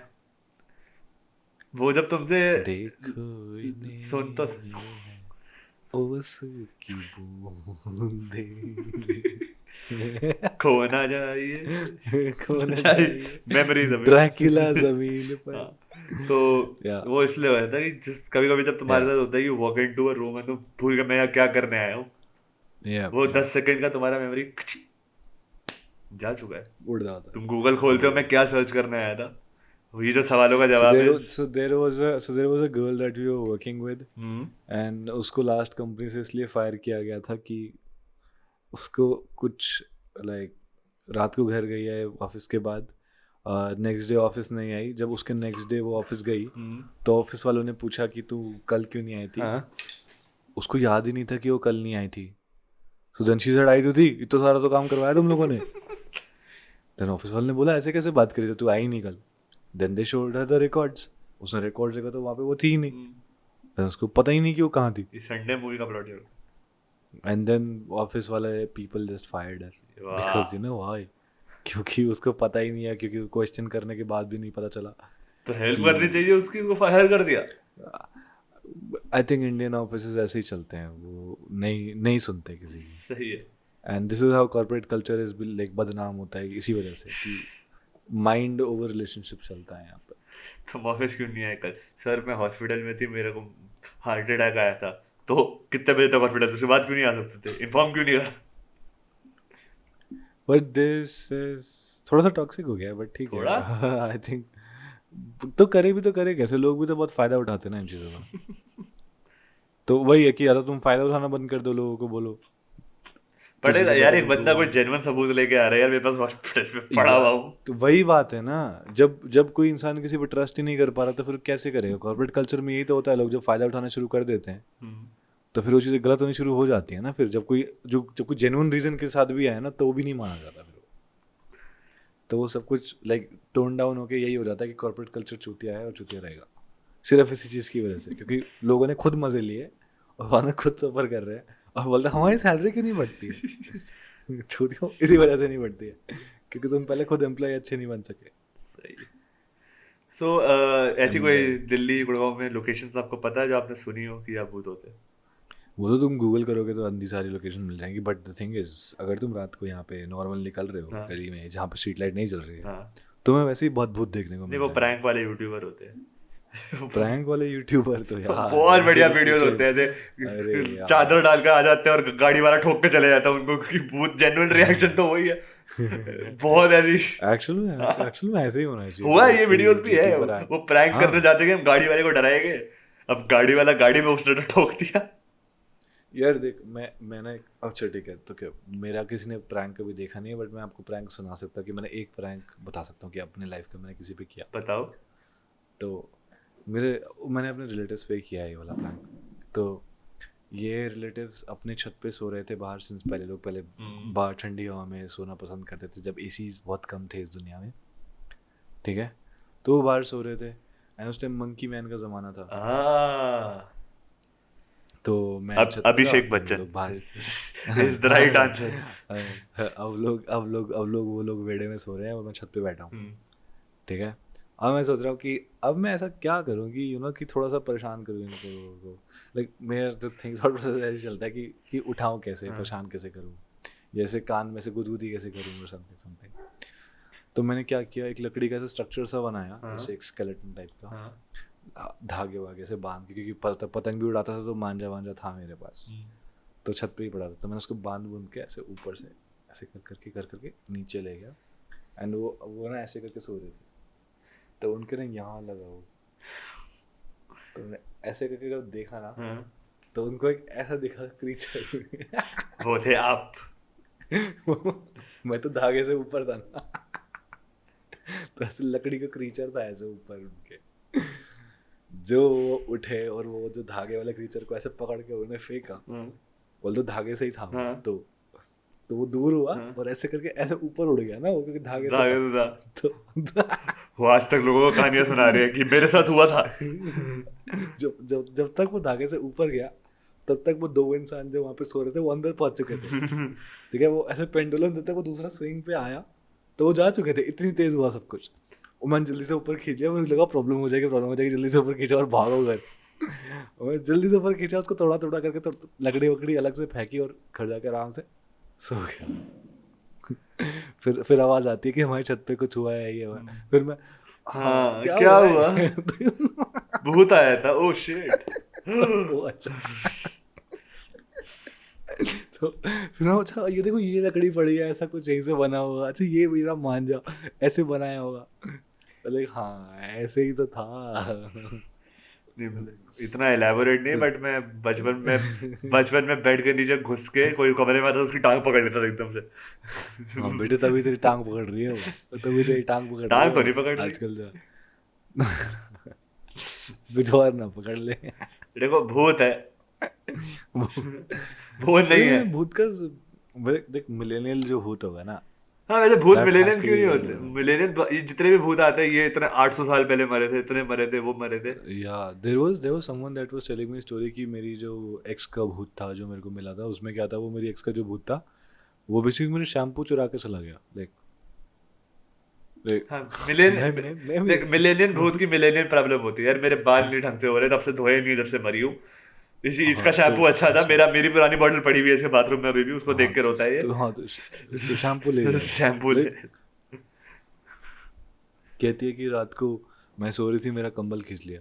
Speaker 1: वो जब तुमसे
Speaker 2: देखो इन्हें
Speaker 1: सुन तो
Speaker 2: उसकी बूंदे
Speaker 1: खोना चाहिए
Speaker 2: कौन
Speaker 1: मेमोरीज अभी
Speaker 2: ड्रैक्यूला जमीन पर।
Speaker 1: हाँ, तो
Speaker 2: Yeah.
Speaker 1: वो इसलिए होता है कि कभी कभी जब तुम्हारे
Speaker 2: Yeah.
Speaker 1: साथ होता है you walk into a room and तुम भूल गए मैं यहाँ क्या करने आया हूँ,
Speaker 2: Yeah,
Speaker 1: वो
Speaker 2: yeah.
Speaker 1: 10 सेकंड का तुम्हारा मेमोरी जा चुका है।
Speaker 2: उड़ जाता।
Speaker 1: तुम गूगल खोलते हो मैं क्या सर्च करने आया था, ये जो सवालों का
Speaker 2: So
Speaker 1: जवाब
Speaker 2: there
Speaker 1: है।
Speaker 2: was there was a girl that we were working with and उसको लास्ट कंपनी से इसलिए फायर किया गया था कि उसको कुछ लाइक रात को घर गई है ऑफिस के बाद, नेक्स्ट डे ऑफिस नहीं आई। जब उसके नेक्स्ट डे वो ऑफिस गई तो ऑफिस वालों ने पूछा कि तू कल क्यों नहीं आई थी। उसको याद ही नहीं था कि वो कल नहीं आई थी। सो देन शी सेड आई तो थी, इतना सारा तो काम करवाया तुम लोगों ने। देन ऑफिस वाले ने बोला ऐसे कैसे बात करी, तो तू आई नहीं कल। Then they showed her the records, उसने रिकॉर्ड देखा तो वहाँ पे वो थी ही नहीं। देन उसको पता ही नहीं कि वो कहाँ थी।
Speaker 1: संडे मूवी का प्लॉट है।
Speaker 2: एंड देन ऑफिस वाले people just fired her because you know why, क्योंकि उसको पता ही नहीं है, क्योंकि क्वेश्चन करने के बाद भी नहीं पता चला।
Speaker 1: तो हेल्प करनी चाहिए उसकी, उसको फायर कर दिया।
Speaker 2: आई थिंक इंडियन ऑफिसेज ऐसे ही चलते हैं, वो नहीं सुनते किसी की।
Speaker 1: सही है।
Speaker 2: And this is how corporate culture is like बदनाम होता है इसी वजह से कि माइंड ओवर रिलेशनशिप चलता है यहाँ पर।
Speaker 1: तुम ऑफिस क्यों नहीं आए कल? सर मैं हॉस्पिटल में थी, मेरे को हार्ट अटैक आया था। तो कितने बजे तक हॉस्पिटल? उसके बाद क्यों नहीं आ सकते थे? इन्फॉर्म क्यों नहीं करा?
Speaker 2: बट दिस इज थोड़ा सा टॉक्सिक हो गया, बट ठीक
Speaker 1: थोड़ा?
Speaker 2: है। आई थिंक तो करे भी तो करे कैसे, लोग भी तो बहुत फायदा उठाते हैं ना इन चीज़ों का। तो वही है कि या तो तुम फायदा उठाना बंद कर दो, लोगों को बोलो
Speaker 1: बट
Speaker 2: किसी से
Speaker 1: यार
Speaker 2: पहले
Speaker 1: एक
Speaker 2: तुम
Speaker 1: बंदा
Speaker 2: प्रूव
Speaker 1: कोई
Speaker 2: करो।
Speaker 1: जेन्युइन सबूत लेके आ रहा है, यार मेरे पास हॉस्पिटल में पड़ा हुआ हूँ।
Speaker 2: तो वही बात है ना, जब जब कोई इंसान किसी पर ट्रस्ट ही नहीं कर पा रहा तो फिर कैसे करेगा? कॉर्पोरेट कल्चर में यही तो होता है, लोग जब फायदा उठाना शुरू कर देते हैं तो फिर वो चीज़ें गलत होनी शुरू हो जाती है ना। फिर जब कोई जेन्युइन रीजन के साथ भी आए ना तो वो भी नहीं माना जाता फिर। तो वो सब कुछ लाइक टोन डाउन होके यही हो जाता है कि कॉर्पोरेट कल्चर चूतिया है और चूतिया रहेगा, सिर्फ इसी चीज़ की वजह से, क्योंकि लोगों ने खुद मजे लिए और वहाँ ने खुद सफर कर रहे हैं और बोलते हैं हमारी सैलरी क्यों नहीं बढ़ती है? चूतियों इसी वजह से नहीं बढ़ती है क्योंकि तुम पहले खुद एम्प्लॉय अच्छे नहीं बन सके।
Speaker 1: सो ऐसी
Speaker 2: And,
Speaker 1: कोई दिल्ली गुड़गांव में लोकेशंस आपको पता है जो आपने सुनी हो कि आप भूत होते हैं?
Speaker 2: वो तो तुम गूगल करोगे तो अंधी सारी लोकेशन मिल जाएंगी, बट द थिंग इज अगर तुम रात को यहाँ पे नॉर्मल निकल रहे हो
Speaker 1: हाँ।
Speaker 2: गली में जहाँ पे स्ट्रीट लाइट नहीं जल रही है,
Speaker 1: हाँ,
Speaker 2: तुम्हें वैसे ही बहुत भूत देखने को
Speaker 1: नहीं
Speaker 2: मिल
Speaker 1: वो
Speaker 2: जाएंगे।
Speaker 1: प्रैंक वाले यूट्यूबर होते हैं।
Speaker 2: प्रैंक वाले यूट्यूबर तो यार
Speaker 1: बहुत बढ़िया
Speaker 2: चिल
Speaker 1: वीडियोस
Speaker 2: चिल।
Speaker 1: होते हैं
Speaker 2: अरे यार
Speaker 1: चादर डाल कर आ जाते हैं और गाड़ी वाला ठोक के चले जाता है उनको, क्योंकि बहुत जेन्युइन रिएक्शन तो वही है। बहुत ऐसी
Speaker 2: एक्चुअली में ऐसे ही होना चाहिए।
Speaker 1: हुआ है,
Speaker 2: मतलब
Speaker 1: ये
Speaker 2: कोई
Speaker 1: वीडियोस भी है।
Speaker 2: यूट्यूबर आए,
Speaker 1: वो प्रैंक
Speaker 2: हाँ
Speaker 1: करने जाते कि हम गाड़ी वाले को डराएंगे, अब गाड़ी वाला गाड़ी में उसने ठोक दिया।
Speaker 2: यार देख मैंने अच्छा ठीक है, तो क्या मेरा किसी ने प्रैंक कभी देखा नहीं है, बट मैं आपको प्रैंक सुना सकता हूँ कि मैंने एक प्रैंक बता सकता हूँ कि अपने लाइफ का मैंने किसी पे किया।
Speaker 1: बताओ।
Speaker 2: तो मैंने अपने रिलेटिव्स पे किया है ये वाला प्रैंक। तो ये रिलेटिव्स अपने छत पे सो रहे थे बाहर, सिंस पहले बाहर ठंडी हवा में सोना पसंद करते थे जब एसीज बहुत कम थे इस दुनिया में, ठीक है। तो वो बाहर सो रहे थे एंड उस टाइम मंकी मैन का ज़माना था। तो मैं छत पे था,
Speaker 1: अभिषेक
Speaker 2: हम
Speaker 1: बच्चन
Speaker 2: लोग बाहर
Speaker 1: इज द राइट आंसर।
Speaker 2: अब लोग वेड़े में सो रहे हैं और मैं छत पे बैठा हूँ, ठीक है। अब मैं सोच रहा हूँ कि अब मैं ऐसा क्या करूँ कि कि थोड़ा सा परेशान करूँ इनको लोगों को। लाइक मेरा जो थॉट प्रोसेस ऐसे चलता है कि उठाऊँ कैसे, परेशान कैसे करूँ, जैसे कान में से गुदगुदी कैसे करूँ और समथिंग। तो मैंने क्या किया, एक लकड़ी का ऐसा स्ट्रक्चर सा बनाया, जैसे एक स्केलेटन टाइप का, धागे वागे से बांध के, क्योंकि पतंग भी उड़ाता था तो मांझा वांझा था मेरे पास, तो छत पे ही पड़ा था। तो मैंने उसको बांध के ऐसे ऊपर से ऐसे कर करके नीचे ले गया एंड वो ना ऐसे करके सो रहे थे, तो उनके ना यहाँ लगा वो, तो मैंने ऐसे करके जब देखा ना तो उनको एक ऐसा दिखा क्रीचर।
Speaker 1: वो थे आप।
Speaker 2: मैं तो धागे से ऊपर था ना, तो ऐसे लकड़ी का क्रीचर था ऐसे ऊपर उनके, जो वो उठे और वो जो धागे वाले क्रीचर को ऐसे पकड़ के उन्हें फेंका, बोल तो धागे से ही था वो, तो वो दूर हुआ और ऐसे करके ऐसे ऊपर उड़ गया ना वो, क्योंकि धागे से था। तो
Speaker 1: वो आज तक लोगों को कहानियां सुना रहे हैं कि मेरे साथ हुआ था।
Speaker 2: जब तक वो धागे से ऊपर गया तब तक वो दो इंसान जो वहाँ पे सो रहे थे वो अंदर पहुंच चुके थे, ठीक है। वो ऐसे पेंडुलम जब तक वो दूसरा स्विंग पे आया तो वो जा चुके थे, इतनी तेज हुआ सब कुछ। और मैंने जल्दी से ऊपर खींचा, मुझे लगा प्रॉब्लम हो जाएगी, जल्दी से ऊपर खींचा और भागो घर। मैं जल्दी से ऊपर खींचा, उसको थोड़ा थोड़ा करके तो लकड़ी वकड़ी अलग से फेंकी और घर जाकर आराम से सो गया। फिर आवाज आती है कि हमारी छत पे कुछ हुआ है, ये हुआ। फिर मैं
Speaker 1: क्या हुआ? भूत आया था। Oh shit.
Speaker 2: अच्छा। तो फिर मैं अच्छा ये देखो ये लकड़ी पड़ी है, ऐसा कुछ यहीं से बना होगा, अच्छा ये मेरा मांझा ऐसे बनाया होगा। बोले हाँ ऐसे ही तो था।
Speaker 1: इतना एलैबोरेट नहीं, बट मैं बचपन में बेड के नीचे घुस के कोई कमरे में आता उसकी टांग पकड़ लेता था एकदम से।
Speaker 2: हाँ बेटे तभी तेरी टांग पकड़ रही है वो, तभी तेरी टांग पकड़
Speaker 1: टांग तो नहीं पकड़ रही
Speaker 2: आजकल जो कुछ और ना पकड़ ले।
Speaker 1: देखो भूत है, भूत नहीं है।
Speaker 2: भूत का देख मिलेनियल जो भूत होगा ना,
Speaker 1: हाँ वैसे भूत मिलेनियन क्यों नहीं होते? मिलेनियन जितने भी भूत आते हैं ये इतने 800 साल पहले मरे थे, इतने मरे थे, वो मरे थे।
Speaker 2: या there was someone that was telling me story कि मेरी जो एक्स का भूत था जो मेरे को मिला था, उसमें क्या था, वो मेरी एक्स का जो भूत था वो बेसिकली मेरे शैम्पू चुरा के चला गया।
Speaker 1: मिलेनियन भूत की मिलेनियन प्रॉब्लम होती है यार। मेरे बाल नहीं ढंग से हो रहे, तब से धोए नहीं, जब से मरी हूँ। इसका शैम्पू अच्छा था, मेरी पुरानी बॉटल पड़ी हुई है इसके बाथरूम में अभी भी, उसको देख के रोता है ये।
Speaker 2: तो शैम्पू ले
Speaker 1: शैम्पू ले।
Speaker 2: कहती है कि रात को मैं सो रही थी, मेरा कंबल खींच लिया।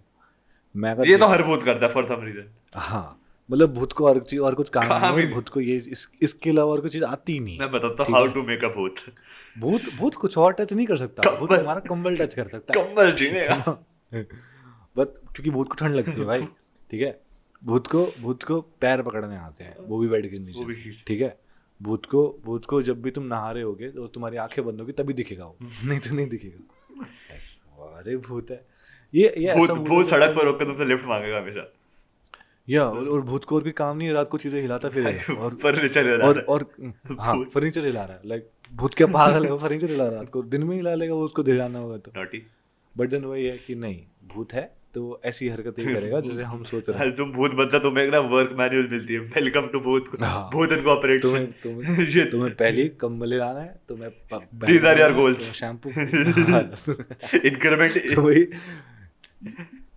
Speaker 2: मैं अगर
Speaker 1: ये तो हर भूत करता है फॉर सम रीजन।
Speaker 2: हाँ, मतलब भूत को और चीज और कुछ काम नहीं है,
Speaker 1: काम ही
Speaker 2: और
Speaker 1: नहीं।
Speaker 2: भूत को ये इसके अलावा और कुछ चीज आती ही नहीं है।
Speaker 1: मैं बताता हूँ
Speaker 2: ठीक
Speaker 1: हाउ
Speaker 2: है,
Speaker 1: टू मेक अ भूत।
Speaker 2: भूत भूत कुछ और टच नहीं कर सकता, भूत
Speaker 1: कंबल,
Speaker 2: तुम्हारा कंबल टच कर सकता है।
Speaker 1: कंबल छीनेगा।
Speaker 2: बट क्योंकि भूत को ठंड लगती है भाई, ठीक है, भूत को पैर पकड़ने आते हैं, वो भी बेड के
Speaker 1: वो
Speaker 2: नीचे
Speaker 1: भी
Speaker 2: से,
Speaker 1: खींच।
Speaker 2: ठीक है। भूत को जब भी तुम नहा रहे होगे तो तुम्हारी आंखें बंद होगी तभी दिखेगा वो, नहीं तो नहीं दिखेगा। अरे भूत है, ये ऐसा
Speaker 1: भूत
Speaker 2: भूत है
Speaker 1: भूत
Speaker 2: जो
Speaker 1: सड़क
Speaker 2: तुम,
Speaker 1: पर रोक के तुमसे लिफ्ट मांगेगा हमेशा।
Speaker 2: या और भूत को और भी काम नहीं है, रात को चीजें हिलाता फिरेगा और
Speaker 1: फर्नीचर हिला रहा
Speaker 2: और
Speaker 1: है
Speaker 2: हाँ,
Speaker 1: भूत।
Speaker 2: फर्नीचर हिला रहा है, लाइक भूत क्या पागल है, वो फर्नीचर हिला रहा है रात को, दिन में हिला लेगा वो, उसको हिलाना होगा तो।
Speaker 1: नॉटी।
Speaker 2: बट देन वही है कि नहीं, भूत है तो वो ऐसी हरकतें ही करेगा जैसे हम सोच रहे हैं।
Speaker 1: तुम भूत बनता तुम्हें एक ना वर्क मैनुअल मिलती है, वेलकम टू भूत
Speaker 2: हाँ,
Speaker 1: भूत इनकॉर्पोरेशन।
Speaker 2: तुम्हें तुम्हें
Speaker 1: ये
Speaker 2: तुम्हें पहले ही कंबल लाना है, तुम्हें
Speaker 1: दीज
Speaker 2: बैग
Speaker 1: आर योर
Speaker 2: लाना है,
Speaker 1: गोल्स।
Speaker 2: तुम्हें शैम्पू
Speaker 1: इंक्रीमेंट।
Speaker 2: तो वही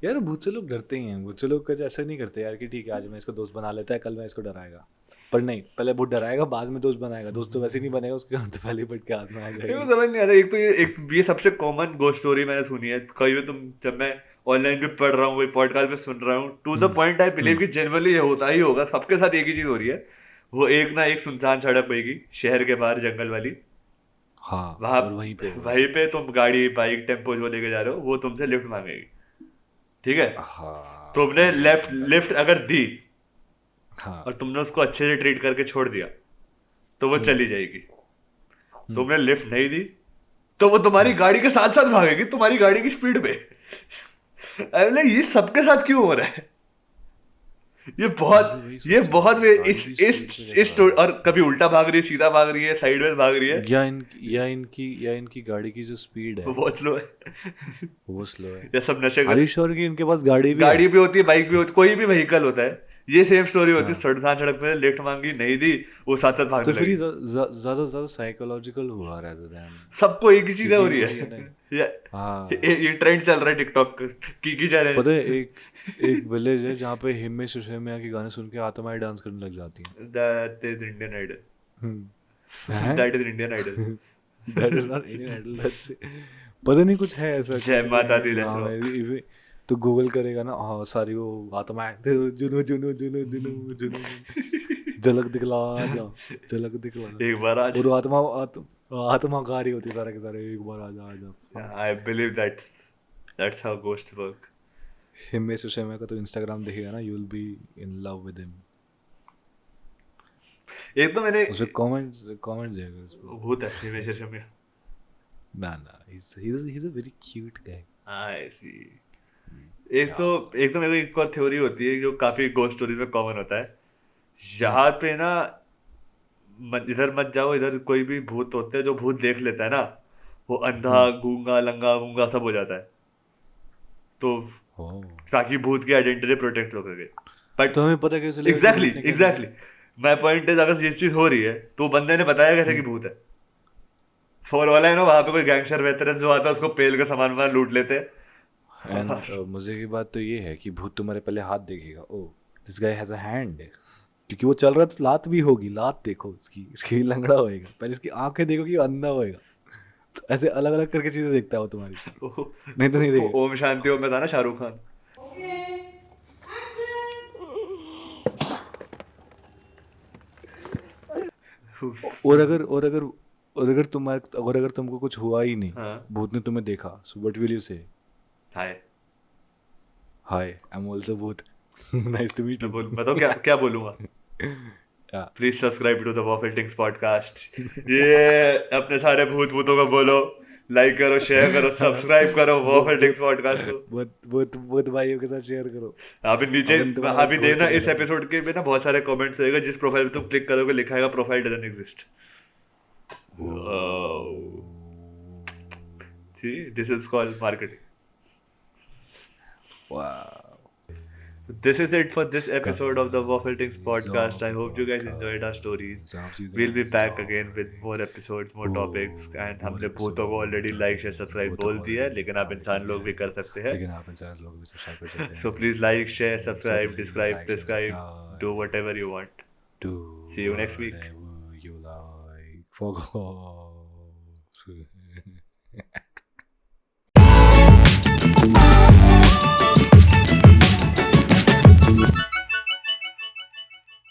Speaker 2: यार, भूत से लोग डरते ही हैं, भूत से लोग कुछ ऐसा नहीं करते यार कि ठीक है आज मैं इसको दोस्त बना लेता है, कल मैं इसको डराएगा। पर नहीं, पहले भूत डराएगा, बाद में दोस्त बनाएगा। दोस्त तो वैसे ही नहीं बनेगा, उसके हाथ तो पहले ही पट के हाथ में आ
Speaker 1: मेरे को
Speaker 2: जाएगी।
Speaker 1: समझ नहीं आ रहा। एक तो ये सबसे कॉमन गोस्ट स्टोरी मैंने सुनी है कहीं भी, तुम जब मैं ऑनलाइन भी पढ़ रहा हूँ, कोई पॉडकास्ट में सुन रहा हूँ, to the point I believe कि जनरली ये होता ही होगा, सबके साथ एक ही चीज हो रही है। वो एक ना एक सुनसान सड़क होगी शहर के बाहर, जंगल वाली,
Speaker 2: हाँ,
Speaker 1: वहां
Speaker 2: और वहीं पे होगा
Speaker 1: वहीं
Speaker 2: सब।
Speaker 1: पे तुम गाड़ी बाइक टेम्पो जो लेके जा रहे हो, वो तुमसे लिफ्ट मांगेगी। ठीक है,
Speaker 2: हाँ,
Speaker 1: तुमने लिफ्ट अगर दी
Speaker 2: हाँ,
Speaker 1: और तुमने उसको अच्छे से ट्रीट करके छोड़ दिया तो वो चली जाएगी। तुमने लिफ्ट नहीं दी तो वो तुम्हारी गाड़ी के साथ साथ भागेगी, तुम्हारी गाड़ी की स्पीड पे। अरे ये सबके साथ क्यों हो रहा है? ये
Speaker 2: मैं भी वही
Speaker 1: ये
Speaker 2: सोच रहा
Speaker 1: बहुत
Speaker 2: हूँ,
Speaker 1: वे-
Speaker 2: गाड़ी की स्पीड पे कैसे
Speaker 1: इस
Speaker 2: भागेगी।
Speaker 1: और कभी उल्टा भाग रही है, सीधा भाग रही है, साइडवेज भाग रही है,
Speaker 2: या इनकी गाड़ी की जो स्पीड
Speaker 1: वो
Speaker 2: है
Speaker 1: बहुत स्लो है।
Speaker 2: वो स्लो है।
Speaker 1: ये सब नशे
Speaker 2: आर
Speaker 1: कर।
Speaker 2: यू श्योर कि इनके पास गाड़ी भी है?
Speaker 1: गाड़ी भी होती है, बाइक भी होती है, कोई भी व्हीकल होता है। ये सेम स्टोरी होती है,
Speaker 2: हाँ,
Speaker 1: सड़क पे लिफ्ट मांगी, नहीं दी, वो साथ साथ
Speaker 2: तो
Speaker 1: भागने
Speaker 2: फिर ये
Speaker 1: लगी।
Speaker 2: ज्यादा साइकोलॉजिकल हुआ रहता देन,
Speaker 1: सबको एक ही चीज हो
Speaker 2: क्योंकि
Speaker 1: रही
Speaker 2: वही है ना।
Speaker 1: है। ये
Speaker 2: हाँ,
Speaker 1: ये ट्रेंड चल रहा है टिकटॉक की चैलेंज।
Speaker 2: पता है एक एक विलेज है जहाँ पे हिमेश रेशमिया के गाने सुन के आत्माएं डांस करने लग जाती हैं।
Speaker 1: That is Indian Idol.
Speaker 2: हैं?
Speaker 1: That is Indian Idol.
Speaker 2: That is not Indian Idol, that's, पता नहीं कुछ है ऐसा कि
Speaker 1: जय
Speaker 2: जो
Speaker 1: माता दी,
Speaker 2: इंडियन
Speaker 1: लेट्स
Speaker 2: गाँव
Speaker 1: रॉक।
Speaker 2: है। तो गूगल करेगा ना, हाँ सारी वो आत्माएं, जुनू जुनू जुनू जुनू जुनू, झलक दिखला जा, झलक दिखला जा।
Speaker 1: एक बार आज
Speaker 2: और वो आत्मा गा रही होती है सारे के सारे, एक बार आजा आजा।
Speaker 1: I believe that's how ghosts work.
Speaker 2: Himesh Reshammiya का तो इंस्टाग्राम देखिएगा ना, you will be in love with him.
Speaker 1: एक तो मैंने
Speaker 2: उसपे कमेंट्स जाएगा उसपे।
Speaker 1: भूत है हिमेश रेशमिया।
Speaker 2: ना, he's a very cute guy.
Speaker 1: आई सी। एक तो मेरे को एक और थ्योरी होती है जो काफी गोस्ट स्टोरीज में कॉमन होता है। यहाँ पे ना इधर मत जाओ, इधर कोई भी भूत होते हैं, जो भूत देख लेता है ना, वो अंधा गूंगा लंगा गूंगा सब हो जाता है। तो
Speaker 2: Oh.
Speaker 1: ताकि भूत की आइडेंटिटी प्रोटेक्ट हो सके। बट
Speaker 2: तो हमें पता कैसे लगा कि
Speaker 1: एग्जैक्टली
Speaker 2: भूत ने क्या
Speaker 1: एग्जैक्टली माई पॉइंट इज, अगर ये चीज हो रही है तो बंदे ने बताया कैसे कि भूत है। फॉर ऑल आई नो वहां पे कोई गैंगस्टर वेतरन जो आता है उसको पेल के सामान वामान लूट लेते हैं।
Speaker 2: एंड मजे की बात तो ये है कि भूत तुम्हारे पहले हाथ देखेगा, oh this guy has a hand, क्योंकि वो चल रहा है तो लात भी होगी, लात देखो उसकी लंगड़ा होएगा, पहले इसकी आंखें देखो कि अंधा होएगा। तो ऐसे अलग अलग करके चीजें देखता है वो तुम्हारी, नहीं तो नहीं देखेगा।
Speaker 1: ओम शांति ओम में था ना शाहरुख खान।
Speaker 2: और अगर तुमको कुछ हुआ ही नहीं,
Speaker 1: हाँ।
Speaker 2: भूत ने तुम्हें देखा, so what will you say?
Speaker 1: Hi.
Speaker 2: Hi, I am also bhoot, nice to meet you.
Speaker 1: बताओ क्या क्या बोलूंगा।
Speaker 2: Yeah.
Speaker 1: Please subscribe to the Waffle Things podcast. ये अपने सारे भूत भूतों को बोलो, लाइक करो, शेयर करो, सब्सक्राइब करो वॉफल थिंग्स पॉडकास्ट को।
Speaker 2: बहुत भाइयों के साथ शेयर करो।
Speaker 1: अभी नीचे
Speaker 2: अपन तुम्हारा
Speaker 1: अभी
Speaker 2: दोस्त
Speaker 1: देखना
Speaker 2: बन
Speaker 1: इस
Speaker 2: जाएंगे।
Speaker 1: एपिसोड के में ना बहुत सारे कमेंट्स होएगा, जिस प्रोफाइल पे तुम क्लिक करोगे लिखा है profile doesn't exist. See, this is called marketing.
Speaker 2: Wow.
Speaker 1: This is it for this episode of the Waffle Things podcast. I hope you guys enjoyed our stories. We'll be back again with more episodes, more topics, and हमने भूतों को already like, share, subscribe बोल दिया है, लेकिन आप इंसान लोग भी कर सकते हैं.
Speaker 2: लेकिन आप इंसान लोग भी सब्सक्राइब कर सकते हैं।
Speaker 1: So please like, share, subscribe,
Speaker 2: Please
Speaker 1: describe,
Speaker 2: like,
Speaker 1: prescribe,
Speaker 2: subscribe.
Speaker 1: do whatever you want.
Speaker 2: Do
Speaker 1: See you next week.
Speaker 2: whatever you like. Fuck off.